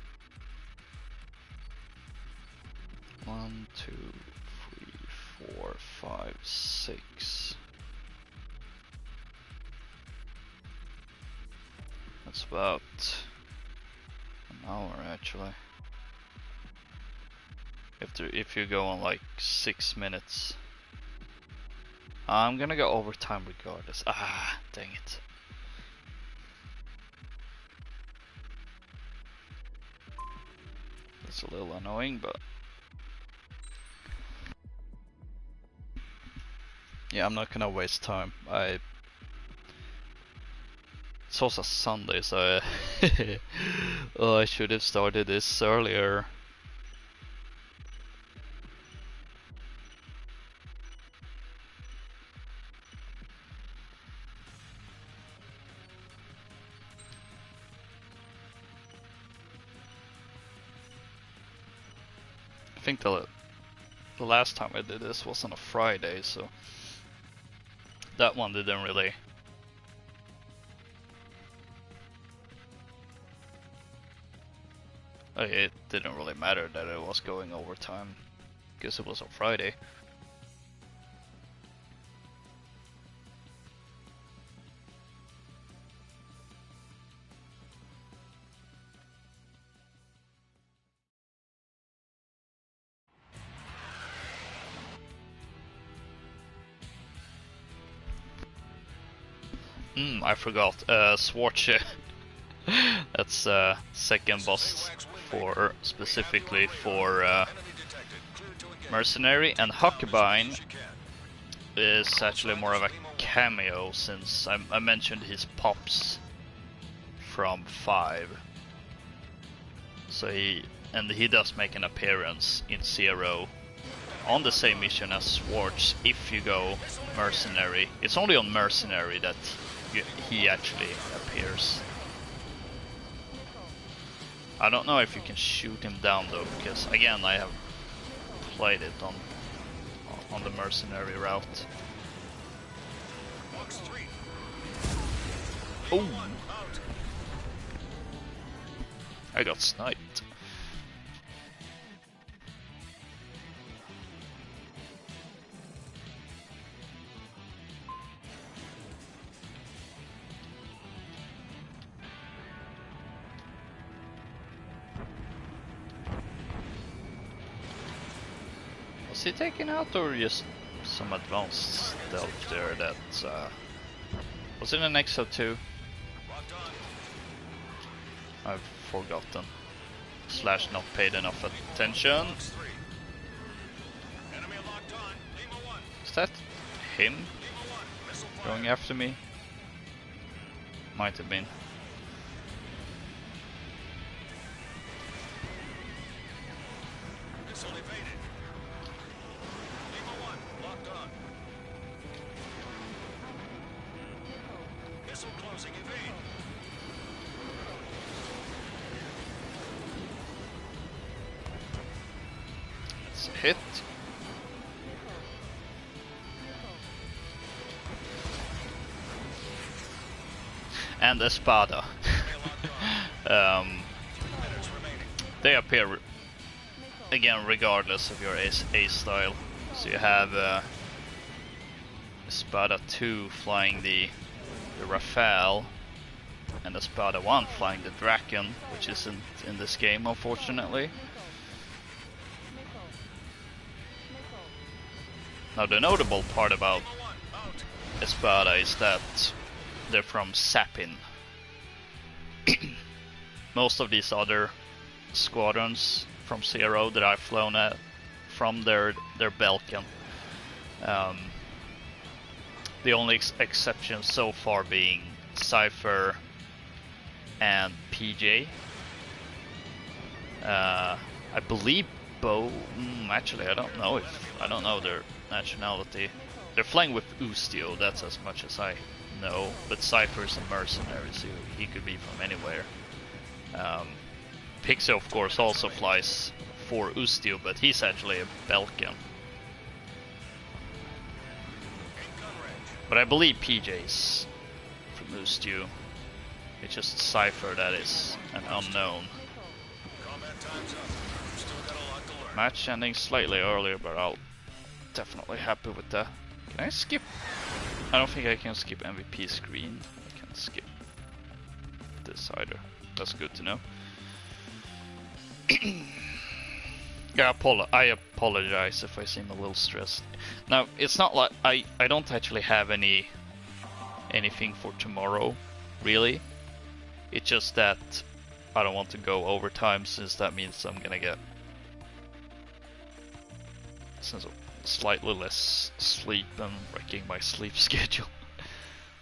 1, 2, 3, 4, 5, 6. That's about an hour actually. If you go on like 6 minutes, I'm gonna go overtime regardless. Ah, dang it. That's a little annoying, but yeah, I'm not gonna waste time. It's also Sunday, so oh, I should have started this earlier. I think the last time I did this was on a Friday, so that one didn't really. It didn't really matter that it was going overtime, because it was on Friday. I forgot. Schwarze. That's second boss for specifically for Mercenary, and Huckabine is actually more of a cameo, since I mentioned his pops from 5. So he does make an appearance in 0 on the same mission as Schwartz if you go Mercenary. It's only on Mercenary that he actually appears. I don't know if you can shoot him down though, because again I have played it on the Mercenary route. Oh! I got sniped. Was he taken out, or just some advanced stealth there that was in an XO2? I've forgotten. / not paid enough attention. Is that him going after me? Might have been. It's a hit. And Espada. They appear again regardless of your A style. So you have Espada 2 flying the Rafale, and Espada 1 flying the Draken, which isn't in this game unfortunately. Now the notable part about Espada is that they're from Sapin. Most of these other squadrons from 0 that I've flown at from their Belkan. The only exception so far being Cypher and PJ. I believe actually I don't know their nationality. They're flying with Ustio, that's as much as I know, but Cypher's a mercenary, so he could be from anywhere. Pixie of course also flies for Ustio, but he's actually a Belkan. But I believe PJ's from Ustio. It's just Cypher that is an unknown. Match ending slightly earlier, but I'll definitely happy with that. Can I skip? I don't think I can skip MVP screen. I can't skip this either. That's good to know. Yeah, I apologize if I seem a little stressed. Now, it's not like I don't actually have anything for tomorrow, really. It's just that I don't want to go overtime, since that means I'm gonna get slightly less sleep and wrecking my sleep schedule.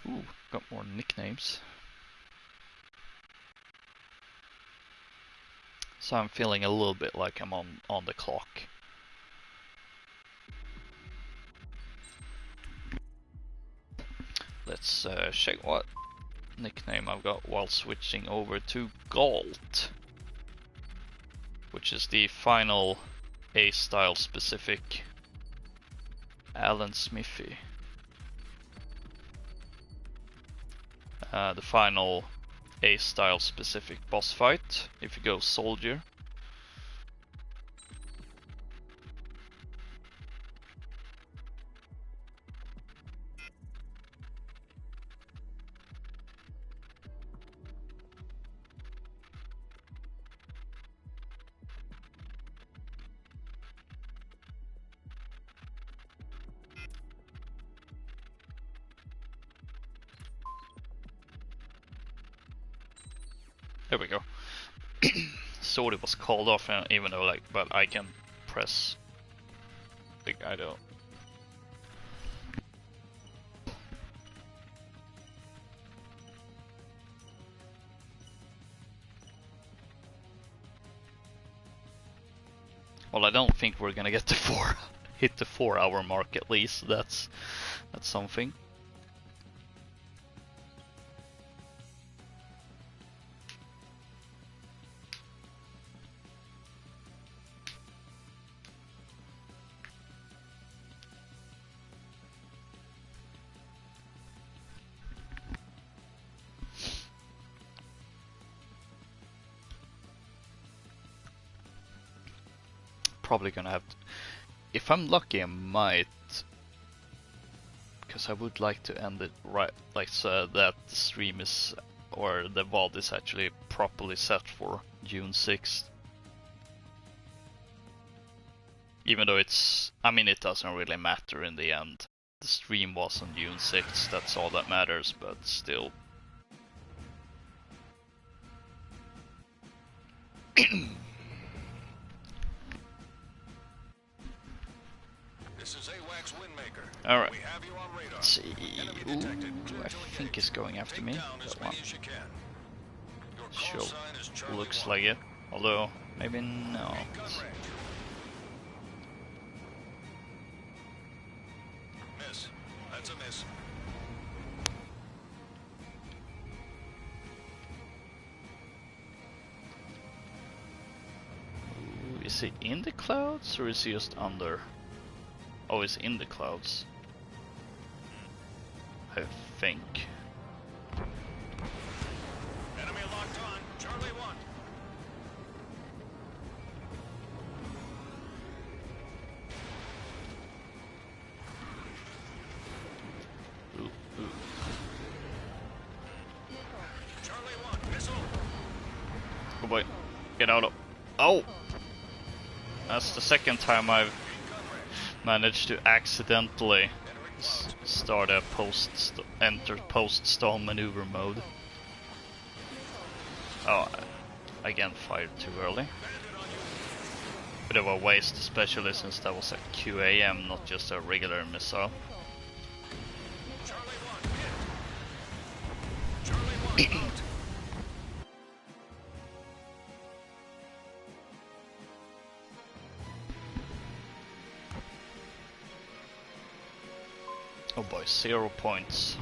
Ooh, got more nicknames. So I'm feeling a little bit like I'm on the clock. Let's check what nickname I've got while switching over to Galt, which is the final A-style specific Alan Smithy. The final A-style specific boss fight, if you go soldier. There we go. Thought it was called off, even though but I can press. I don't. Well, I don't think we're gonna get to hit the 4-hour mark at least. That's something. Probably gonna have to, if I'm lucky I might, because I would like to end it right, like so that the stream is, or the VOD is actually properly set for June 6th. Even though it's, I mean, it doesn't really matter in the end. The stream was on June 6th, that's all that matters, but still. Alright, let's see. Ooh, I think he's going after me. That one. Sure, looks like it. Although, maybe not. Miss. That's a miss. Ooh, is he in the clouds or is he just under? Oh, he's in the clouds. I think. Enemy locked on. Charlie 1. Ooh, ooh. Charlie 1. Missile. Oh boy. Get out of. Oh! That's the second time I've managed to accidentally start a enter post-stall maneuver mode. Oh, again fired too early. Bit of a waste, especially since that was a QAM, not just a regular missile. Charlie 1 out. Oh boy, 0 points.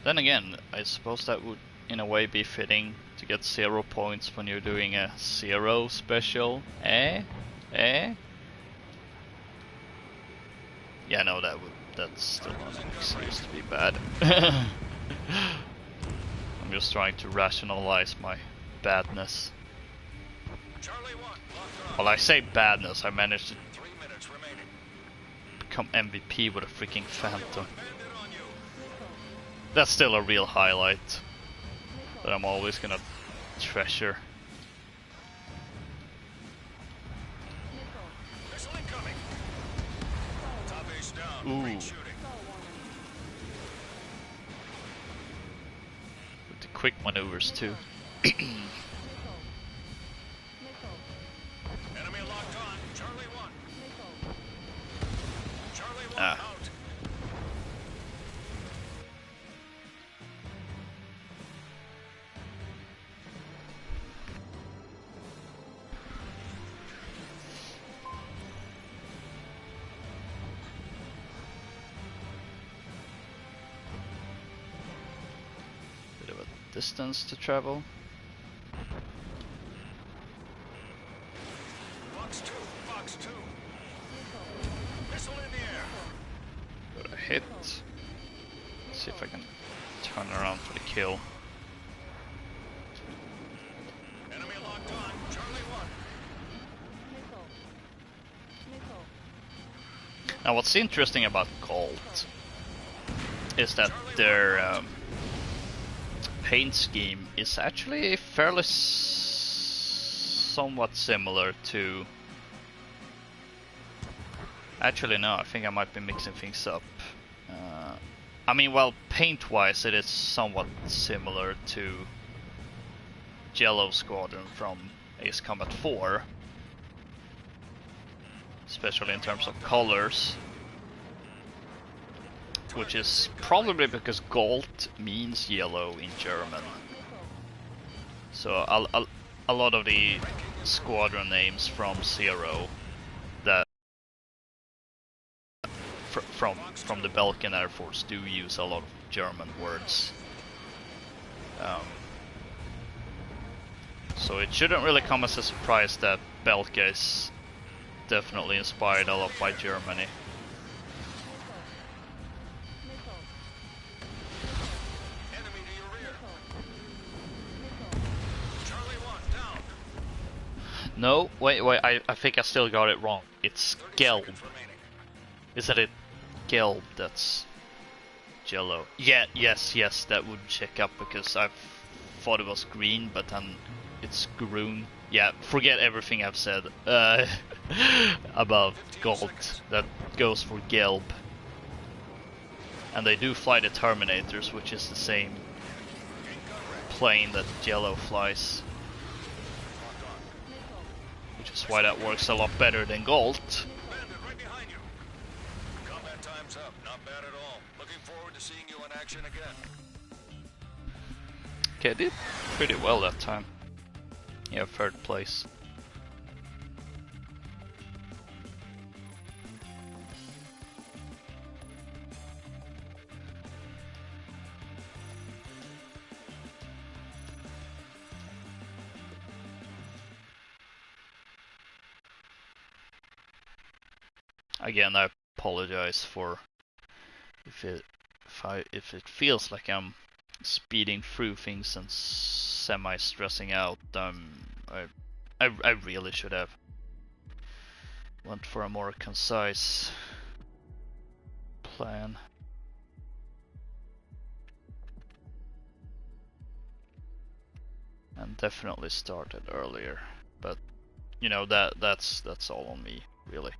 Then again, I suppose that would in a way be fitting to get 0 points when you're doing a 0 special. Eh? Eh? Yeah, no, that's still not an excuse to be bad. I'm just trying to rationalize my badness. Charlie 1. Well, I say badness, I managed to 3 minutes remaining. become MVP with a freaking Phantom. Bandit on you. That's still a real highlight that I'm always gonna treasure. Ooh. With the quick maneuvers too. Enemy locked on. Charlie 1. Charlie 1 out. Bit of a distance to travel. Box 2. Missile in the air. Got a hit. Let's see if I can turn around for the kill. Enemy locked on. Charlie 1. Now what's interesting about Colt is that their paint scheme is actually fairly somewhat similar to... Actually no, I think I might be mixing things up. I mean, well, paint-wise it is somewhat similar to Yellow Squadron from Ace Combat 4. Especially in terms of colors. Which is probably because gold means yellow in German. So a lot of the squadron names from Zero that from the Belkan Air Force do use a lot of German words. So it shouldn't really come as a surprise that Belka is definitely inspired a lot by Germany. No, wait, I think I still got it wrong. It's Gelb. Isn't it Gelb that's Jello? Yeah, yes, that would check up because I thought it was green, but then it's Groon. Yeah, forget everything I've said about gold. That goes for Gelb. And they do fly the Terminators, which is the same plane that Jello flies. Which is why that works a lot better than gold. Right behind you. Combat time's up. Not bad at all. Looking forward to seeing you in action again. Okay, I did pretty well that time. Yeah, third place. Again, I apologize for if it feels like I'm speeding through things and semi-stressing out. I really should have went for a more concise plan. And definitely started earlier, but you know that's all on me, really.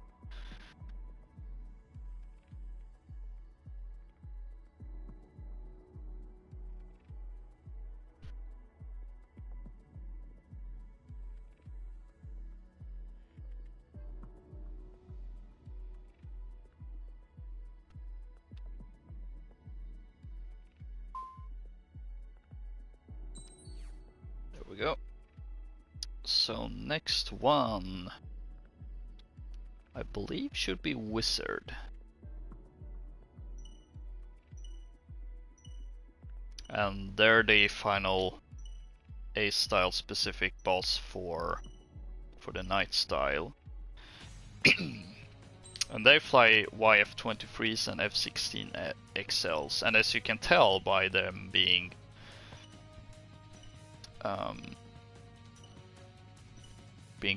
There we go. So next one, I believe, should be Wizard. And they're the final Ace style specific boss for the Knight style. And they fly YF-23s and F-16 XLs, and as you can tell by them being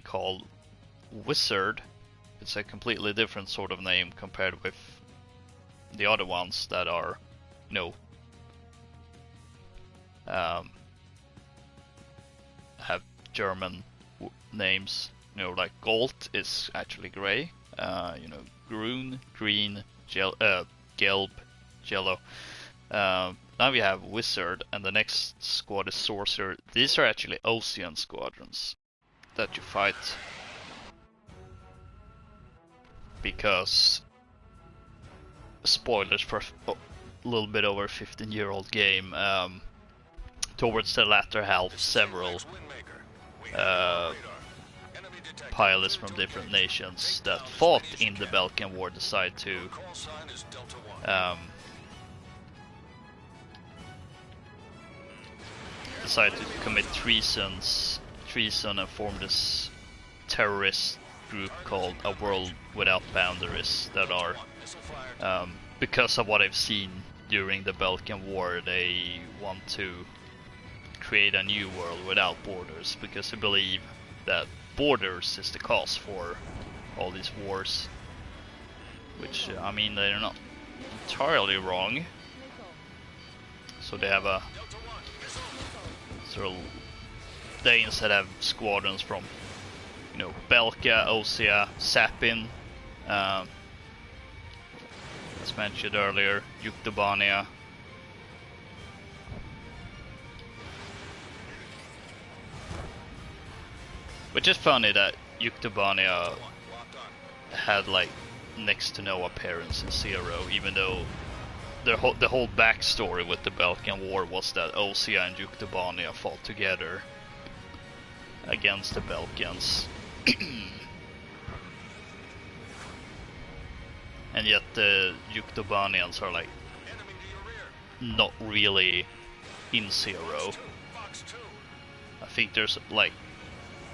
called Wizard, it's a completely different sort of name compared with the other ones that are, you know, have German names. You know, like Gold is actually gray. You know, Grün, green, Gelb, Jello. Now we have Wizard, and the next squad is Sorcerer. These are actually Ocean squadrons that you fight. Because, spoilers for a little bit over 15-year-old game, towards the latter half, several pilots from different nations that fought in the Belkan War decide to commit treason and form this terrorist group called A World Without Boundaries that are, because of what I've seen during the Belkan War, they want to create a new world without borders, because they believe that borders is the cause for all these wars. Which, I mean, they're not entirely wrong. So they have a sort of, they instead have squadrons from, you know, Belka, Osea, Sapin, as mentioned earlier, Yuktobania. Which is funny that Yuktobania had like next to no appearance in Zero, even though the whole backstory with the Belkan War was that Osea and Yuktobania fought together against the Belkans. And yet the Yuktobanians are like not really in Zero. I think there's like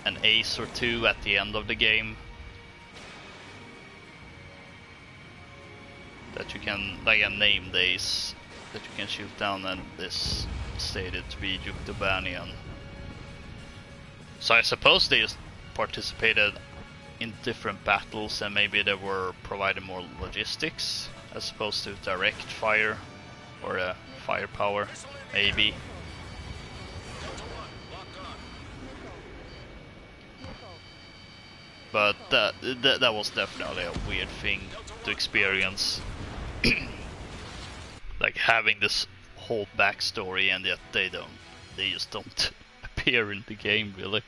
an ace or two at the end of the game that you can, like a named ace that you can shoot down, and this stated to be Yuktobanian. So I suppose they just participated in different battles and maybe they were provided more logistics as opposed to direct fire or firepower, maybe. But that was definitely a weird thing to experience. Like having this whole backstory and yet they just don't appear in the game really.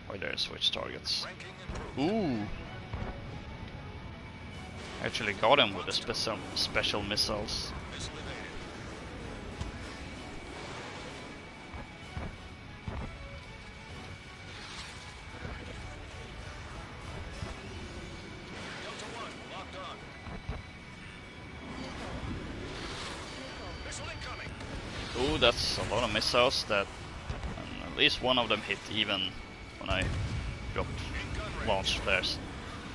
Why did I switch targets? Ooh! Actually got him with the special missiles. Ooh, that's a lot of missiles that, and at least one of them hit even when I dropped launch flares.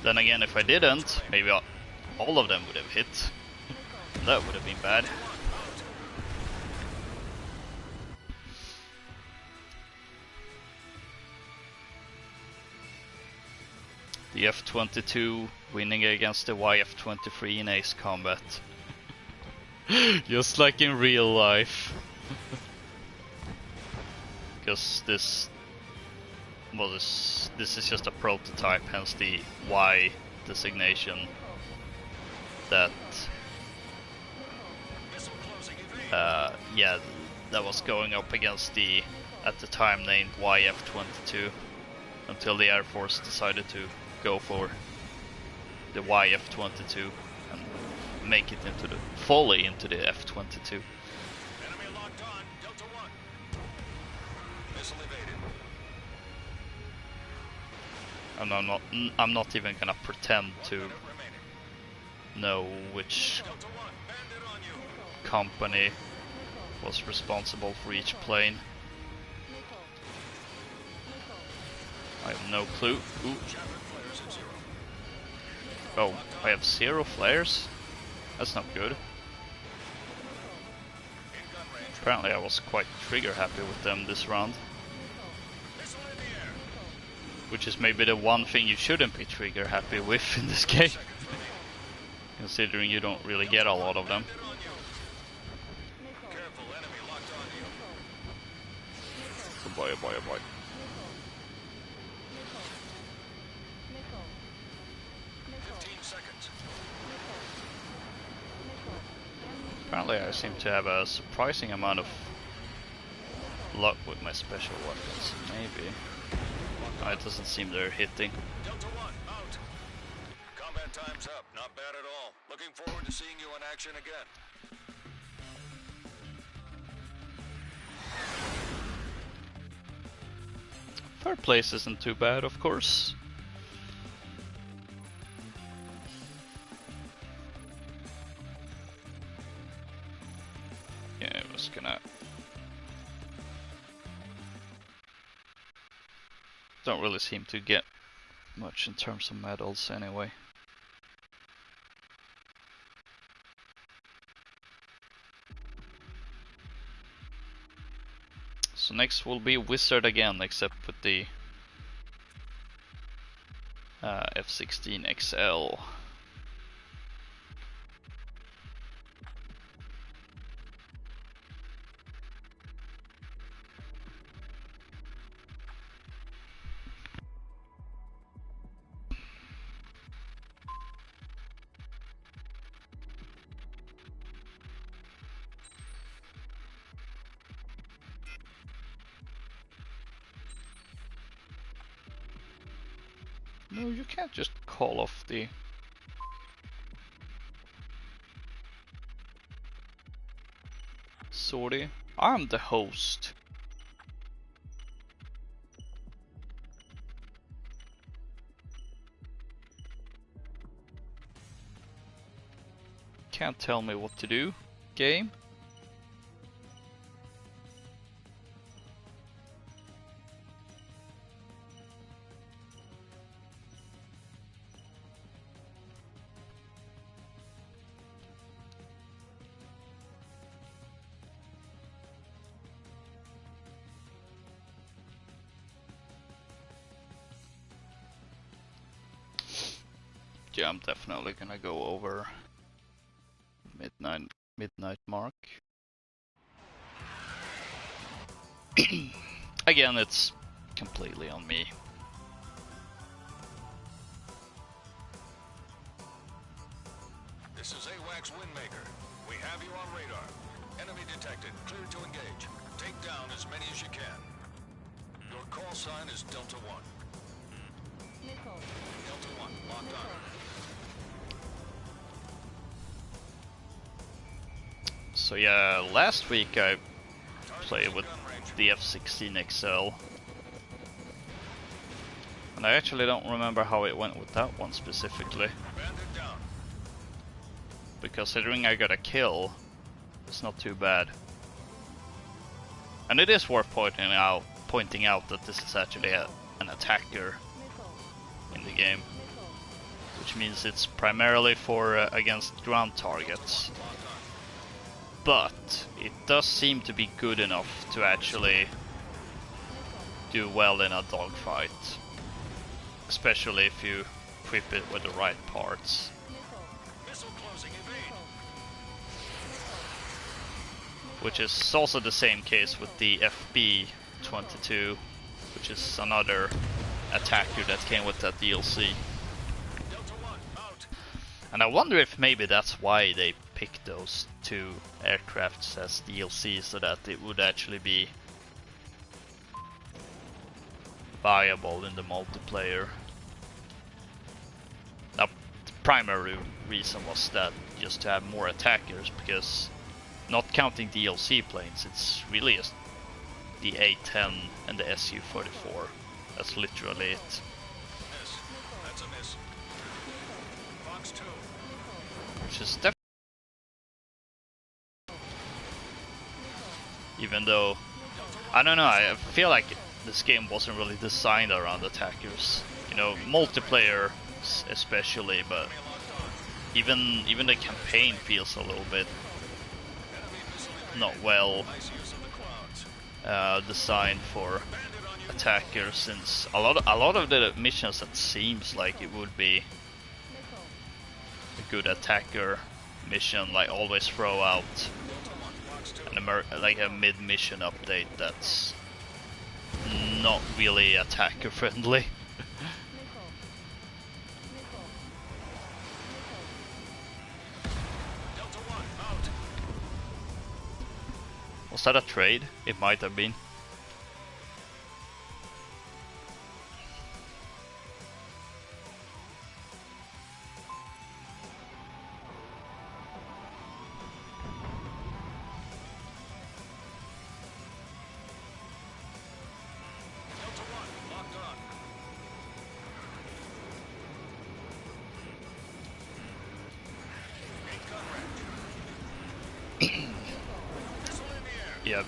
Then again, if I didn't, maybe all of them would have hit. That would have been bad. The F-22 winning against the YF-23 in ace combat. Just like in real life. Because this is just a prototype, hence the Y designation. That yeah, that was going up against the at the time named YF-22 until the Air Force decided to go for the YF-22 and make it into the fully into the F-22. Enemy locked on, Delta 1. Missile evaded. And I'm not even gonna pretend to know which company was responsible for each plane. I have no clue. Ooh. Oh, I have 0 flares? That's not good. Apparently I was quite trigger happy with them this round. Which is maybe the one thing you shouldn't be trigger happy with in this game. Considering you don't really get a lot of them. Oh boy, oh boy, oh boy. Nickel. 15 seconds. Apparently I seem to have a surprising amount of luck with my special weapons. Maybe. Oh, it doesn't seem they're hitting. Delta 1, out. Combat time's up. Not bad at all. Looking forward to seeing you in action again. Third place isn't too bad, of course. Yeah, I was gonna... Don't really seem to get much in terms of medals anyway. So next will be Wizard again, except with the F16 XL. No, you can't just call off the... Sorry, I'm the host. Can't tell me what to do, game. Yeah, I'm definitely gonna go over midnight mark. Again, it's completely on me. This is AWACS Windmaker. We have you on radar. Enemy detected. Clear to engage. Take down as many as you can. Your call sign is Delta 1. Nickel. Delta 1, locked on. So yeah, last week I played with the F16 XL. And I actually don't remember how it went with that one specifically. Bandit down. But considering I got a kill, it's not too bad. And it is worth pointing out that this is actually an attacker in the game. Which means it's primarily for against ground targets. But it does seem to be good enough to actually do well in a dogfight. Especially if you equip it with the right parts. Missile closing, evade. Which is also the same case with the FB-22, which is another attacker that came with that DLC. Delta 1, out. And I wonder if maybe that's why they picked those two aircrafts as DLC, so that it would actually be viable in the multiplayer. Now, the primary reason was that just to have more attackers, because not counting DLC planes, it's really just the A-10 and the Su-44. That's literally it. Miss. That's a miss. Fox 2. Which is definitely... Even though, I don't know, I feel like this game wasn't really designed around attackers. You know, multiplayer especially, but even the campaign feels a little bit not well designed for attackers, since a lot of the missions, it seems like it would be a good attacker mission, like always throw out like a mid-mission update that's not really attacker friendly. Nickel. Nickel. Delta 1, out. Was that a trade? It might have been. Delta 1, locked on. Eight gun range. Missile in the air. Yeah.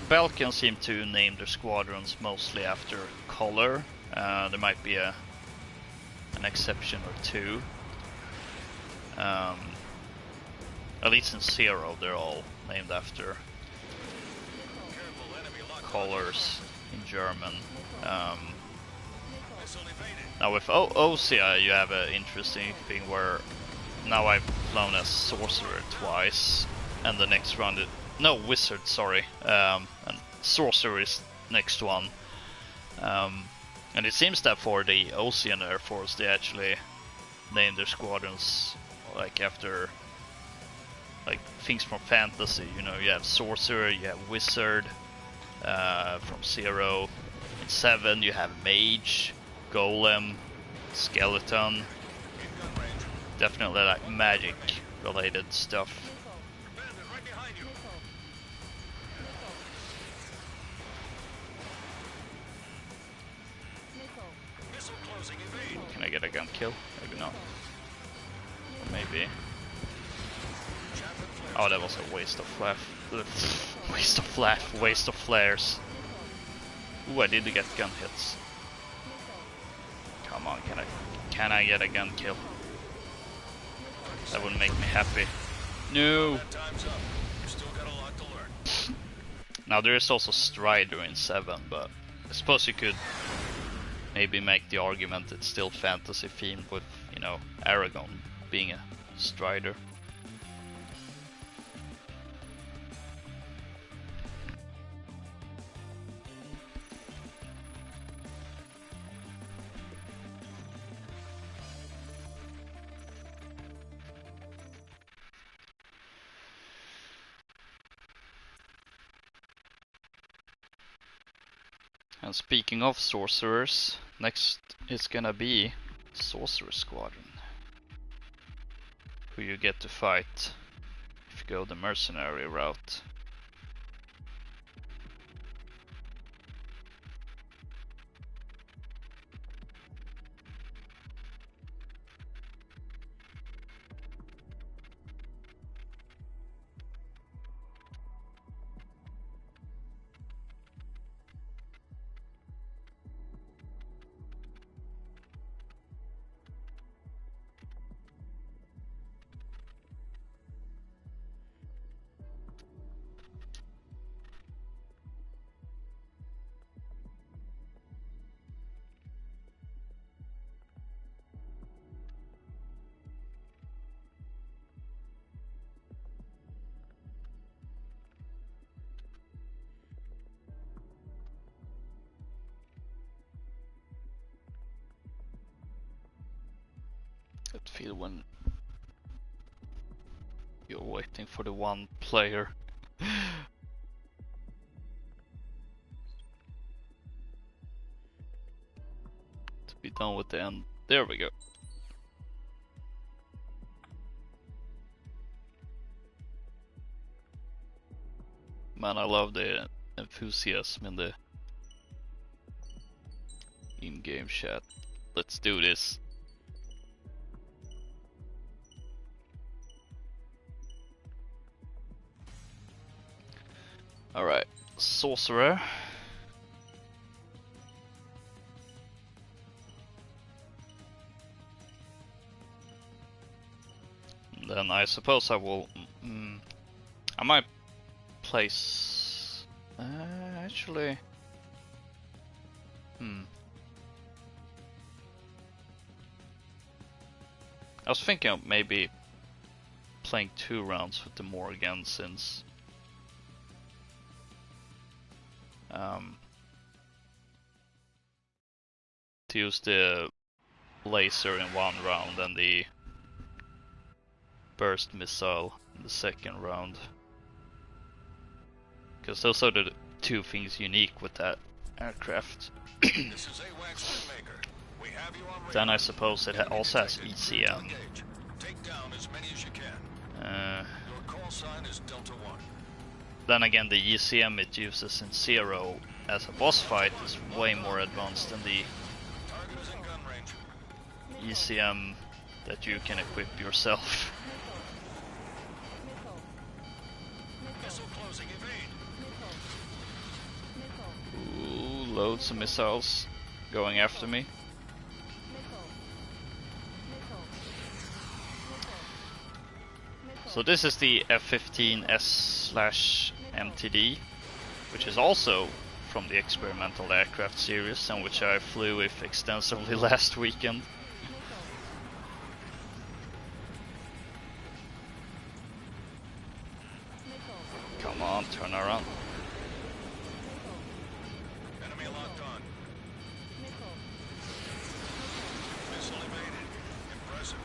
Belkan seem to name their squadrons mostly after color. There might be an exception or two. At least in Zero, they're all named after Careful, enemy locked on. colors in German. Missile evaded. Now with OCI, you have an interesting thing where now I've flown as Sorcerer twice, and the next round no, Wizard, sorry, and Sorcerer is next one. And it seems that for the Ocean Air Force, they actually name their squadrons like after like things from fantasy. You know, you have Sorcerer, you have Wizard from Zero. In 7, you have Mage, Golem, Skeleton. In gun range. Definitely like magic related stuff. Bandit right behind you. Missile closing, evade. Can I get a gun kill? Maybe not. Or maybe. Chaff and flares. Oh, that was a waste of waste of flares. Ooh, I did get gun hits. Come on, can I get a gun kill? That would make me happy. No. That time's up. You still got a lot to learn. Now there is also Strider in 7, but I suppose you could maybe make the argument it's still fantasy themed with, you know, Aragon being a Strider. And speaking of sorcerers, next is gonna be Sorcerer Squadron, who you get to fight if you go the mercenary route. That feel when you're waiting for the one player. To be done with the end. There we go. Man, I love the enthusiasm in the in-game chat. Let's do this. Alright, Sorcerer. Then I suppose I will... I might place... actually... I was thinking of maybe playing 2 rounds with the Morgan, since to use the laser in one round and the burst missile in the second round. Because those are the two things unique with that aircraft. This is AWACS Windmaker. We have you on radar. Then I suppose it Enemy also has detected. Clear to ECM. engage. Take down as many as you can. Your call sign is Delta 1. Then again, the ECM it uses in Zero as a boss fight is way more advanced than the Target is in gun range. ECM that you can equip yourself. Missile closing. Evade. Ooh, loads of missiles going after me. So this is the F-15S/MTD, which is also from the experimental aircraft series and which I flew with extensively last weekend. Come on, turn around. Enemy locked on. Missile evaded. Impressive.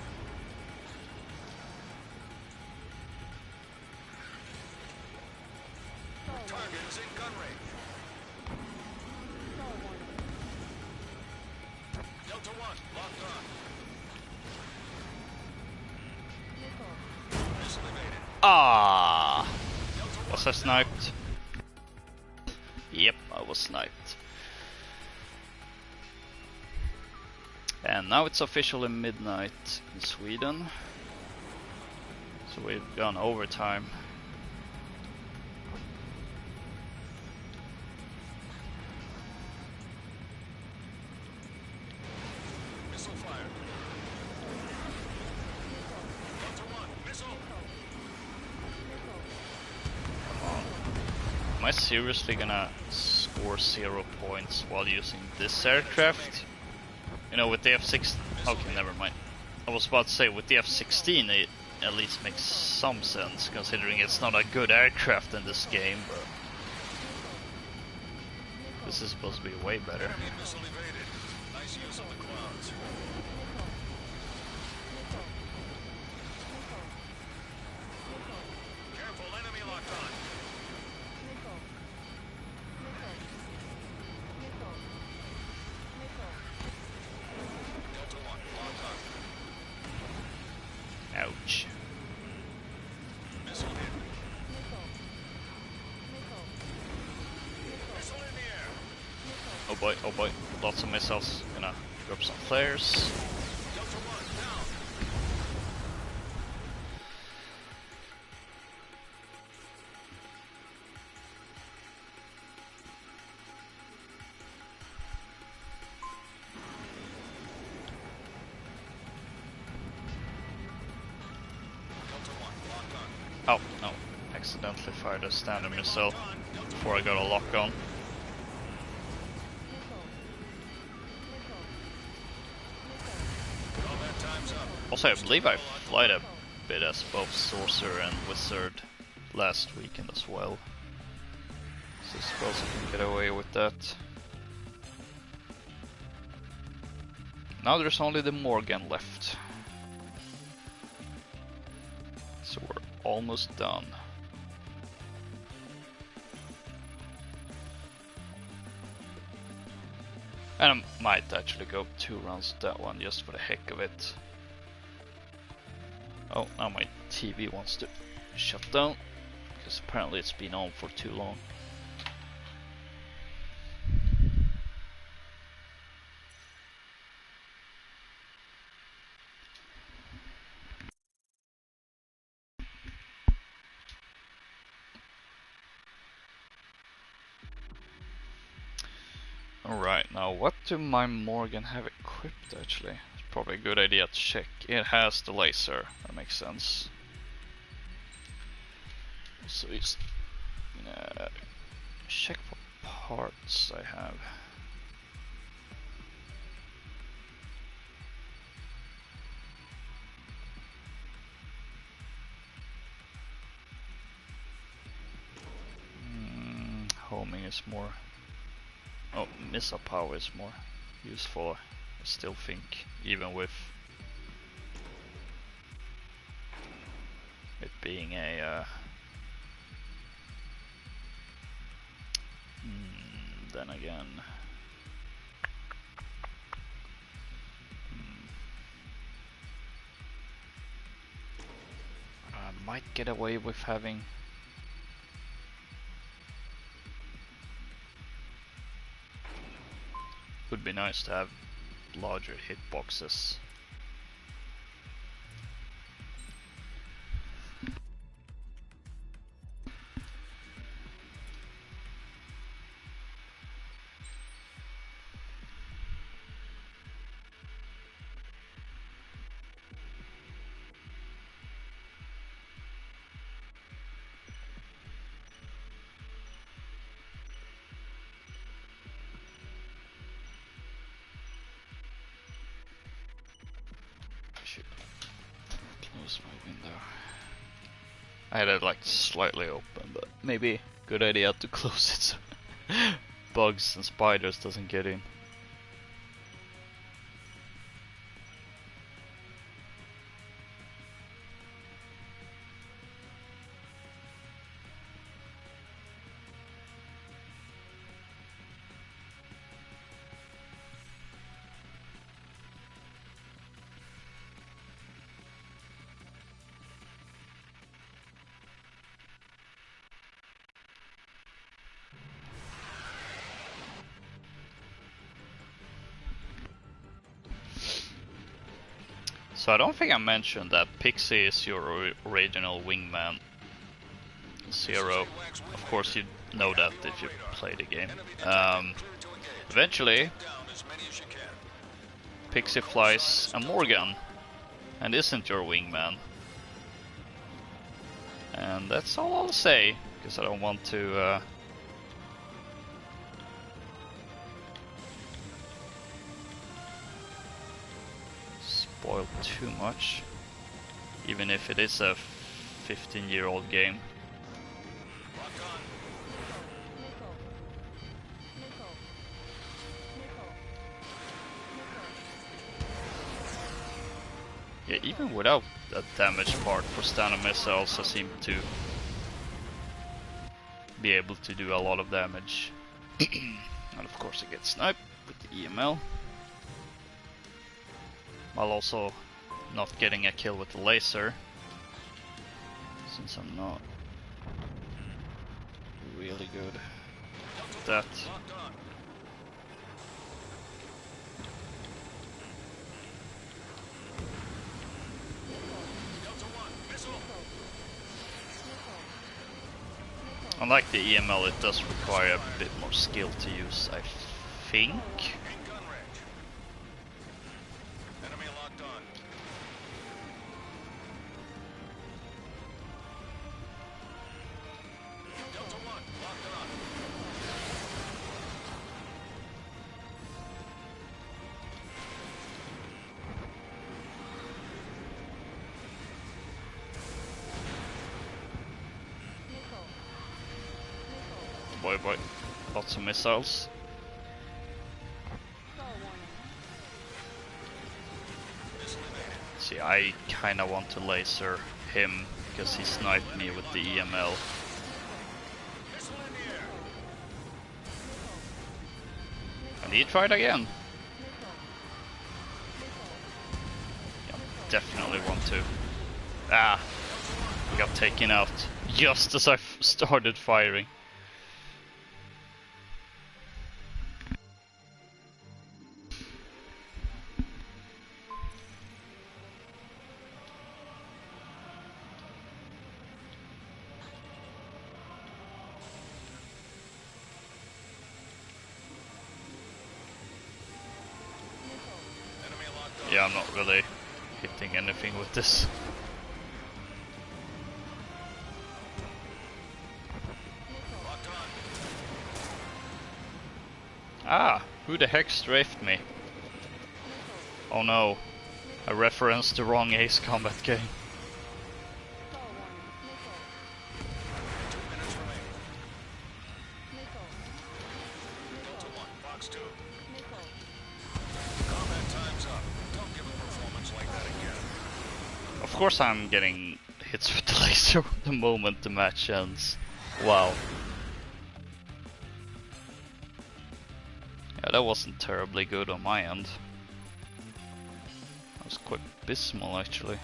Target is in gun range. Delta 1, locked on. Missile evaded. Ah! Delta 1, Was I sniped? Yep, I was sniped. And now it's officially midnight in Sweden. So we've gone overtime. missile fired. Delta 1, missile. Am I seriously gonna score 0 points while using this aircraft? You know, with the F-16... Okay, never mind. I was about to say, with the F-16 it at least makes some sense, considering it's not a good aircraft in this game, but... This is supposed to be way better. Enemy missile evaded. Nice use of the clouds. Careful, enemy locked on. Delta 1, locked on. Ouch. Missile hit. Missile in the air. Oh boy, lots of missiles. Gonna drop some flares. Delta 1, down. Delta 1, locked on. Oh, no. Accidentally fired a standard missile before I got a lock on. Combat time's up. Also, I believe I flight a bit as both Sorcerer and Wizard last weekend as well. So I suppose I can get away with that. Now there's only the Morgan left. So we're almost done. And I might actually go 2 rounds with that one just for the heck of it. Oh, now my TV wants to shut down, because apparently it's been on for too long. Alright, now what do my Morgan have equipped actually? It's probably a good idea to check. It has the laser, that makes sense. So it's check what parts I have. Homing is more... Oh, missile power is more useful. still think, even with it being a then again, I might get away with having would be nice to have larger hitboxes. Close my window. I had it like slightly open, but maybe good idea to close it so bugs and spiders doesn't get in. So I don't think I mentioned that Pixie is your original wingman. Zero. Of course you know that if you play the game. Eventually, Pixie flies a Morgan and isn't your wingman. And that's all I'll say, because I don't want to spoil too much, even if it is a 15-year-old game. Yeah, even without that damage part for standard missiles, I seem to be able to do a lot of damage. And of course I get sniped with the EML. While also not getting a kill with the laser, since I'm not really good at that. Unlike the EML, it does require a bit more skill to use, I think. Boy, lots of missiles. See, I kinda want to laser him because he sniped me with the EML. And he tried again. Yeah, definitely want to. Ah, he got taken out just as I started firing. Yeah, I'm not really hitting anything with this. Ah, who the heck strafed me? Oh no, I referenced the wrong Ace Combat game. Combat time Heads up. Don't give a performance like that again. Of course I'm getting hits with the laser the moment the match ends. Wow. Yeah, that wasn't terribly good on my end. That was quite abysmal actually.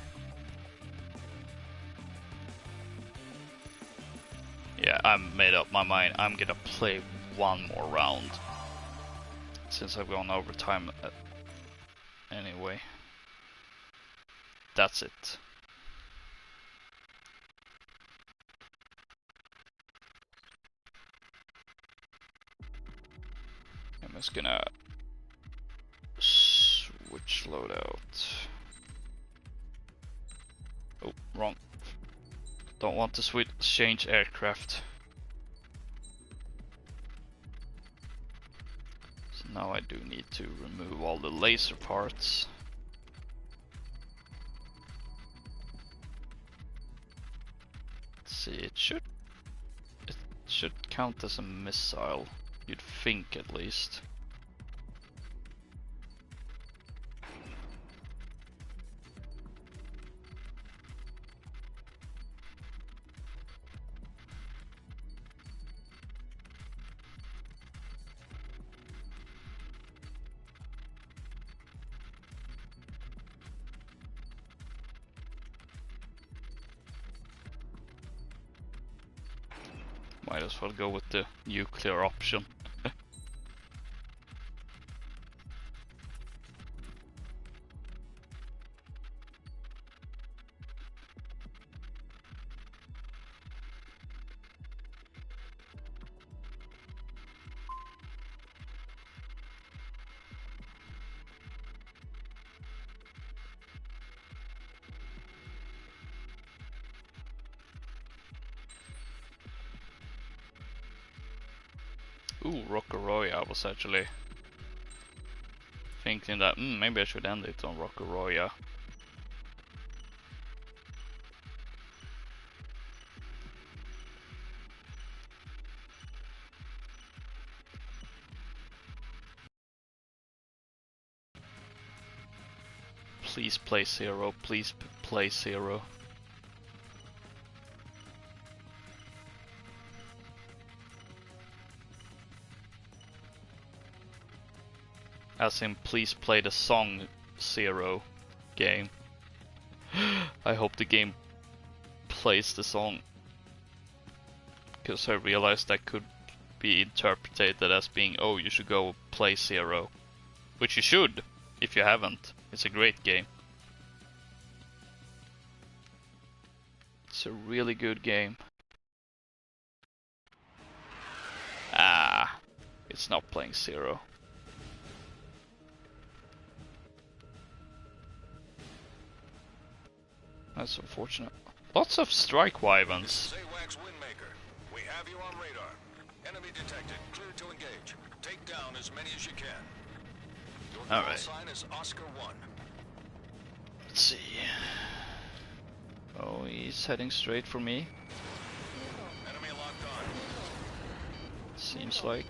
Yeah, I made up my mind. I'm gonna play one more round. Since I've gone overtime anyway. That's it. I'm just gonna switch loadout. Oh, wrong. Don't want to switch change aircraft. So now I do need to remove all the laser parts. Let's see, it should count as a missile. You'd think at least. Might as well go with the nuclear option. Ooh, Rockoroya. I was actually thinking that maybe I should end it on Rockoroya. Please play 0. Please play 0. As in, please play the song 0 game. I hope the game plays the song. Because I realized that could be interpreted as being, oh, you should go play 0. Which you should, if you haven't. It's a great game. It's a really good game. Ah, it's not playing 0. That's unfortunate. Lots of strike wyverns. This is AWACS Windmaker. We have you on radar. Enemy detected. Clear to engage. Take down as many as you can. Your call sign is Oscar 1. Let's see. Oh, he's heading straight for me. Enemy locked on. Seems like.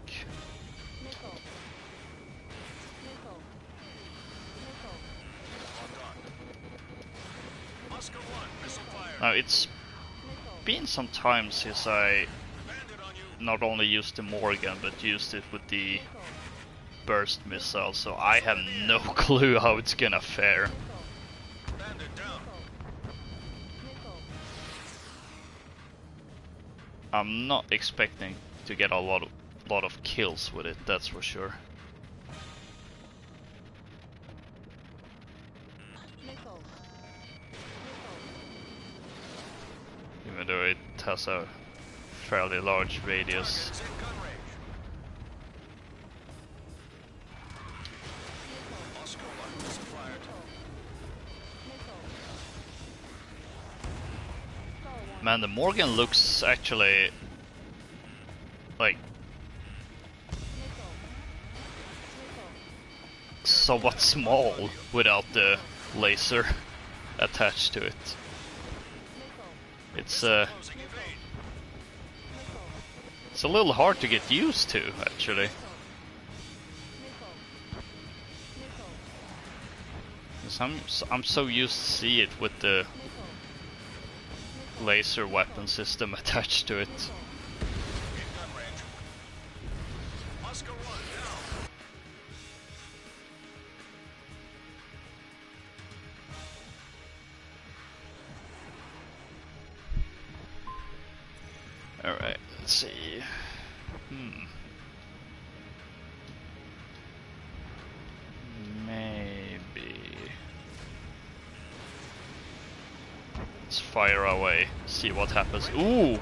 Oscar 1, missile fire. Now it's been some time since I not only used the Morgan but used it with the burst missile, so I have no clue how it's gonna fare. Bandit down. I'm not expecting to get a lot of kills with it, that's for sure. Even though it has a fairly large radius. Target's in gun range. Oscar 1, missile fired. Man, the Morgan looks actually like somewhat small without the laser attached to it. It's a little hard to get used to, actually. I'm so used to see it with the Missile. laser weapon system attached to it. In gun range. Oscar 1 down. Alright, let's see. Maybe. Let's fire away, see what happens. Ooh!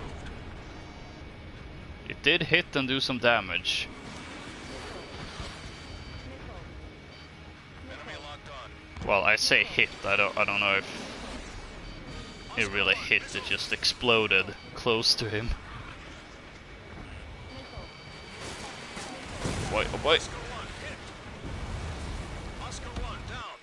It did hit and do some damage. Enemy locked on. Well, I say hit, I don't know if it really hit, it just exploded close to him. Boy, oh boy. Oscar 1 hit. Oscar 1 down.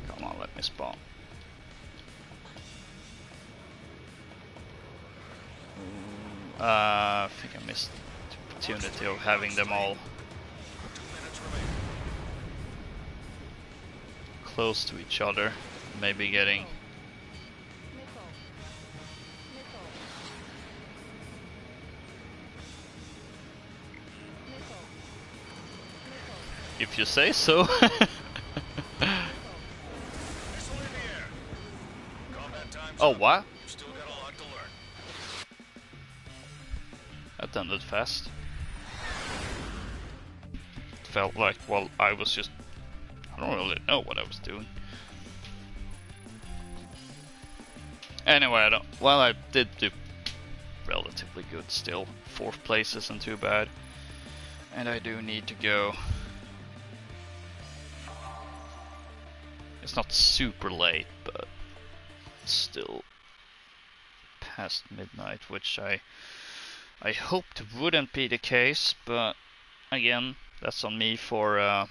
Come on, let me spawn. I think I missed the opportunity of having them all 2 minutes remaining. close to each other. Maybe getting... Missile. Missile. Missile. Missile. if you say so. Missile in the air. Combat time's Oh, up. what? You've still got a lot to learn. That ended fast. It felt like, well, I was just... I don't really know what I was doing. Anyway, I don't... Well, I did do relatively good still. 4th place isn't too bad. And I do need to go. It's not super late, but still past midnight, which I hoped wouldn't be the case, but again, that's on me for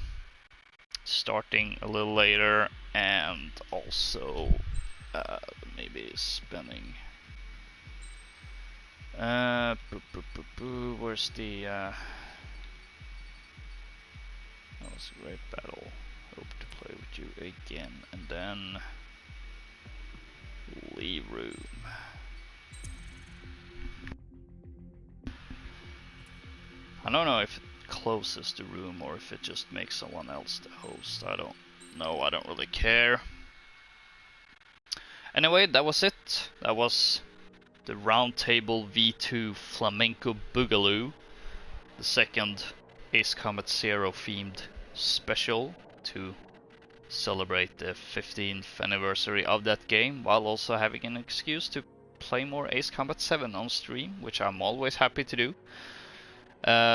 starting a little later, and also maybe spending. Where's the? That was a great battle. Hope to play with you again, and then leave room. I don't know if it closes the room or if it just makes someone else the host. I don't know. I don't really care. Anyway, that was it. That was the Roundtable V2 Flamenco Boogaloo, the second Ace Combat Zero themed special to celebrate the 15th anniversary of that game, while also having an excuse to play more Ace Combat 7 on stream, which I'm always happy to do.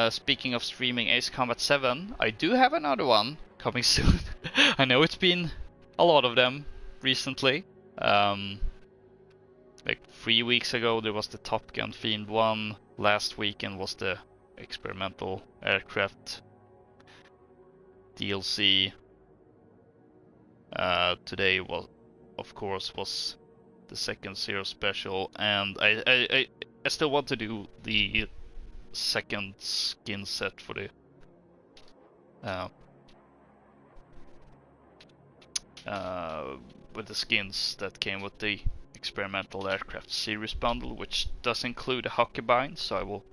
Speaking of streaming Ace Combat 7, I do have another one coming soon. I know it's been a lot of them recently. Like 3 weeks ago there was the Top Gun themed one, last weekend was the experimental aircraft DLC. Today was, of course, was the second Zero special, and I still want to do the second skin set for the with the skins that came with the experimental aircraft series bundle, which does include a hockey bind, so I will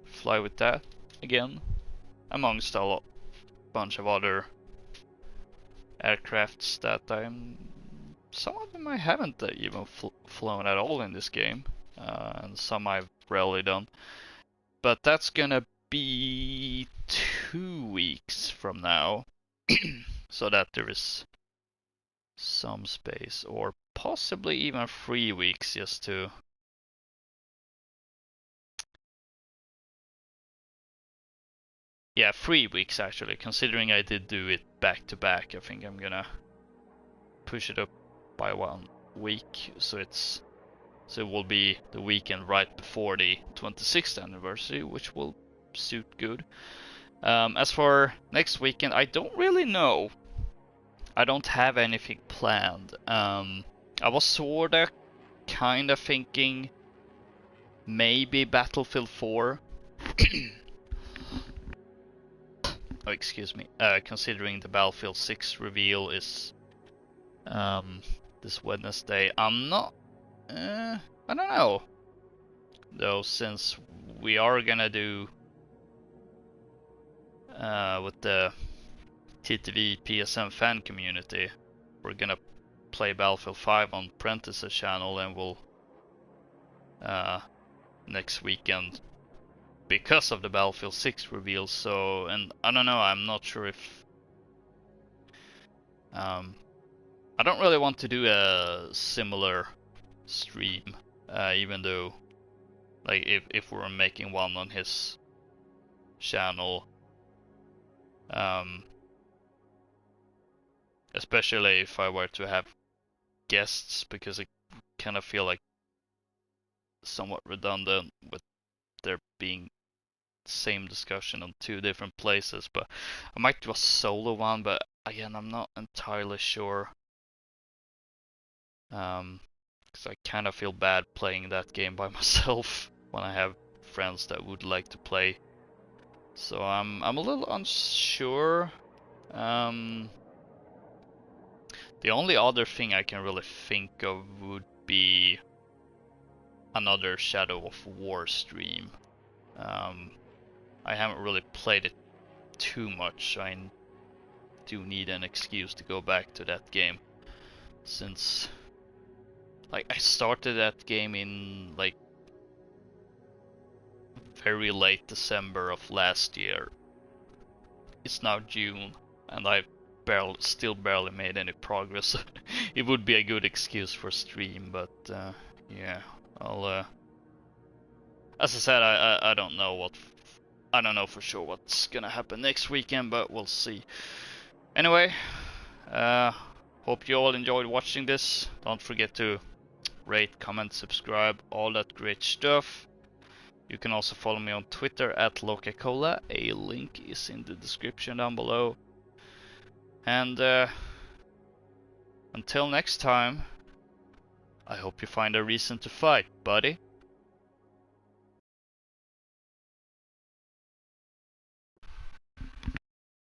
fly with that again, amongst a bunch of other aircrafts that some of them I haven't even flown at all in this game, and some I've rarely done. But that's gonna be 2 weeks from now, so that there is some space, or possibly even 3 weeks, just to yeah, 3 weeks actually, considering I did do it back to back. I think I'm gonna push it up by 1 week, so it will be the weekend right before the 26th anniversary, which will suit good. As for next weekend, I don't really know. I don't have anything planned. I was sorta kinda thinking maybe Battlefield 4. Oh, excuse me. Considering the Battlefield 6 reveal is this Wednesday, I'm not. I don't know. Though, since we are gonna do with the TTV PSM fan community, we're gonna play Battlefield 5 on Prentice's channel, and we'll next weekend because of the Battlefield 6 reveal. So, and I don't know, I'm not sure if I don't really want to do a similar stream, even though, like, if we're making one on his channel, especially if I were to have guests, because I kind of feel like somewhat redundant with there being same discussion on two different places. But I might do a solo one, but again, I'm not entirely sure. Because I kind of feel bad playing that game by myself when I have friends that would like to play. So I'm a little unsure. The only other thing I can really think of would be another Shadow of War stream. I haven't really played it too much. I do need an excuse to go back to that game, since like I started that game in like very late December of last year. It's now June, and I've still barely made any progress. It would be a good excuse for stream, but yeah, I'll. As I said, I don't know I don't know for sure what's gonna happen next weekend, but we'll see. Anyway, hope you all enjoyed watching this. Don't forget to rate, comment, subscribe, all that great stuff. You can also follow me on Twitter at LokaCola. A link is in the description down below. And until next time, I hope you find a reason to fight, buddy.